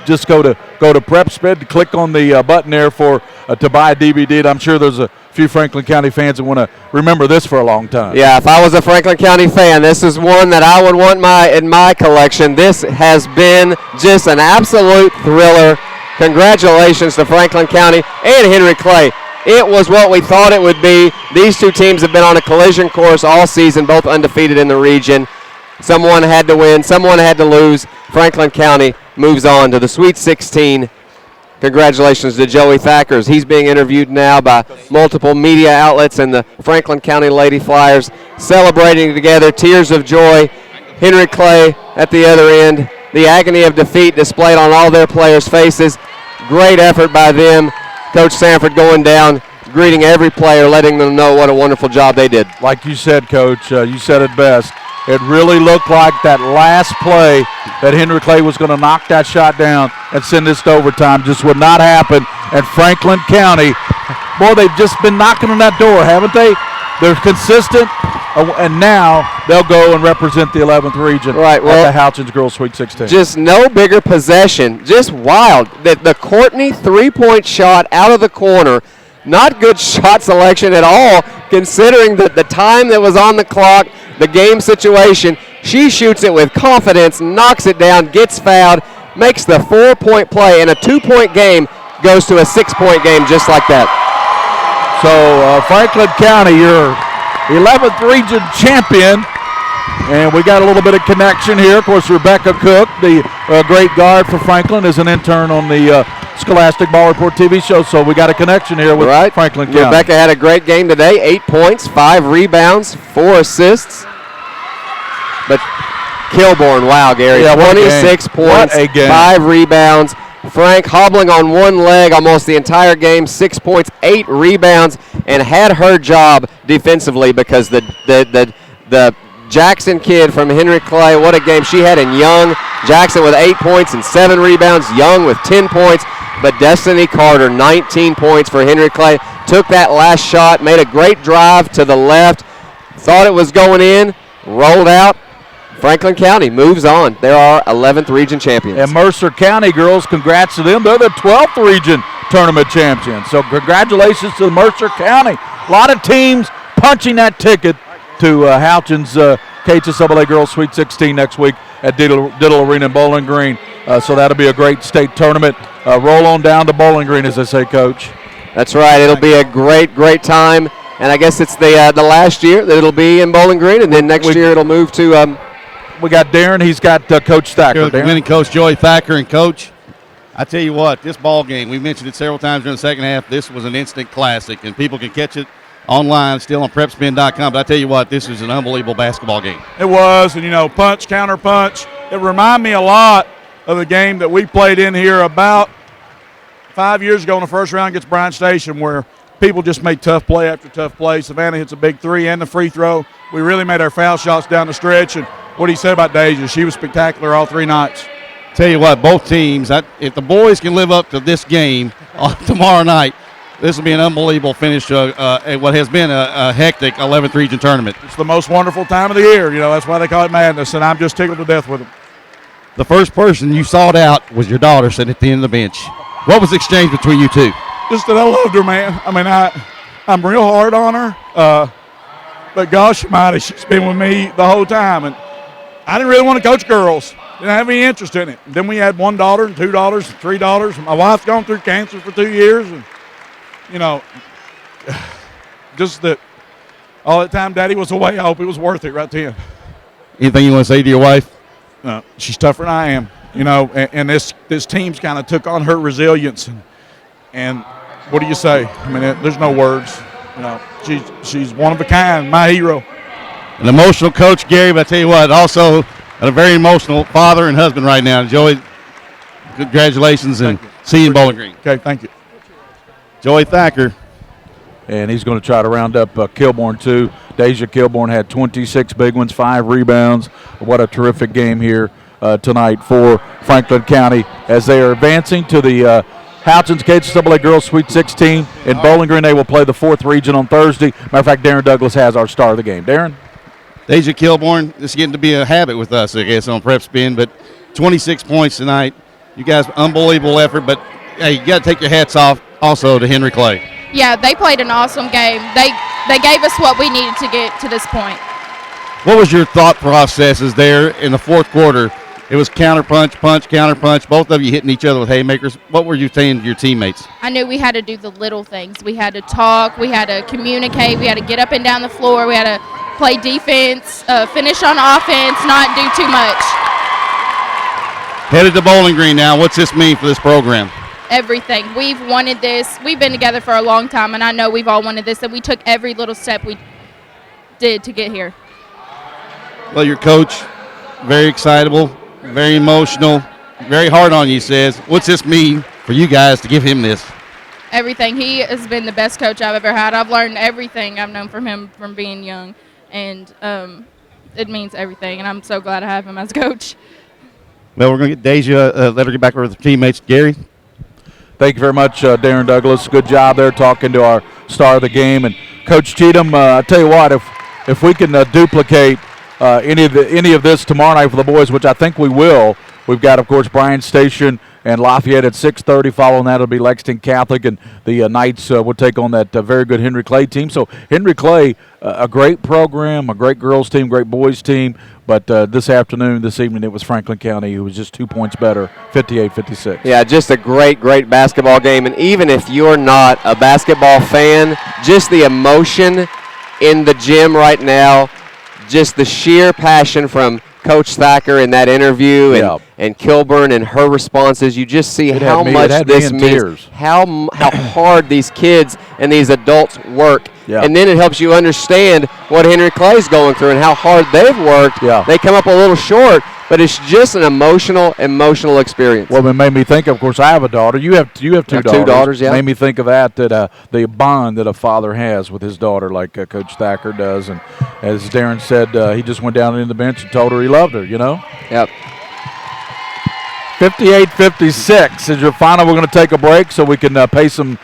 Just go to PrepSpin, click on the button there for to buy a DVD. And I'm sure there's a few Franklin County fans that want to remember this for a long time. Yeah, if I was a Franklin County fan, this is one that I would want in my collection. This has been just an absolute thriller. Congratulations to Franklin County and Henry Clay. It was what we thought it would be. These two teams have been on a collision course all season, both undefeated in the region. Someone had to win, someone had to lose. Franklin County moves on to the Sweet 16. Congratulations to Joey Thacker. He's being interviewed now by multiple media outlets, and the Franklin County Lady Flyers celebrating together, tears of joy. Henry Clay at the other end. The agony of defeat displayed on all their players' faces. Great effort by them. Coach Sanford going down, greeting every player, letting them know what a wonderful job they did. Like you said, Coach, you said it best. It really looked like that last play that Henry Clay was going to knock that shot down and send this to overtime just would not happen. And Franklin County, boy, they've just been knocking on that door, haven't they? They're consistent, and now they'll go and represent the 11th region at the Houchins Girls Sweet 16. Just no bigger possession, just wild. The Courtney three-point shot out of the corner, not good shot selection at all, considering the time that was on the clock, the game situation. She shoots it with confidence, knocks it down, gets fouled, makes the 4-point play, and a 2-point game goes to a 6-point game just like that. So Franklin County, your 11th region champion, and we got a little bit of connection here. Of course, Rebecca Cook, the great guard for Franklin, is an intern on the Scholastic Ball Report TV show, so we got a connection here with Franklin County. Rebecca had a great game today, 8 points, 5 rebounds, 4 assists. But Kilborn, wow, Gary, 26 points, 5 rebounds. Frank hobbling on one leg almost the entire game, 6 points, 8 rebounds, and had her job defensively because the Jackson kid from Henry Clay, what a game she had in Young. Jackson with 8 points and 7 rebounds, Young with 10 points, but Destiny Carter, 19 points for Henry Clay, took that last shot, made a great drive to the left, thought it was going in, rolled out. Franklin County moves on. They are 11th region champions. And Mercer County girls, congrats to them. They're the 12th region tournament champions. So congratulations to Mercer County. A lot of teams punching that ticket to Houchins KHSAA Girls Sweet 16 next week at Diddle Arena in Bowling Green. So that'll be a great state tournament. Roll on down to Bowling Green, as they say, Coach. That's right. It'll be a great, great time. And I guess it's the last year that it'll be in Bowling Green, and then next year it'll move to we got Darren. He's got Coach Thacker. Winning coach Joey Thacker. And, Coach, I tell you what, this ball game, we mentioned it several times during the second half, this was an instant classic, and people can catch it online still on PrepSpin.com. But I tell you what, this was an unbelievable basketball game. It was, and, punch, counter punch. It reminded me a lot of the game that we played in here about 5 years ago in the first round against Bryan Station, where people just made tough play after tough play. Savannah hits a big three and the free throw. We really made our foul shots down the stretch, and what he said about Deja, she was spectacular all 3 nights. Tell you what, both teams, if the boys can live up to this game tomorrow night, this will be an unbelievable finish to what has been a hectic 11th region tournament. It's the most wonderful time of the year. That's why they call it madness, and I'm just tickled to death with them. The first person you sought out was your daughter sitting at the end of the bench. What was the exchange between you two? Just that I loved her, man. I mean, I'm real hard on her, but gosh almighty, she's been with me the whole time, and I didn't really want to coach girls. Didn't have any interest in it. Then we had one daughter and 2 daughters and 3 daughters. My wife's gone through cancer for 2 years, and just that all that time Daddy was away, I hope it was worth it right then. Anything you want to say to your wife? No, she's tougher than I am. And this team's kind of took on her resilience, and what do you say? I mean, there's no words. She's one of a kind, my hero. An emotional coach, Gary, but I tell you what, also a very emotional father and husband right now. Joey, congratulations, and see you in Bowling Green. Okay, thank you. Joey Thacker, and he's going to try to round up Kilbourne too. Deja Kilbourne had 26 big ones, 5 rebounds. What a terrific game here tonight for Franklin County as they are advancing to the Houchins KHSAA Girls Sweet 16 in Bowling Green. They will play the 4th region on Thursday. Matter of fact, Darren Douglas has our star of the game. Darren? Deja Kilbourne, this is getting to be a habit with us, I guess, on PrepSpin, but 26 points tonight. You guys, unbelievable effort, but hey, you got to take your hats off also to Henry Clay. Yeah, they played an awesome game. They gave us what we needed to get to this point. What was your thought processes there in the 4th quarter? It was counter punch, both of you hitting each other with haymakers. What were you saying to your teammates? I knew we had to do the little things. We had to talk, we had to communicate, we had to get up and down the floor, we had to play defense, finish on offense, not do too much. Headed to Bowling Green now. What's this mean for this program? Everything. We've wanted this. We've been together for a long time, and I know we've all wanted this, and we took every little step we did to get here. Well, your coach, very excitable, very emotional, very hard on you, he says. What's this mean for you guys to give him this? Everything. He has been the best coach I've ever had. I've learned everything I've known from him from being young, and it means everything, and I'm so glad I have him as coach. Well, we're going to get Deja, let her get back with her teammates. Gary? Thank you very much, Darren Douglas. Good job there talking to our star of the game. And Coach Cheatham, I tell you what, if we can duplicate any of this tomorrow night for the boys, which I think we will, we've got, of course, Bryan Station and Lafayette at 6:30. Following that, it'll be Lexington Catholic, and the Knights will take on that very good Henry Clay team. So Henry Clay, a great program, a great girls team, great boys team. But this evening, it was Franklin County who was just 2 points better, 58-56. Yeah, just a great basketball game. And even if you're not a basketball fan, just the emotion in the gym right now, just the sheer passion from Coach Thacker in that interview and Kilbourne and her responses, you just see how much this means, how hard these kids and these adults work. Yeah. And then it helps you understand what Henry Clay's going through and how hard they've worked. Yeah. They come up a little short, but it's just an emotional experience. Well, it made me think, of course, I have a daughter. You have two daughters. Two daughters, yeah. Made me think of that the bond that a father has with his daughter, like Coach Thacker does. And as Darren said, he just went down in the bench and told her he loved her, you know? Yep. 58-56 is your final. We're going to take a break so we can pay some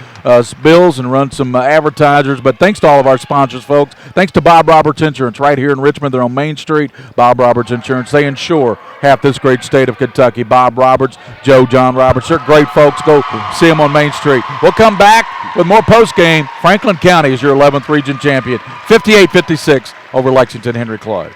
bills and run some advertisers. But thanks to all of our sponsors, folks. Thanks to Bob Roberts Insurance right here in Richmond. They're on Main Street. Bob Roberts Insurance. They insure half this great state of Kentucky. Bob Roberts, John Roberts. They're great folks. Go see them on Main Street. We'll come back with more post-game. Franklin County is your 11th region champion. 58-56 over Lexington Henry Clay.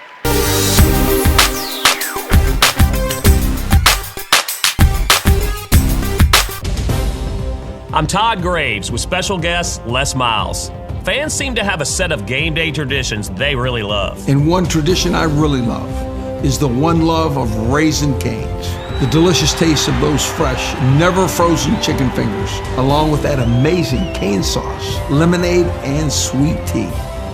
I'm Todd Graves with special guest Les Miles. Fans seem to have a set of game day traditions they really love. And one tradition I really love is the one love of Raising Cane's. The delicious taste of those fresh, never frozen chicken fingers, along with that amazing cane sauce, lemonade, and sweet tea.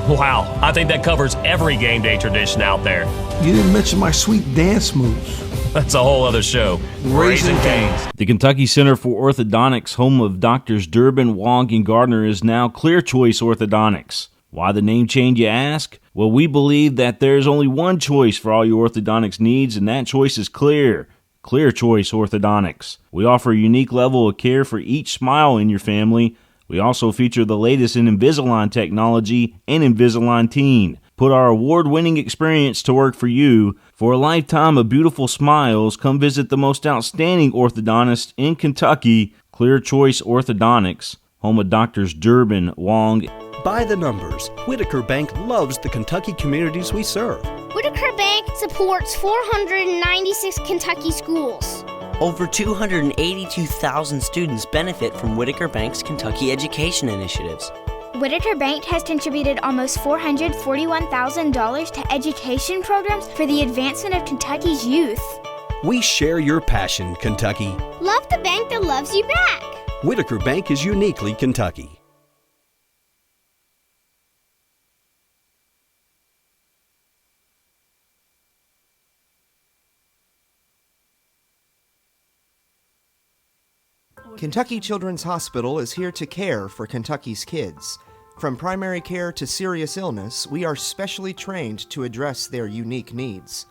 Wow, I think that covers every game day tradition out there. You didn't mention my sweet dance moves. That's a whole other show. Raising Cane's. The Kentucky Center for Orthodontics, home of Doctors Durbin, Wong, and Gardner, is now Clear Choice Orthodontics. Why the name change, you ask? Well, we believe that there's only one choice for all your orthodontics needs, and that choice is clear. Clear Choice Orthodontics. We offer a unique level of care for each smile in your family. We also feature the latest in Invisalign technology and Invisalign Teen. Put our award-winning experience to work for you. For a lifetime of beautiful smiles, come visit the most outstanding orthodontist in Kentucky, Clear Choice Orthodontics, home of Doctors Durbin, Wong. By the numbers, Whitaker Bank loves the Kentucky communities we serve. Whitaker Bank supports 496 Kentucky schools. Over 282,000 students benefit from Whitaker Bank's Kentucky education initiatives. Whitaker Bank has contributed almost $441,000 to education programs for the advancement of Kentucky's youth. We share your passion, Kentucky. Love the bank that loves you back. Whitaker Bank is uniquely Kentucky. Kentucky Children's Hospital is here to care for Kentucky's kids. From primary care to serious illness, we are specially trained to address their unique needs.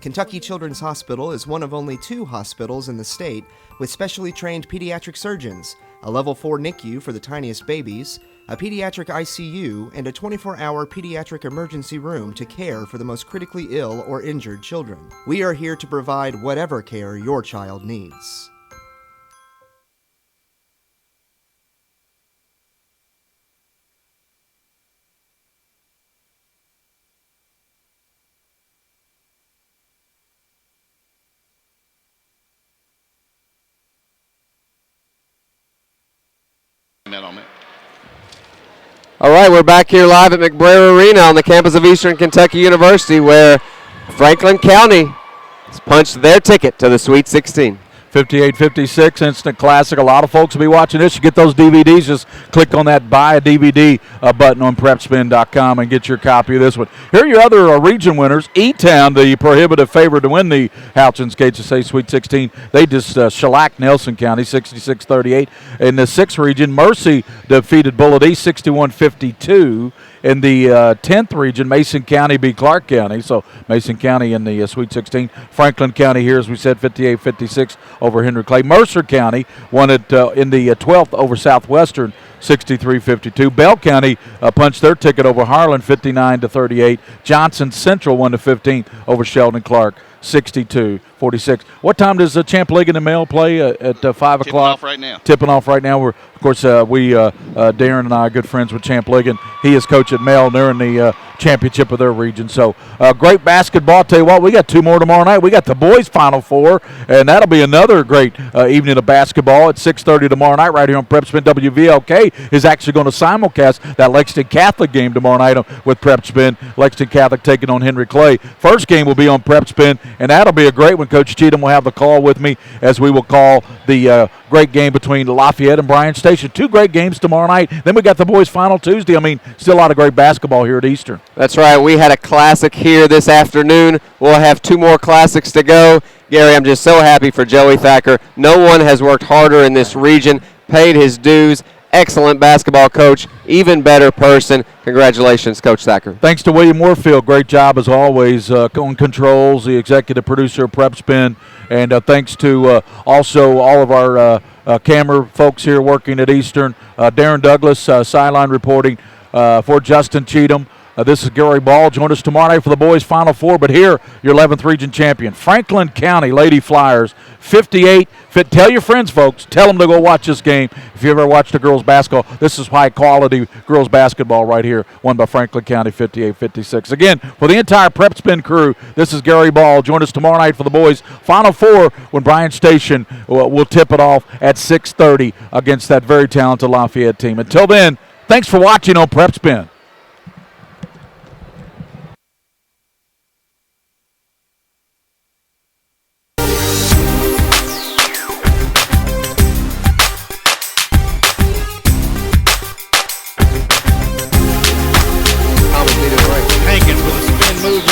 Kentucky Children's Hospital is one of only 2 hospitals in the state with specially trained pediatric surgeons, a level 4 NICU for the tiniest babies, a pediatric ICU, and a 24-hour pediatric emergency room to care for the most critically ill or injured children. We are here to provide whatever care your child needs. All right, we're back here live at McBrayer Arena on the campus of Eastern Kentucky University, where Franklin County has punched their ticket to the Sweet 16. 58-56, instant classic. A lot of folks will be watching this. You get those DVDs, just click on that buy a DVD button on PrepSpin.com and get your copy of this one. Here are your other region winners. E-Town, the prohibitive favorite to win the Houchins KHSA Sweet 16. They just shellacked Nelson County 66-38. In the 6th region, Mercy defeated Bullitt East 61-52. In the 10th region, Mason County beat Clark County, so Mason County in the Sweet 16. Franklin County here, as we said, 58-56 over Henry Clay. Mercer County won it in the 12th over Southwestern, 63-52. Bell County punched their ticket over Harlan, 59-38. Johnson Central won the 15th over Sheldon Clark, 62-46. What time does Champ League in the Mail play at 5 o'clock? Tipping off right now. Tipping off right now. We're, of course, Darren and I are good friends with Champ League, and he is coach at Mail during the championship of their region. So great basketball. I'll tell you what, we got 2 more tomorrow night. We got the boys' Final Four, and that'll be another great evening of basketball at 6:30 tomorrow night right here on PrepSpin. WVLK is actually going to simulcast that Lexington Catholic game tomorrow night with PrepSpin. Lexington Catholic taking on Henry Clay. First game will be on PrepSpin, and that'll be a great one. Coach Cheatham will have the call with me as we will call the great game between Lafayette and Bryan Station. 2 great games tomorrow night. Then we got the boys' final Tuesday. I mean, still a lot of great basketball here at Eastern. That's right. We had a classic here this afternoon. We'll have 2 more classics to go. Gary, I'm just so happy for Joey Thacker. No one has worked harder in this region, paid his dues. Excellent basketball coach, even better person. Congratulations, Coach Thacker. Thanks to William Warfield. Great job as always on controls, the executive producer of PrepSpin. And thanks to also all of our camera folks here working at Eastern. Darren Douglas, sideline reporting for Justin Cheatham. This is Gary Ball. Join us tomorrow night for the boys' Final Four. But here, your 11th region champion, Franklin County Lady Flyers, 58. Tell your friends, folks. Tell them to go watch this game. If you ever watched the girls' basketball, this is high-quality girls' basketball right here, won by Franklin County, 58-56. Again, for the entire PrepSpin crew, this is Gary Ball. Join us tomorrow night for the boys' Final Four when Bryan Station will tip it off at 6:30 against that very talented Lafayette team. Until then, thanks for watching on PrepSpin.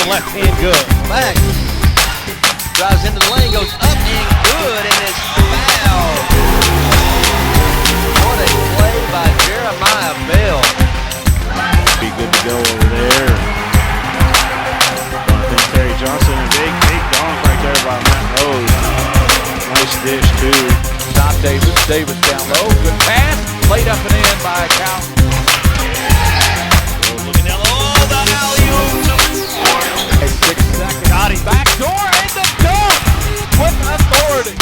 Left hand good. Back. Drives into the lane, goes up and good, and is fouled. What a play by Jeremiah Bell. Be good to go over there. I think Terry Johnson, a big dunk right there by Matt Rose. Nice dish, too. John Davis. Davis down low. Good pass. Played up and in by Cal. Looking down low. Oh, the alley-oop. 6 seconds. Got him. Back door and the dunk with authority.